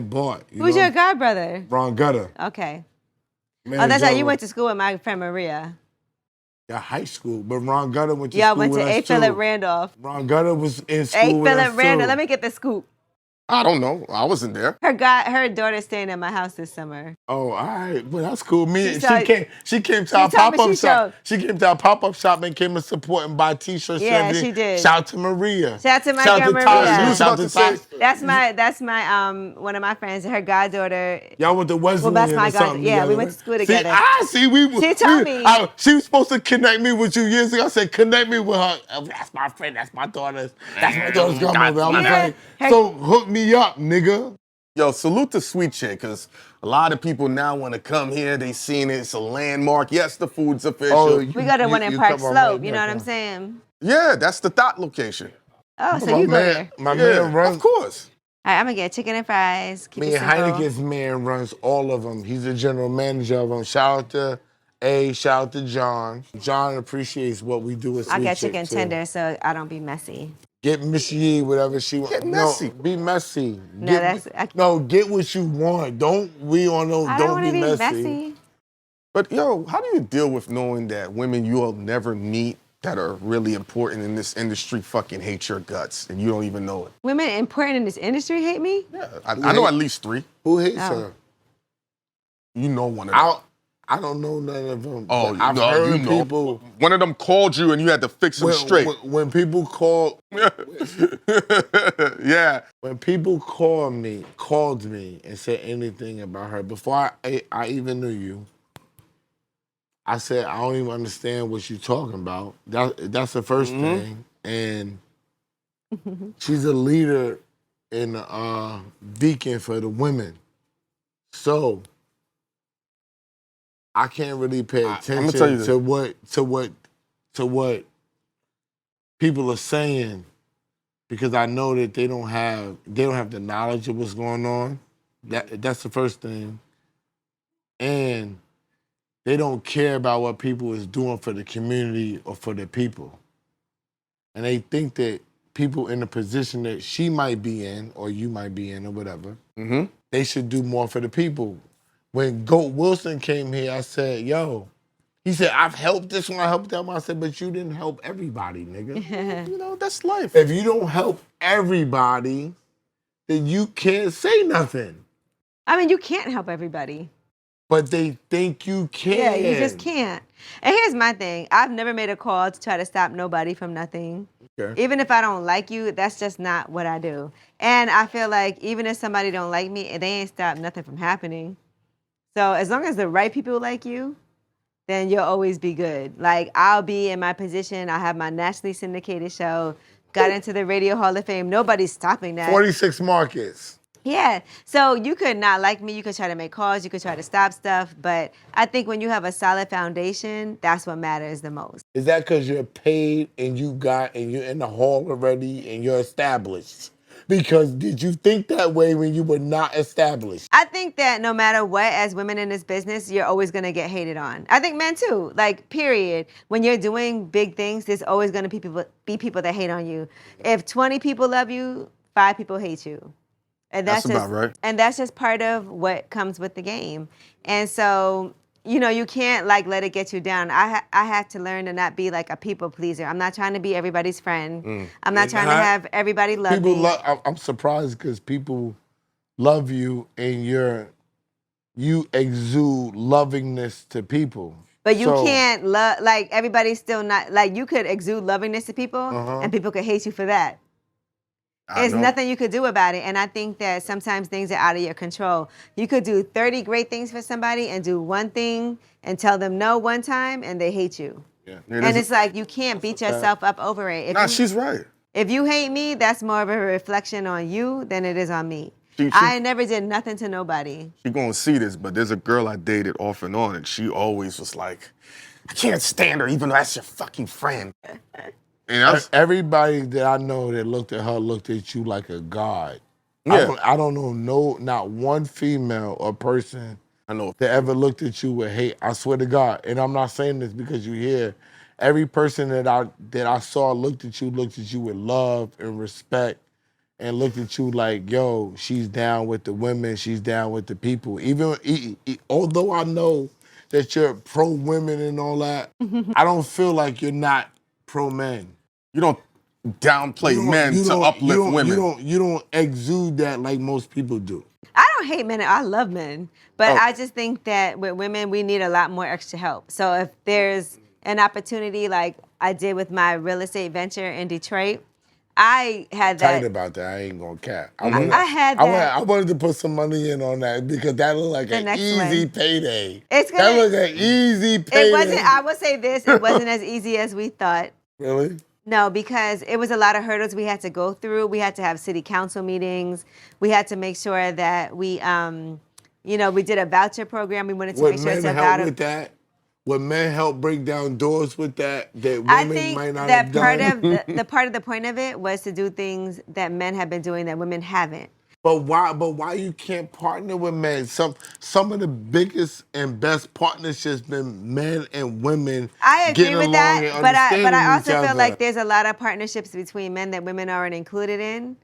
Speaker 1: bought.
Speaker 3: Who's your godbrother?
Speaker 1: Ron Gutter.
Speaker 3: Okay.
Speaker 1: Man,
Speaker 3: Oh, that's
Speaker 1: Ja
Speaker 3: how you
Speaker 1: Rule.
Speaker 3: went to school with my friend Maria.
Speaker 1: Yeah, high school. But Ron Gutter went to
Speaker 3: Yeah, I
Speaker 1: school
Speaker 3: went
Speaker 1: with
Speaker 3: to
Speaker 1: us
Speaker 3: A.
Speaker 1: too.
Speaker 3: Philip Randolph.
Speaker 1: Ron Gutter was in school
Speaker 3: A.
Speaker 1: with us
Speaker 3: Philip Randolph.
Speaker 1: too.
Speaker 3: Let me get the scoop.
Speaker 2: I don't know. I wasn't there.
Speaker 3: Her daughter's staying at my house this summer.
Speaker 1: Oh, all right. Well, that's cool. She came to
Speaker 3: told
Speaker 1: our
Speaker 3: me
Speaker 1: pop-up
Speaker 3: she
Speaker 1: shop.
Speaker 3: showed.
Speaker 1: She came to our pop-up shop and came to support and buy T-shirts.
Speaker 3: Yeah,
Speaker 1: and everything.
Speaker 3: she did.
Speaker 1: Shout out to Maria.
Speaker 3: Shout out to my
Speaker 1: Shout
Speaker 3: girl
Speaker 1: out to
Speaker 3: Maria.
Speaker 1: Tasha.
Speaker 2: You was
Speaker 1: Shout out
Speaker 2: about
Speaker 1: to
Speaker 2: to say-
Speaker 1: Tasha.
Speaker 3: That's my one of my friends. Her goddaughter.
Speaker 1: Y'all went to Wesleyan
Speaker 3: that's my
Speaker 1: or something
Speaker 3: God- yeah, we
Speaker 1: together,
Speaker 3: went to school
Speaker 1: right?
Speaker 3: together.
Speaker 1: We
Speaker 3: She told me.
Speaker 1: She was supposed to connect me with you years ago. I said, connect me with her. Oh, that's my friend. That's my daughter's. That's my daughter's godmother. I was
Speaker 3: Yeah.
Speaker 1: like, so hook me up, nigga.
Speaker 2: Yo, salute to Sweet Chick, because a lot of people now want to come here. They seen it. It's a landmark. Yes, the food's official.
Speaker 3: We got the one in Park
Speaker 1: come on
Speaker 3: Slope.
Speaker 1: right
Speaker 3: You know
Speaker 1: back,
Speaker 3: what I'm
Speaker 1: huh?
Speaker 3: saying?
Speaker 2: Yeah, that's the thought location.
Speaker 3: Oh, so you go there.
Speaker 1: My
Speaker 2: Yeah,
Speaker 1: man runs.
Speaker 2: of course.
Speaker 3: All right, I'm gonna get chicken and fries. Keep
Speaker 1: Me
Speaker 3: it
Speaker 1: and
Speaker 3: simple.
Speaker 1: Hyneken's man runs all of them. He's the general manager of them. Shout out to A, shout out to John. John appreciates what we do with Sweet
Speaker 3: I get
Speaker 1: Chick,
Speaker 3: chicken
Speaker 1: too.
Speaker 3: tender so I don't be messy.
Speaker 1: Get Miss Yee whatever she wants.
Speaker 2: Get messy.
Speaker 1: No, be messy.
Speaker 3: No,
Speaker 1: Get what you want. Don't
Speaker 3: I don't want to
Speaker 1: be
Speaker 3: be
Speaker 1: messy.
Speaker 3: messy.
Speaker 2: But yo, how do you deal with knowing that women you'll never meet that are really important in this industry fucking hate your guts and you don't even know it?
Speaker 3: Women important in this industry hate me?
Speaker 2: Yeah, I know at least 3.
Speaker 1: Who hates
Speaker 3: Oh.
Speaker 1: her?
Speaker 2: You know one of them.
Speaker 1: I don't know none of them.
Speaker 2: Oh,
Speaker 1: but I've
Speaker 2: no,
Speaker 1: heard
Speaker 2: you know.
Speaker 1: people.
Speaker 2: One of them called you and you had to fix them straight.
Speaker 1: When people call,
Speaker 2: Yeah.
Speaker 1: when people called me and said anything about her before I even knew you, I said I don't even understand what you're talking about. That's the first thing, and she's a leader and a beacon for the women. So I can't really pay attention
Speaker 2: tell you this.
Speaker 1: to what people are saying because I know that they don't have the knowledge of what's going on. That's the first thing. And they don't care about what people is doing for the community or for the people. And they think that people in the position that she might be in or you might be in or whatever, they should do more for the people. When Goat Wilson came here, I said, yo, he said, I've helped this one, I helped that one. I said, but you didn't help everybody, nigga.
Speaker 2: You know, that's life.
Speaker 1: If you don't help everybody, then you can't say nothing.
Speaker 3: I mean, you can't help everybody.
Speaker 1: But they think you can.
Speaker 3: Yeah, you just can't. And here's my thing. I've never made a call to try to stop nobody from nothing.
Speaker 1: Okay.
Speaker 3: Even if I don't like you, that's just not what I do. And I feel like even if somebody don't like me, they ain't stopped nothing from happening. So as long as the right people like you, then you'll always be good. Like I'll be in my position. I have my nationally syndicated show, got into the Radio Hall of Fame. Nobody's stopping that.
Speaker 1: 46 markets.
Speaker 3: Yeah. So you could not like me. You could try to make calls. You could try to stop stuff. But I think when you have a solid foundation, that's what matters the most.
Speaker 1: Is that because you're paid and you're in the hall already and you're established? Because did you think that way when you were not established?
Speaker 3: I think that no matter what, as women in this business, you're always gonna get hated on. I think men too. Like, period. When you're doing big things, there's always gonna be people that hate on you. If 20 people love you, 5 people hate you. And
Speaker 2: That's
Speaker 3: just,
Speaker 2: about right.
Speaker 3: And that's just part of what comes with the game. And so, you know, you can't like let it get you down. I had to learn to not be like a people pleaser. I'm not trying to be everybody's friend. I'm not trying to have everybody love me.
Speaker 1: I'm surprised because people love you and you exude lovingness to people.
Speaker 3: But you can't love, like, everybody's still not, like, you could exude lovingness to people and people could hate you for that. There's nothing you could do about it. And I think that sometimes things are out of your control. You could do 30 great things for somebody and do one thing and tell them no one time and they hate you.
Speaker 2: Yeah.
Speaker 3: And it's like, you can't beat yourself up over it.
Speaker 2: She's right.
Speaker 3: If you hate me, that's more of a reflection on you than it is on me. I never did nothing to nobody.
Speaker 2: She gonna see this, but there's a girl I dated off and on, and she always was like, I can't stand her, even though that's your fucking friend. And
Speaker 1: everybody that I know that looked at her looked at you like a god.
Speaker 2: Yeah.
Speaker 1: I don't know not one female or person
Speaker 2: I know
Speaker 1: that ever looked at you with hate. I swear to God, and I'm not saying this because you hear. Every person that I saw looked at you with love and respect, and looked at you like, yo, she's down with the women, she's down with the people. Although I know that you're pro women and all that, I don't feel like you're not pro men.
Speaker 2: you don't downplay men to uplift women.
Speaker 1: You don't exude that like most people do.
Speaker 3: I don't hate men. I love men. But I just think that with women, we need a lot more extra help. So if there's an opportunity like I did with my real estate venture in Detroit, I had that.
Speaker 1: Tight about that. I ain't gonna cap.
Speaker 3: I had that.
Speaker 1: I wanted to put some money in on that because that looked like an easy payday. That looked like an easy payday.
Speaker 3: It wasn't. I would say this. It wasn't as easy as we thought.
Speaker 1: Really?
Speaker 3: No, because it was a lot of hurdles we had to go through. We had to have city council meetings. We had to make sure that we, we did a voucher program. We wanted to make sure it's about
Speaker 1: with that. Would men help break down doors with that women might not have done?
Speaker 3: I think that part of the point of it was to do things that men have been doing that women haven't.
Speaker 1: But why you can't partner with men? Some of the biggest and best partnerships been men and women.
Speaker 3: I agree with that, but I also feel like
Speaker 1: there's
Speaker 3: there's a lot of partnerships between men that women aren't included in.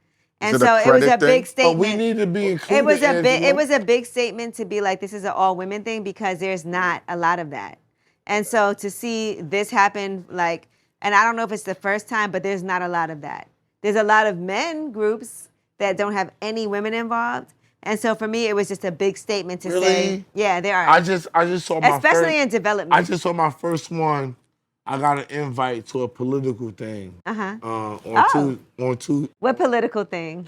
Speaker 3: And
Speaker 2: so
Speaker 3: it was a big statement.
Speaker 1: But we need to be included.
Speaker 3: It was a big statement to be like, this is an all women thing because there's not a lot of that. And so to see this happen, like, and I don't know if it's the first time, but there's not a lot of that. There's a lot of men groups that don't have any women involved. And so for me, it was just a big statement to say, yeah, there are.
Speaker 1: I just saw my
Speaker 3: especially in development.
Speaker 1: I just saw my first one. I got an invite to a political thing. On two.
Speaker 3: What political thing?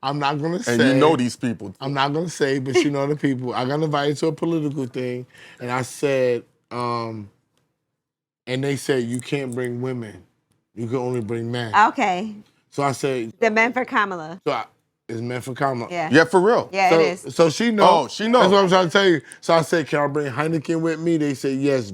Speaker 1: I'm not gonna say.
Speaker 2: And you know these people.
Speaker 1: I'm not gonna say, but you know the people. I got invited to a political thing, and I said, and they said you can't bring women. You can only bring men.
Speaker 3: Okay.
Speaker 1: So I said
Speaker 3: the men for Kamala.
Speaker 1: It's men for Kamala.
Speaker 2: Yeah, for real.
Speaker 3: Yeah, it is.
Speaker 1: So she knows.
Speaker 2: Oh, she knows.
Speaker 1: That's what I'm trying to tell you. So I said, can I bring Hynaken with me? They said, yes,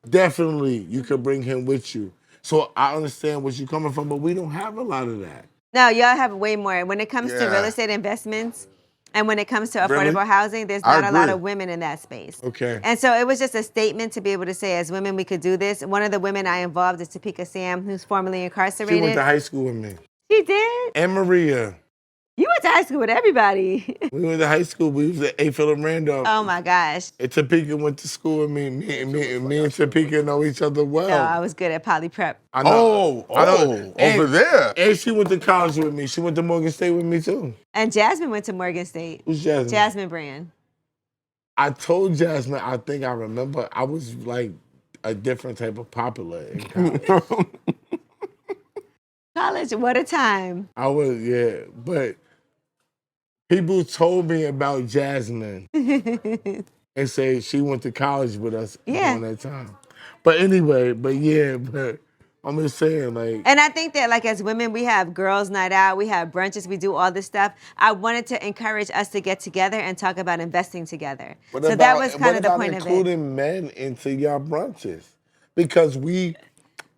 Speaker 1: definitely you can bring him with you. So I understand where you're coming from, but we don't have a lot of that.
Speaker 3: No, y'all have way more. When it comes to real estate investments and when it comes to affordable housing, there's not a lot of women in that space.
Speaker 1: Okay.
Speaker 3: And so it was just a statement to be able to say, as women, we could do this. One of the women I involved is Topeka Sam, who's formerly incarcerated.
Speaker 1: She went to high school with me.
Speaker 3: She did?
Speaker 1: And Maria.
Speaker 3: You went to high school with everybody.
Speaker 1: We went to high school. We was at A. Philip Randolph.
Speaker 3: Oh, my gosh.
Speaker 1: And Topeka went to school with me. Me and Topeka know each other well.
Speaker 3: No, I was good at Poly Prep.
Speaker 1: I know.
Speaker 2: Over there.
Speaker 1: And she went to college with me. She went to Morgan State with me, too.
Speaker 3: And Jasmine went to Morgan State.
Speaker 1: Who's Jasmine?
Speaker 3: Jasmine Brand.
Speaker 1: I told Jasmine, I think I remember, I was like a different type of popular in college.
Speaker 3: College, what a time.
Speaker 1: I was, yeah. But people told me about Jasmine and say she went to college with us during that time. But anyway, but I'm just saying, like.
Speaker 3: And I think that, like, as women, we have girls' night out, we have brunches, we do all this stuff. I wanted to encourage us to get together and talk about investing together. That was kind of the point of it.
Speaker 1: Including men into your brunches, because we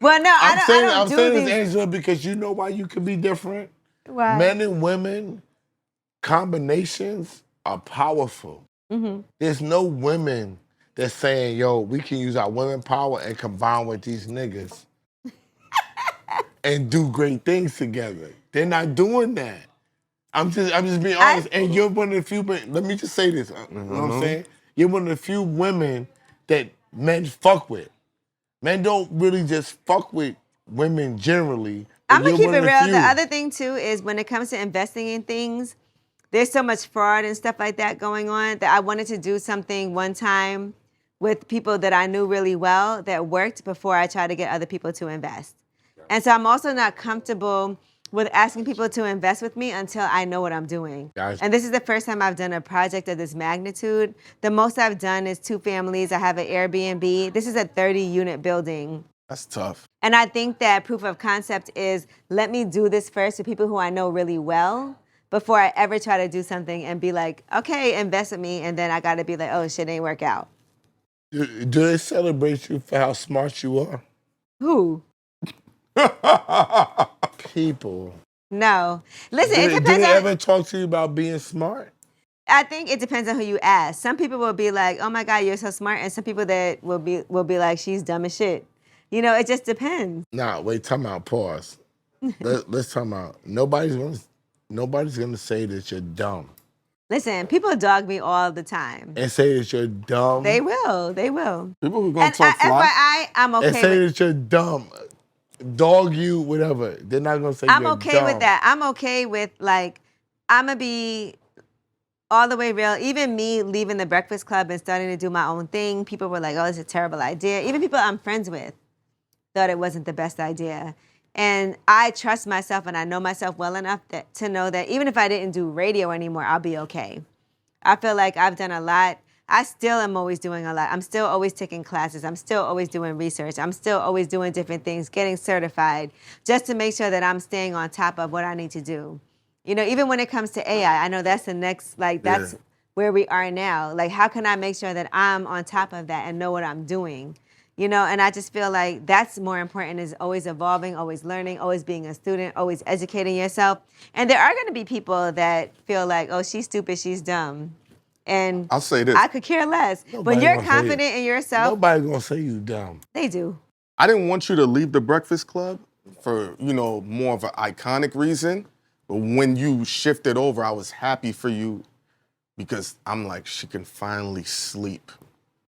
Speaker 3: Well, no, I don't
Speaker 1: I'm
Speaker 3: do
Speaker 1: saying
Speaker 3: these.
Speaker 1: this, Angela, because you know why you can be different.
Speaker 3: Why?
Speaker 1: Men and women combinations are powerful.
Speaker 3: Mm-hmm.
Speaker 1: There's no women that's saying, "Yo, we can use our women power and combine with these niggas and do great things together." They're not doing that. I'm just being honest. And you're one of the few. Let me just say this. You know what I'm saying? You're one of the few women that men fuck with. Men don't really just fuck with women generally. But
Speaker 3: I'm gonna
Speaker 1: you're
Speaker 3: keep
Speaker 1: one
Speaker 3: it
Speaker 1: of the
Speaker 3: real.
Speaker 1: few.
Speaker 3: The other thing too is when it comes to investing in things, there's so much fraud and stuff like that going on that I wanted to do something one time with people that I knew really well that worked before I tried to get other people to invest. And so I'm also not comfortable with asking people to invest with me until I know what I'm doing.
Speaker 1: Gotcha.
Speaker 3: And this is the first time I've done a project of this magnitude. The most I've done is 2 families. I have an Airbnb. This is a 30-unit building.
Speaker 2: That's tough.
Speaker 3: And I think that proof of concept is let me do this first with people who I know really well before I ever try to do something and be like, okay, invest with me. And then I got to be like, oh, shit ain't work out.
Speaker 1: Do they celebrate you for how smart you are?
Speaker 3: Who?
Speaker 1: People.
Speaker 3: No. Listen, it
Speaker 1: Do
Speaker 3: depends
Speaker 1: they
Speaker 3: on...
Speaker 1: ever talk to you about being smart?
Speaker 3: I think it depends on who you ask. Some people will be like, oh my God, you're so smart. And some people that will be like, she's dumb as shit. You know, it just depends.
Speaker 1: Nah, wait, time out, pause. Let's time out. Nobody's gonna say that you're dumb.
Speaker 3: Listen, people dog me all the time.
Speaker 1: And say that you're dumb.
Speaker 3: They will. They will.
Speaker 2: People who gonna
Speaker 3: And
Speaker 2: talk fly.
Speaker 3: FYI, I'm
Speaker 1: And
Speaker 3: okay
Speaker 1: say
Speaker 3: with...
Speaker 1: that you're dumb. Dog you, whatever. They're not gonna say
Speaker 3: I'm
Speaker 1: you're
Speaker 3: okay
Speaker 1: dumb.
Speaker 3: with that. I'm okay with, like, I'm going to be all the way real. Even me leaving the Breakfast Club and starting to do my own thing, people were like, oh, it's a terrible idea. Even people I'm friends with thought it wasn't the best idea. And I trust myself and I know myself well enough to know that even if I didn't do radio anymore, I'll be okay. I feel like I've done a lot. I still am always doing a lot. I'm still always taking classes. I'm still always doing research. I'm still always doing different things, getting certified, just to make sure that I'm staying on top of what I need to do. You know, even when it comes to AI, I know that's the next, like, that's where we are now. Like, how can I make sure that I'm on top of that and know what I'm doing? You know, and I just feel like that's more important, is always evolving, always learning, always being a student, always educating yourself. And there are going to be people that feel like, oh, she's stupid, she's dumb. And
Speaker 2: I'll say this.
Speaker 3: I could care less. When you're confident in yourself,
Speaker 1: Nobody gonna say you dumb.
Speaker 3: they do.
Speaker 2: I didn't want you to leave the Breakfast Club for, more of an iconic reason. But when you shifted over, I was happy for you because I'm like, she can finally sleep.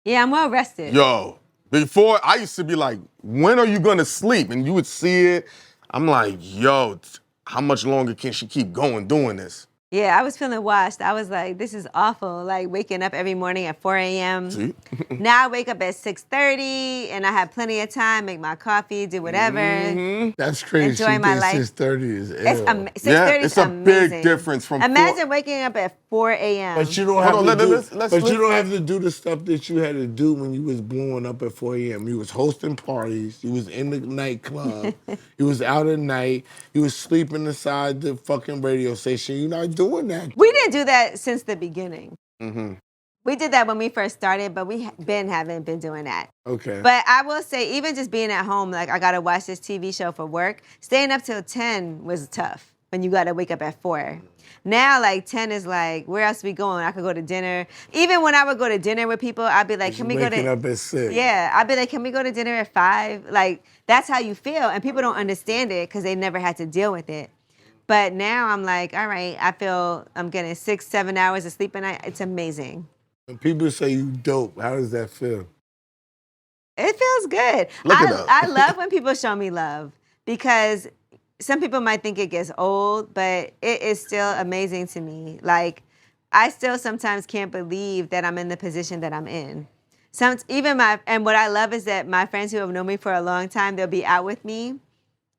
Speaker 3: Yeah, I'm well rested.
Speaker 2: Yo, before I used to be like, when are you gonna sleep? And you would see it. I'm like, yo, how much longer can she keep going doing this?
Speaker 3: Yeah, I was feeling washed. I was like, this is awful. Like waking up every morning at 4 a.m.
Speaker 2: See?
Speaker 3: Now I wake up at 6:30 and I have plenty of time, make my coffee, do whatever.
Speaker 1: That's crazy.
Speaker 3: Enjoy my life.
Speaker 1: 6:30 is ill.
Speaker 3: It's 6:30 is
Speaker 2: it's a
Speaker 3: amazing.
Speaker 2: big difference from
Speaker 3: Imagine waking up at 4 a.m.
Speaker 1: But you don't have to do the stuff that you had to do when you was blowing up at 4 a.m. You was hosting parties. You was in the nightclub. You was out at night. You was sleeping inside the fucking radio station. You're not doing that.
Speaker 3: We didn't do that since the beginning.
Speaker 2: Mm-hmm.
Speaker 3: We did that when we first started, but we haven't been doing that.
Speaker 1: Okay.
Speaker 3: But I will say, even just being at home, like I got to watch this TV show for work, staying up till 10 was tough when you got to wake up at 4. Now, like 10 is like, where else we going? I could go to dinner. Even when I would go to dinner with people, I'd be like, can we go to...
Speaker 1: Waking up at 6.
Speaker 3: Yeah, I'd be like, can we go to dinner at 5? Like, that's how you feel. And people don't understand it because they never had to deal with it. But now I'm like, all right, I feel I'm getting 6-7 hours of sleep a night. It's amazing.
Speaker 1: When people say you dope, how does that feel?
Speaker 3: It feels good.
Speaker 2: Look it up.
Speaker 3: I love when people show me love because some people might think it gets old, but it is still amazing to me. Like, I still sometimes can't believe that I'm in the position that I'm in. And what I love is that my friends who have known me for a long time, they'll be out with me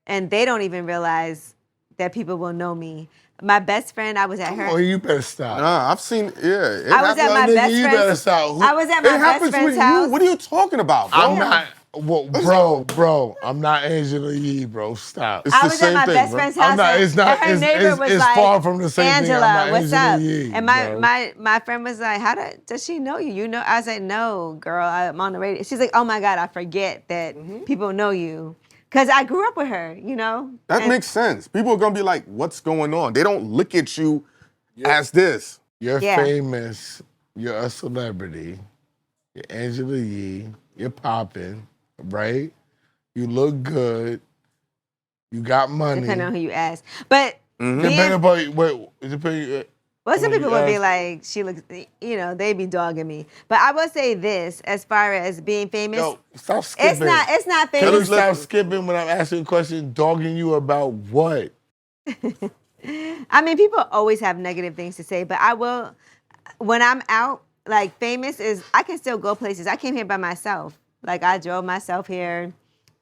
Speaker 3: and they don't even realize that people will know me. My best friend, I was at her.
Speaker 1: Oh, you better stop.
Speaker 2: Nah, I've seen, yeah.
Speaker 3: I was at my best
Speaker 1: You better
Speaker 3: friend's.
Speaker 1: stop.
Speaker 3: I was at
Speaker 2: It
Speaker 3: my best
Speaker 2: happens
Speaker 3: friend's
Speaker 2: with
Speaker 3: house.
Speaker 2: you. What are you talking about, bro?
Speaker 1: I'm not, bro, I'm not Angela Yee, bro. Stop.
Speaker 2: It's
Speaker 3: I
Speaker 2: the
Speaker 3: was
Speaker 2: same
Speaker 3: at my
Speaker 2: thing,
Speaker 3: best
Speaker 2: bro.
Speaker 3: friend's house.
Speaker 1: I'm not, it's not,
Speaker 3: and her neighbor
Speaker 1: it's,
Speaker 3: was
Speaker 1: it's
Speaker 3: like,
Speaker 1: far from the same
Speaker 3: Angela,
Speaker 1: thing. I'm not
Speaker 3: what's
Speaker 1: Angela
Speaker 3: up?
Speaker 1: Yee,
Speaker 3: And
Speaker 1: bro.
Speaker 3: my friend was like, does she know you? You know? I was like, no, girl, I'm on the radio. She's like, oh my God, I forget that people know you. Because I grew up with her, you know?
Speaker 2: That
Speaker 3: And
Speaker 2: makes sense. People are gonna be like, what's going on? They don't look at you as this.
Speaker 1: You're
Speaker 3: Yeah.
Speaker 1: famous. You're a celebrity. You're Angela Yee. You're popping, right? You look good. You got money.
Speaker 3: depending on who you ask. But
Speaker 1: Depending upon depending.
Speaker 3: well, some
Speaker 1: When
Speaker 3: people
Speaker 1: you
Speaker 3: would be
Speaker 1: ask-
Speaker 3: like, she looks, you know, they be dogging me. But I will say this, as far as being famous,
Speaker 1: Yo, stop skipping.
Speaker 3: it's not
Speaker 1: Can you
Speaker 3: famous.
Speaker 1: stop skipping when I'm asking a question, dogging you about what?
Speaker 3: I mean, people always have negative things to say, but I will, when I'm out, like famous is, I can still go places. I came here by myself. Like I drove myself here,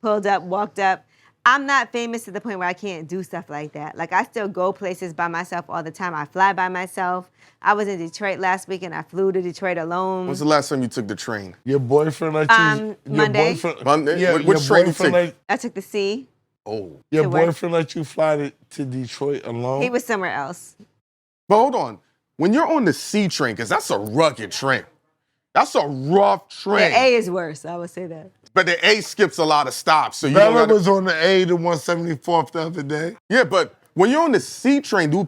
Speaker 3: pulled up, walked up. I'm not famous to the point where I can't do stuff like that. Like I still go places by myself all the time. I fly by myself. I was in Detroit last week and I flew to Detroit alone.
Speaker 2: When's the last time you took the train?
Speaker 1: Your boyfriend let you. Your
Speaker 3: Monday.
Speaker 1: Boyfriend,
Speaker 2: Monday?
Speaker 1: Yeah,
Speaker 2: Which
Speaker 1: your
Speaker 2: train you
Speaker 1: boyfriend
Speaker 2: take?
Speaker 3: I took the C.
Speaker 2: Oh.
Speaker 1: Your
Speaker 3: To work.
Speaker 1: boyfriend let you fly to Detroit alone.
Speaker 3: He was somewhere else.
Speaker 2: But hold on. When you're on the C train, because that's a rugged train. That's a rough
Speaker 3: The
Speaker 2: train.
Speaker 3: A is worse. I would say that.
Speaker 2: But the A skips a lot of stops. So you
Speaker 1: Bella
Speaker 2: don't gotta,
Speaker 1: was on the A to 174th the other day.
Speaker 2: Yeah, but when you're on the C train,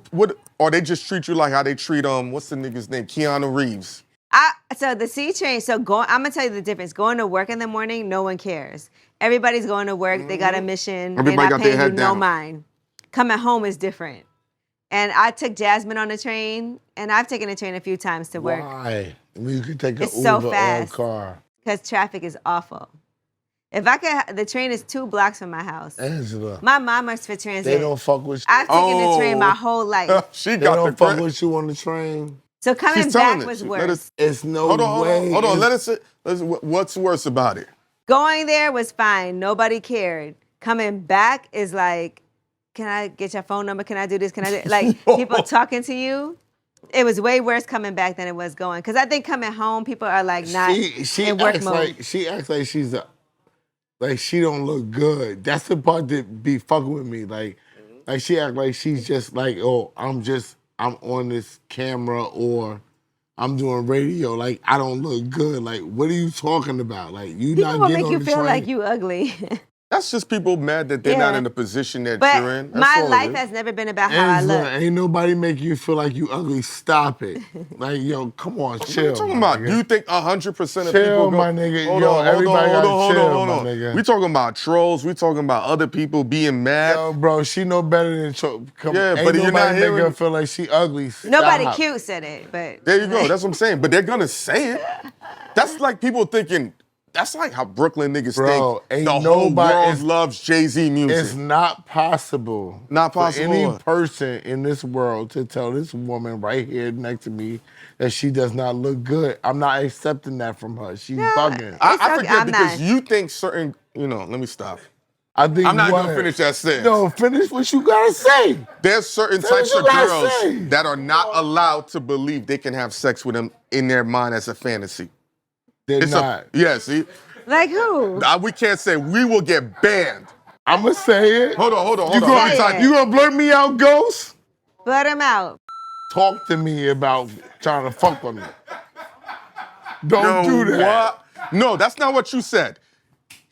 Speaker 2: or they just treat you like how they treat what's the nigga's name? Keanu Reeves.
Speaker 3: So the C train, I'm gonna tell you the difference. Going to work in the morning, no one cares. Everybody's going to work, they got a mission,
Speaker 2: Everybody
Speaker 3: they're
Speaker 2: got
Speaker 3: not
Speaker 2: their
Speaker 3: paying
Speaker 2: head
Speaker 3: you no
Speaker 2: down.
Speaker 3: mind. Coming home is different. And I took Jasmine on the train, and I've taken the train a few times to work.
Speaker 1: Why? I mean, you could take an
Speaker 3: It's so
Speaker 1: Uber or a
Speaker 3: fast.
Speaker 1: car.
Speaker 3: Because traffic is awful. If I could, the train is 2 blocks from my house.
Speaker 1: Angela,
Speaker 3: My mom works for transit.
Speaker 1: they don't fuck with you.
Speaker 3: I've taken the train my
Speaker 2: Oh.
Speaker 3: whole life.
Speaker 2: She
Speaker 1: They
Speaker 2: got
Speaker 1: don't
Speaker 2: the
Speaker 1: fuck
Speaker 2: credit.
Speaker 1: with you on the train.
Speaker 3: So coming
Speaker 2: She's telling
Speaker 3: back
Speaker 2: it.
Speaker 3: was
Speaker 2: Let
Speaker 3: worse.
Speaker 2: us-
Speaker 1: It's no
Speaker 2: Hold on,
Speaker 1: way.
Speaker 2: hold on.
Speaker 1: It's-
Speaker 2: What's worse about it?
Speaker 3: Going there was fine. Nobody cared. Coming back is like, can I get your phone number? Can I do this? Can I do like people talking to you? It was way worse coming back than it was going. Because I think coming home, people are like not
Speaker 1: she
Speaker 3: in work
Speaker 1: acts
Speaker 3: mode.
Speaker 1: she acts like like she don't look good. That's the part that be fucking with me. Like she act like she's just like, oh, I'm on this camera or I'm doing radio. Like I don't look good. Like what are you talking about? Like you
Speaker 3: People
Speaker 1: not
Speaker 3: will
Speaker 1: getting
Speaker 3: make
Speaker 1: on
Speaker 3: you
Speaker 1: the
Speaker 3: feel
Speaker 1: train.
Speaker 3: like you ugly.
Speaker 2: That's just people mad that they're not
Speaker 3: Yeah.
Speaker 2: in the position that
Speaker 3: But
Speaker 2: you're in. That's
Speaker 3: my
Speaker 2: all it
Speaker 3: life
Speaker 2: is.
Speaker 3: has never been about how I
Speaker 1: Angela,
Speaker 3: look.
Speaker 1: ain't nobody make you feel like you ugly. Stop it. Like, yo, come on,
Speaker 2: What are
Speaker 1: chill.
Speaker 2: you talking
Speaker 1: my
Speaker 2: about?
Speaker 1: nigga.
Speaker 2: Do you think 100% of
Speaker 1: Chill,
Speaker 2: people go?
Speaker 1: my nigga.
Speaker 2: Hold
Speaker 1: Yo,
Speaker 2: on,
Speaker 1: everybody
Speaker 2: hold
Speaker 1: gotta
Speaker 2: on,
Speaker 1: chill,
Speaker 2: hold
Speaker 1: my
Speaker 2: on.
Speaker 1: nigga.
Speaker 2: We talking about trolls. We talking about other people being mad.
Speaker 1: Yo, bro, she know better than
Speaker 2: Yeah,
Speaker 1: ain't
Speaker 2: but you're not
Speaker 1: nobody make her
Speaker 2: hearing-
Speaker 1: feel like she ugly. Stop.
Speaker 3: Nobody cute said it, but
Speaker 2: There you go. That's what I'm saying. But they're gonna say it. That's like people thinking. That's like how Brooklyn niggas
Speaker 1: Bro,
Speaker 2: think
Speaker 1: ain't
Speaker 2: the whole
Speaker 1: nobody-
Speaker 2: world
Speaker 1: it's-
Speaker 2: loves Jay-Z music.
Speaker 1: It's not possible.
Speaker 2: Not possible
Speaker 1: for any
Speaker 2: what?
Speaker 1: person in this world to tell this woman right here next to me that she does not look good. I'm not accepting that from her. She's bugging.
Speaker 3: It's
Speaker 2: I
Speaker 3: okay,
Speaker 2: forget
Speaker 3: I'm
Speaker 2: because
Speaker 3: not.
Speaker 2: you think certain. Let me stop.
Speaker 1: I think
Speaker 2: I'm not
Speaker 1: what?
Speaker 2: gonna finish that sentence.
Speaker 1: No, finish what you gotta say.
Speaker 2: There's certain
Speaker 1: Say
Speaker 2: types
Speaker 1: what
Speaker 2: of
Speaker 1: you gotta
Speaker 2: girls
Speaker 1: say.
Speaker 2: that are not allowed to believe they can have sex with them in their mind as a fantasy.
Speaker 1: They're
Speaker 2: It's
Speaker 1: not.
Speaker 2: yeah, see?
Speaker 3: like who?
Speaker 2: We can't say we will get banned.
Speaker 1: I'm gonna say it.
Speaker 2: Hold on.
Speaker 1: You
Speaker 2: Let me
Speaker 1: gonna,
Speaker 2: type
Speaker 1: you gonna blurt me out, Ghost?
Speaker 3: Butt him out.
Speaker 1: Talk to me about trying to fuck with me. Don't do that.
Speaker 2: What? No, that's not what you said.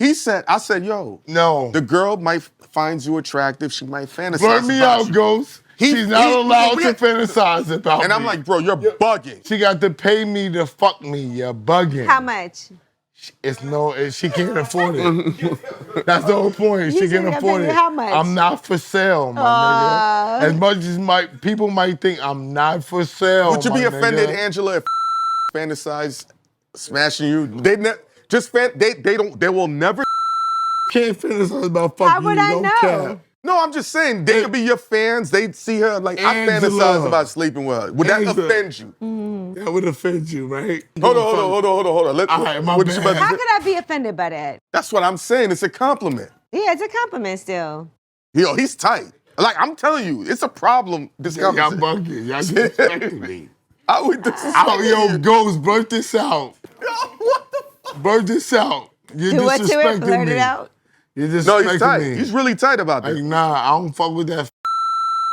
Speaker 2: I said, yo,
Speaker 1: No.
Speaker 2: the girl might find you attractive. She might fantasize
Speaker 1: Blurt me
Speaker 2: about
Speaker 1: out,
Speaker 2: you.
Speaker 1: Ghost. She's not allowed
Speaker 2: we-
Speaker 1: to fantasize about me.
Speaker 2: And I'm like, bro, you're bugging.
Speaker 1: she got to pay me to fuck me. You're bugging.
Speaker 3: How much?
Speaker 1: She can't afford it. That's the whole point.
Speaker 3: You
Speaker 1: She
Speaker 3: said
Speaker 1: can't
Speaker 3: you
Speaker 1: afford
Speaker 3: pay
Speaker 1: it.
Speaker 3: you how much?
Speaker 1: I'm not for sale, my nigga. As much as people might think I'm not for sale.
Speaker 2: Would you be
Speaker 1: my
Speaker 2: offended,
Speaker 1: nigga.
Speaker 2: Angela, if fantasize smashing you? They will never.
Speaker 1: Can't fantasize about fucking
Speaker 3: How would
Speaker 1: you.
Speaker 3: I
Speaker 1: Don't
Speaker 3: know?
Speaker 1: care.
Speaker 2: No, I'm just saying they could be your fans. They'd see her like I
Speaker 1: Angela.
Speaker 2: fantasize about sleeping with her. Would that
Speaker 1: Angela.
Speaker 2: offend you?
Speaker 1: That would offend you, right?
Speaker 2: Hold on.
Speaker 1: All right, my
Speaker 2: What you about to
Speaker 1: bad.
Speaker 3: How
Speaker 2: say?
Speaker 3: could I be offended by that?
Speaker 2: That's what I'm saying. It's a compliment.
Speaker 3: Yeah, it's a compliment still.
Speaker 2: Yo, he's tight. Like I'm telling you, it's a problem. This
Speaker 1: Y'all
Speaker 2: conversation.
Speaker 1: bugging. Y'all disrespecting me.
Speaker 2: I would disrespect
Speaker 1: Oh, yo,
Speaker 2: you.
Speaker 1: Ghost, blurt this out.
Speaker 2: What the fuck?
Speaker 1: Blurt this out. You're
Speaker 3: Do it to it,
Speaker 1: disrespecting
Speaker 3: blurt
Speaker 1: me.
Speaker 3: it out.
Speaker 1: You're
Speaker 2: No,
Speaker 1: disrespecting
Speaker 2: he's tight.
Speaker 1: me.
Speaker 2: He's really tight about
Speaker 1: Like,
Speaker 2: that.
Speaker 1: nah, I don't fuck with that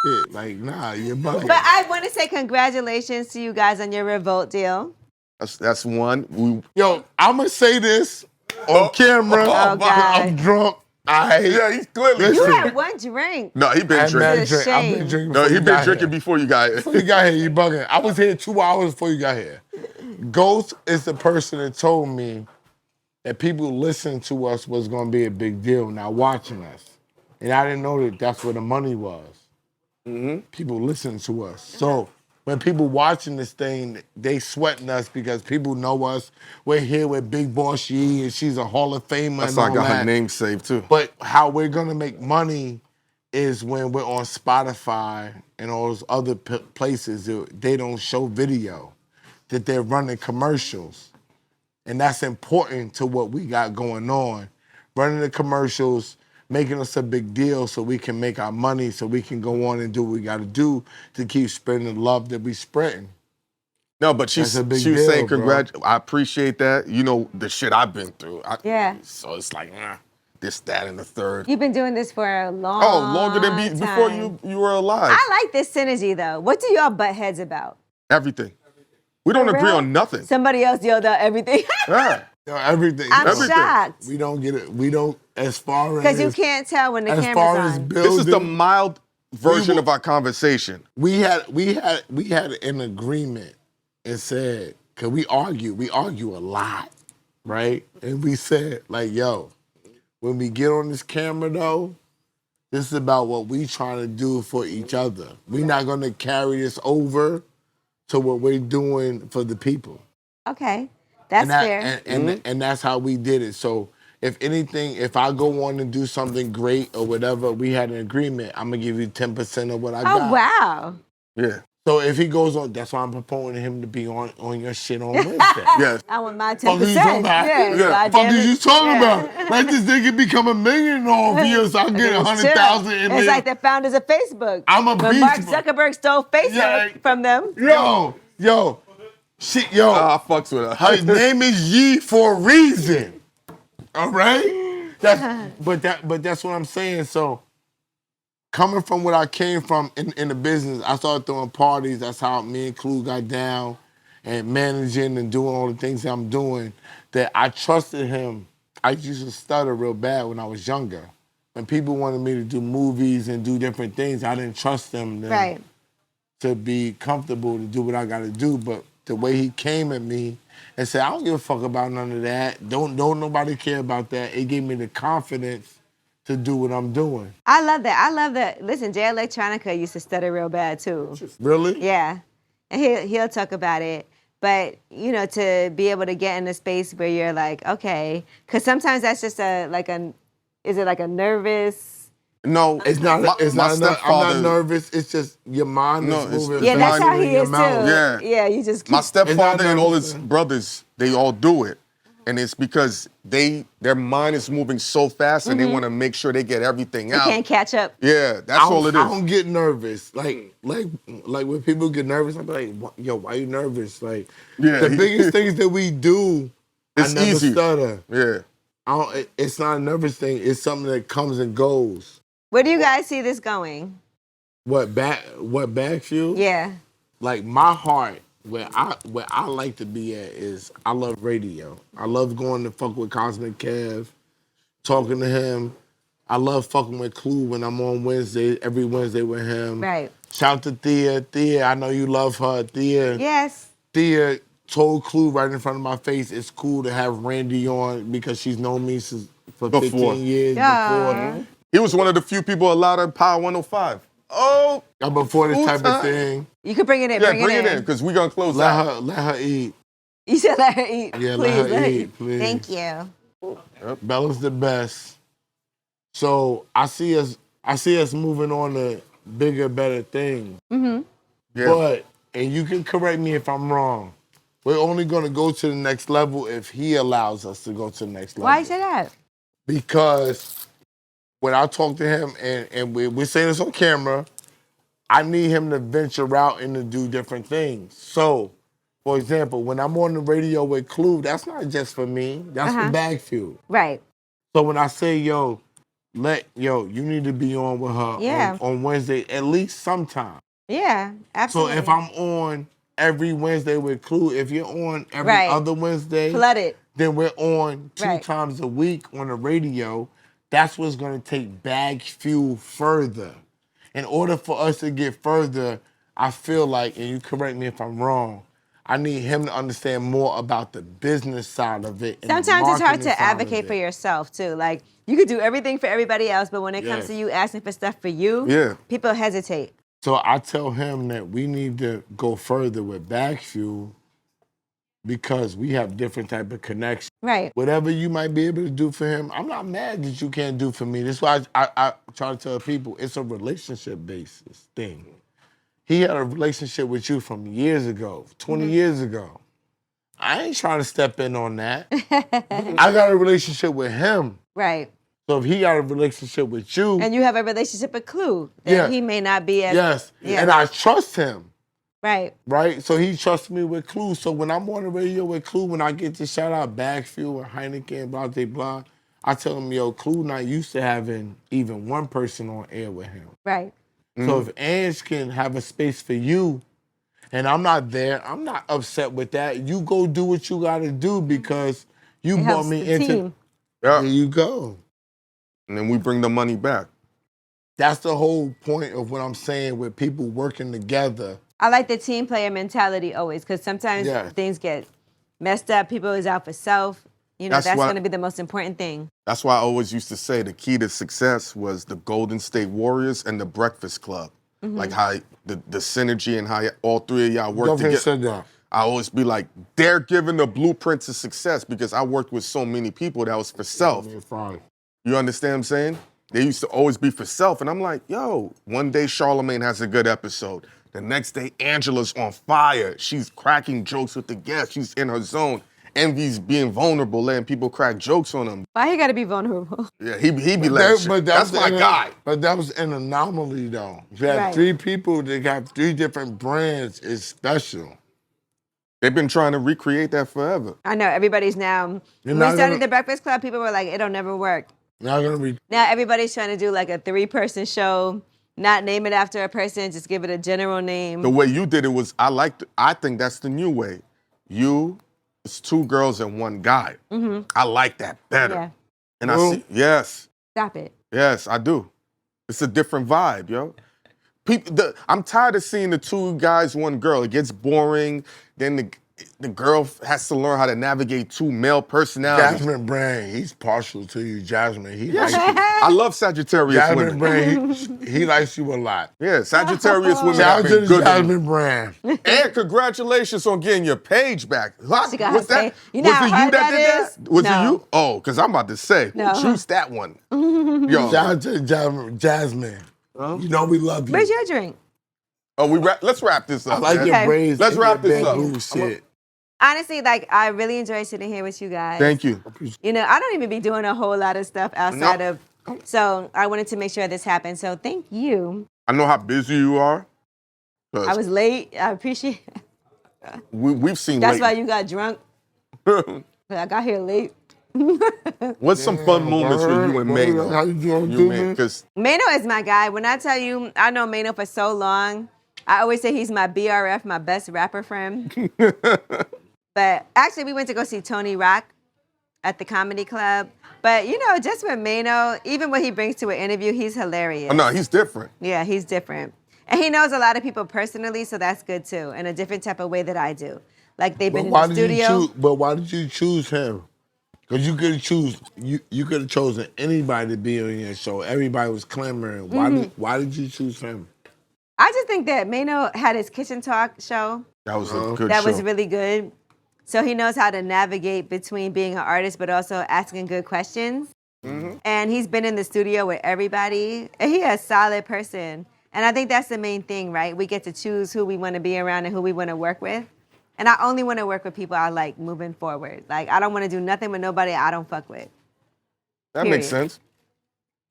Speaker 1: shit. Like, nah, you're bugging.
Speaker 3: But I want to say congratulations to you guys on your Revolt deal.
Speaker 2: That's one.
Speaker 1: Yo, I'm gonna say this on camera.
Speaker 3: Oh, God.
Speaker 1: I'm drunk.
Speaker 2: Yeah, he's clearly
Speaker 3: You
Speaker 1: Listen.
Speaker 3: had one drink.
Speaker 2: No, he been
Speaker 1: I've
Speaker 2: drinking.
Speaker 3: It's a
Speaker 1: been
Speaker 3: shame.
Speaker 1: drinking
Speaker 2: No,
Speaker 1: before
Speaker 2: he
Speaker 1: you
Speaker 2: been
Speaker 1: got
Speaker 2: drinking
Speaker 1: here.
Speaker 2: before you got
Speaker 1: Before
Speaker 2: here.
Speaker 1: you got here, you bugging. I was here 2 hours before you got here. Ghost is the person that told me that people listening to us was going to be a big deal, not watching us. And I didn't know that that's where the money was. People listening to us. So when people watching this thing, they sweating us because people know us. We're here with Big Boss Yee, and she's a Hall of Famer
Speaker 2: That's
Speaker 1: and
Speaker 2: why I
Speaker 1: all
Speaker 2: got
Speaker 1: that.
Speaker 2: her name saved too.
Speaker 1: But how we're gonna make money is when we're on Spotify and all those other places that they don't show video, that they're running commercials. And that's important to what we got going on. Running the commercials, making us a big deal so we can make our money, so we can go on and do what we gotta do to keep spreading the love that we spreading.
Speaker 2: No, but
Speaker 1: That's a big
Speaker 2: she was
Speaker 1: deal,
Speaker 2: saying
Speaker 1: bro.
Speaker 2: I appreciate that. You know, the shit I've been through.
Speaker 3: Yeah.
Speaker 2: So it's like, this, that, and the third.
Speaker 3: You've been doing this for a long
Speaker 2: Oh, longer than before
Speaker 3: time.
Speaker 2: you were alive.
Speaker 3: I like this synergy though. What do y'all butt heads about?
Speaker 2: Everything. We don't
Speaker 3: For
Speaker 2: agree
Speaker 3: real?
Speaker 2: on nothing.
Speaker 3: Somebody else yelled out everything.
Speaker 2: Yeah.
Speaker 1: You know, everything.
Speaker 3: I'm
Speaker 1: you know,
Speaker 3: shocked.
Speaker 1: We don't get it. We don't, as far as.
Speaker 3: Because you can't tell when the
Speaker 1: as
Speaker 3: camera's
Speaker 1: far as
Speaker 3: on.
Speaker 1: building,
Speaker 2: This is the mild version
Speaker 1: will-
Speaker 2: of our conversation.
Speaker 1: we had an agreement and said, cause we argue a lot, right? And we said, like, yo, when we get on this camera though, this is about what we trying to do for each other. We're not gonna carry this over to what we're doing for the people.
Speaker 3: Okay, that's
Speaker 1: and that,
Speaker 3: fair.
Speaker 1: And that's how we did it. So if anything, if I go on and do something great or whatever, we had an agreement. I'm gonna give you 10% of what I got.
Speaker 3: Oh, wow.
Speaker 2: Yeah.
Speaker 1: So if he goes on, that's why I'm proposing him to be on your shit on Wednesday.
Speaker 2: Yes.
Speaker 3: I want my 10%.
Speaker 1: Fuck is you talking about?
Speaker 3: Yeah,
Speaker 1: Fuck
Speaker 3: goddamn
Speaker 1: is
Speaker 3: it.
Speaker 1: you talking
Speaker 3: Yeah.
Speaker 1: about? Let this nigga become a millionaire off here so I get
Speaker 3: It's
Speaker 1: 100,000
Speaker 3: chill.
Speaker 1: in
Speaker 3: It's
Speaker 1: there.
Speaker 3: like the founders of Facebook.
Speaker 1: I'm a
Speaker 3: when
Speaker 1: beast
Speaker 3: Mark
Speaker 1: mode.
Speaker 3: Zuckerberg stole Facebook
Speaker 1: Yeah.
Speaker 3: from them.
Speaker 1: Yo. Shit, yo.
Speaker 2: I fucks with her.
Speaker 1: Her name is Yee for a reason. All right? But that's what I'm saying. So coming from what I came from in the business, I started throwing parties. That's how me and Clue got down and managing and doing all the things that I'm doing. That I trusted him. I used to stutter real bad when I was younger. When people wanted me to do movies and do different things, I didn't trust them
Speaker 3: Right.
Speaker 1: to be comfortable to do what I got to do. But the way he came at me and said, I don't give a fuck about none of that. Don't nobody care about that. It gave me the confidence to do what I'm doing.
Speaker 3: I love that. I love that. Listen, Jay Electronica used to stutter real bad too.
Speaker 1: Really?
Speaker 3: Yeah. And he'll talk about it. But, you know, to be able to get in a space where you're like, okay, because sometimes that's just is it like a nervous?
Speaker 2: No,
Speaker 1: It's not.
Speaker 2: My
Speaker 1: I'm not
Speaker 2: stepfather.
Speaker 1: nervous. It's just your mind
Speaker 2: No,
Speaker 1: is
Speaker 2: it's-
Speaker 1: moving.
Speaker 3: Yeah, that's
Speaker 1: faster
Speaker 3: how
Speaker 1: than
Speaker 3: he
Speaker 1: your
Speaker 3: is too.
Speaker 1: mouth.
Speaker 2: Yeah.
Speaker 3: Yeah, you just keep.
Speaker 2: My stepfather and all his
Speaker 1: nervous.
Speaker 2: brothers, they all do it. And it's because their mind is moving so fast and they want to make sure they get everything
Speaker 3: you
Speaker 2: out.
Speaker 3: can't catch up.
Speaker 2: Yeah, that's all it
Speaker 1: I
Speaker 2: is.
Speaker 1: don't get nervous. Like when people get nervous, I'm like, yo, why you nervous? Like
Speaker 2: Yeah.
Speaker 1: the biggest things that we do,
Speaker 2: It's
Speaker 1: I never
Speaker 2: easy.
Speaker 1: stutter.
Speaker 2: Yeah.
Speaker 1: It's not a nervous thing. It's something that comes and goes.
Speaker 3: Where do you guys see this going?
Speaker 1: What BagFuel?
Speaker 3: Yeah.
Speaker 1: Like my heart, where I like to be at is I love radio. I love going to fuck with Cosmic Kev, talking to him. I love fucking with Clue when I'm on every Wednesday with him.
Speaker 3: Right.
Speaker 1: Shout to Thea. Thea, I know you love her.
Speaker 3: Yes.
Speaker 1: Thea told Clue right in front of my face, it's cool to have Randy on because she's known me for
Speaker 2: Before.
Speaker 1: 15 years
Speaker 3: Yeah.
Speaker 1: before.
Speaker 2: He was one of the few people allowed at Power 105. Oh,
Speaker 1: Before this type of
Speaker 2: Wu-Tang.
Speaker 1: thing.
Speaker 3: You can bring it in.
Speaker 2: yeah,
Speaker 3: bring it in.
Speaker 2: because we're going to close out.
Speaker 1: Let her eat.
Speaker 3: You said let her eat.
Speaker 1: Yeah,
Speaker 3: please,
Speaker 1: let her eat, please.
Speaker 3: Thank you.
Speaker 1: Bella's the best. So I see us moving on to bigger, better things.
Speaker 3: Mm-hmm.
Speaker 2: Yeah.
Speaker 1: But, and you can correct me if I'm wrong, we're only gonna go to the next level if he allows us to go to the next level.
Speaker 3: Why you say that?
Speaker 1: Because when I talk to him, and we're saying this on camera, I need him to venture out and to do different things. So, for example, when I'm on the radio with Clue, that's not just for me, that's for BagFuel.
Speaker 3: Right.
Speaker 1: So when I say, yo, you need to be on with her
Speaker 3: Yeah.
Speaker 1: on Wednesday, at least sometime.
Speaker 3: Yeah,
Speaker 1: So
Speaker 3: absolutely.
Speaker 1: if I'm on every Wednesday with Clue, if you're on every
Speaker 3: Right.
Speaker 1: other Wednesday,
Speaker 3: Flood it.
Speaker 1: then we're on two
Speaker 3: Right.
Speaker 1: times a week on the radio. That's what's gonna take BagFuel further. In order for us to get further, I feel like, and you correct me if I'm wrong, I need him to understand more about the business side of it. And
Speaker 3: Sometimes
Speaker 1: the
Speaker 3: it's hard
Speaker 1: marketing
Speaker 3: to
Speaker 1: side of
Speaker 3: advocate for
Speaker 1: it.
Speaker 3: yourself too. Like you could do everything for everybody else, but when it comes
Speaker 1: Yes.
Speaker 3: to you asking for stuff for you,
Speaker 2: Yeah.
Speaker 3: people hesitate.
Speaker 1: So I tell him that we need to go further with BagFuel because we have different type of connections.
Speaker 3: Right.
Speaker 1: Whatever you might be able to do for him, I'm not mad that you can't do for me. That's why I try to tell people it's a relationship basis thing. He had a relationship with you from years ago, 20 years ago. I ain't trying to step in on that. I got a relationship with him.
Speaker 3: Right.
Speaker 1: So if he got a relationship with you,
Speaker 3: And you have a relationship with Clue that
Speaker 1: Yeah.
Speaker 3: he may not be as
Speaker 1: yes,
Speaker 3: Yeah.
Speaker 1: and I trust him.
Speaker 3: right.
Speaker 1: Right? So he trusts me with Clue. So when I'm on the radio with Clue, when I get to shout out BagFuel or Hynaken, blah, blah, blah, I tell him, yo, Clue not used to having even one person on air with him.
Speaker 3: Right.
Speaker 1: So if Ange can have a space for you and I'm not there, I'm not upset with that. You go do what you gotta do because you
Speaker 3: It
Speaker 1: brought
Speaker 3: helps
Speaker 1: me
Speaker 3: the
Speaker 1: into
Speaker 3: team.
Speaker 2: Yeah.
Speaker 1: There you go.
Speaker 2: And then we bring the money back.
Speaker 1: That's the whole point of what I'm saying with people working together.
Speaker 3: I like the team player mentality always because sometimes
Speaker 1: Yes.
Speaker 3: things get messed up. People is out for self. You know,
Speaker 2: That's
Speaker 3: that's
Speaker 2: why-
Speaker 3: going to be the most important thing.
Speaker 2: That's why I always used to say the key to success was the Golden State Warriors and the Breakfast Club. Like how the synergy and how all three of y'all work
Speaker 1: Go ahead and
Speaker 2: together.
Speaker 1: sit down.
Speaker 2: I always be like, they're giving the blueprint to success because I worked with so many people that was for self.
Speaker 1: Fine.
Speaker 2: You understand what I'm saying? They used to always be for self. And I'm like, yo, one day Charlemagne has a good episode. The next day, Angela's on fire. She's cracking jokes with the guests. She's in her zone. Envy's being vulnerable, letting people crack jokes on him.
Speaker 3: Why he got to be vulnerable?
Speaker 2: Yeah, he be letting shit. That's my guy.
Speaker 1: But that was an anomaly, though. If you have
Speaker 3: Right.
Speaker 1: three people that got three different brands, it's special.
Speaker 2: They've been trying to recreate that forever.
Speaker 3: I know everybody's now.
Speaker 1: You're
Speaker 3: When
Speaker 1: not
Speaker 3: we started
Speaker 1: gonna-
Speaker 3: the Breakfast Club, people were like, "It'll never work."
Speaker 1: Not gonna be.
Speaker 3: Now everybody's trying to do like a 3-person show, not name it after a person, just give it a general name.
Speaker 2: The way you did it was, I think that's the new way. It's 2 girls and 1 guy. I like that better.
Speaker 3: Yeah.
Speaker 2: And
Speaker 1: Well-
Speaker 2: I see, yes,
Speaker 3: Stop it.
Speaker 2: yes, I do. It's a different vibe, yo. I'm tired of seeing the 2 guys, 1 girl. It gets boring. Then the girl has to learn how to navigate 2 male personalities.
Speaker 1: Jasmine Brand, he's partial to you, Jasmine. He
Speaker 2: Yes,
Speaker 1: likes you.
Speaker 2: I love Sagittarius
Speaker 1: Jasmine
Speaker 2: women.
Speaker 1: Brand, he likes you a lot.
Speaker 2: Yeah, Sagittarius women
Speaker 1: Shout
Speaker 2: have
Speaker 1: out to
Speaker 2: been
Speaker 1: the
Speaker 2: good. to me.
Speaker 1: Jasmine Brand.
Speaker 2: And congratulations on getting your page back.
Speaker 3: She got
Speaker 2: Was
Speaker 3: her
Speaker 2: that?
Speaker 3: page. You know
Speaker 2: was
Speaker 3: how
Speaker 2: it you
Speaker 3: hard
Speaker 2: that
Speaker 3: that
Speaker 2: did
Speaker 3: is?
Speaker 2: that? Was
Speaker 3: No.
Speaker 2: it you? Oh, because I'm about to say,
Speaker 3: No.
Speaker 2: choose that one. Yo,
Speaker 1: Shout out to Jasmine. You know we love you.
Speaker 3: Where's your drink?
Speaker 2: let's wrap this up.
Speaker 1: I like
Speaker 2: man.
Speaker 1: your
Speaker 3: Okay.
Speaker 1: braids.
Speaker 2: Let's
Speaker 1: and
Speaker 2: wrap
Speaker 1: your
Speaker 2: this up.
Speaker 1: bamboo shit.
Speaker 3: Honestly, like I really enjoy sitting here with you guys.
Speaker 2: Thank you.
Speaker 3: You know, I don't even be doing a whole lot of stuff outside of. So I wanted to make sure this happened. So thank you.
Speaker 2: I know how busy you are. 'Cause
Speaker 3: I was late. I appreciate.
Speaker 2: we've seen
Speaker 3: That's
Speaker 2: late.
Speaker 3: why you got drunk. I got here late.
Speaker 2: What's some fun moments for you and Maino?
Speaker 1: How you doing,
Speaker 2: You man, because
Speaker 3: Maino is my guy. When I tell you, I know Maino for so long. I always say he's my BRF, my best rapper friend. But actually, we went to go see Tony Rock at the comedy club. But you know, just with Maino, even what he brings to an interview, he's hilarious.
Speaker 2: oh, no, he's different.
Speaker 3: Yeah, he's different. And he knows a lot of people personally, so that's good too, in a different type of way that I do. Like they've been in the studio.
Speaker 1: But why did you choose him? Because you could have you could have chosen anybody to be on your show. Everybody was clamoring. Why did you choose him?
Speaker 3: I just think that Maino had his kitchen talk show.
Speaker 2: That was a good
Speaker 3: That
Speaker 2: show.
Speaker 3: was really good. So he knows how to navigate between being an artist, but also asking good questions. And he's been in the studio with everybody. And he a solid person. And I think that's the main thing, right? We get to choose who we want to be around and who we want to work with. And I only want to work with people I like moving forward. Like, I don't want to do nothing with nobody I don't fuck with.
Speaker 2: That makes
Speaker 3: period.
Speaker 2: sense.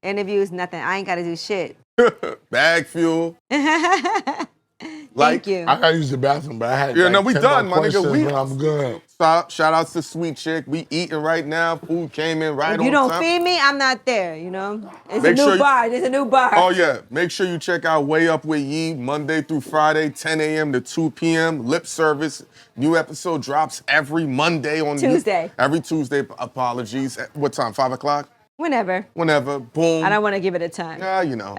Speaker 3: Interviews, nothing. I ain't got to do shit.
Speaker 2: BagFuel.
Speaker 3: Thank you.
Speaker 1: I gotta use the bathroom, but I had
Speaker 2: Yeah, no, we
Speaker 1: 10
Speaker 2: done,
Speaker 1: more
Speaker 2: my nigga.
Speaker 1: questions,
Speaker 2: We-
Speaker 1: but I'm good.
Speaker 2: Shout outs to Sweet Chick. We eating right now. Food came in right
Speaker 3: If
Speaker 2: on
Speaker 3: you don't
Speaker 2: time.
Speaker 3: feed me, I'm not there, you know? It's
Speaker 2: Make
Speaker 3: a new
Speaker 2: sure you-
Speaker 3: bar. There's a new bar.
Speaker 2: Oh, yeah. Make sure you check out Way Up with Yee Monday through Friday, 10 a.m. to 2 p.m. Lip service. New episode drops every Monday on
Speaker 3: Tuesday.
Speaker 2: Every Tuesday. Apologies. At what time? 5 o'clock?
Speaker 3: Whenever.
Speaker 2: Whenever. Boom.
Speaker 3: I don't want to give it a time.
Speaker 2: Yeah, you know.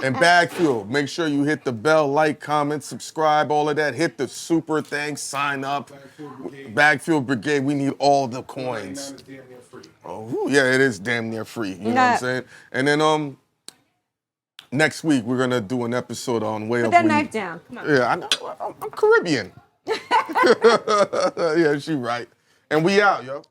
Speaker 2: And BagFuel. Make sure you hit the bell, like, comment, subscribe, all of that. Hit the super thing, sign up. BagFuel Brigade. We need all the coins. Oh, yeah, it is damn near free. You know what I'm saying? And then next week we're gonna do an episode on way
Speaker 3: Put
Speaker 2: of
Speaker 3: that
Speaker 2: weed.
Speaker 3: knife down. Come on.
Speaker 2: Yeah, I know. I'm Caribbean. Yeah, she right. And we out, yo.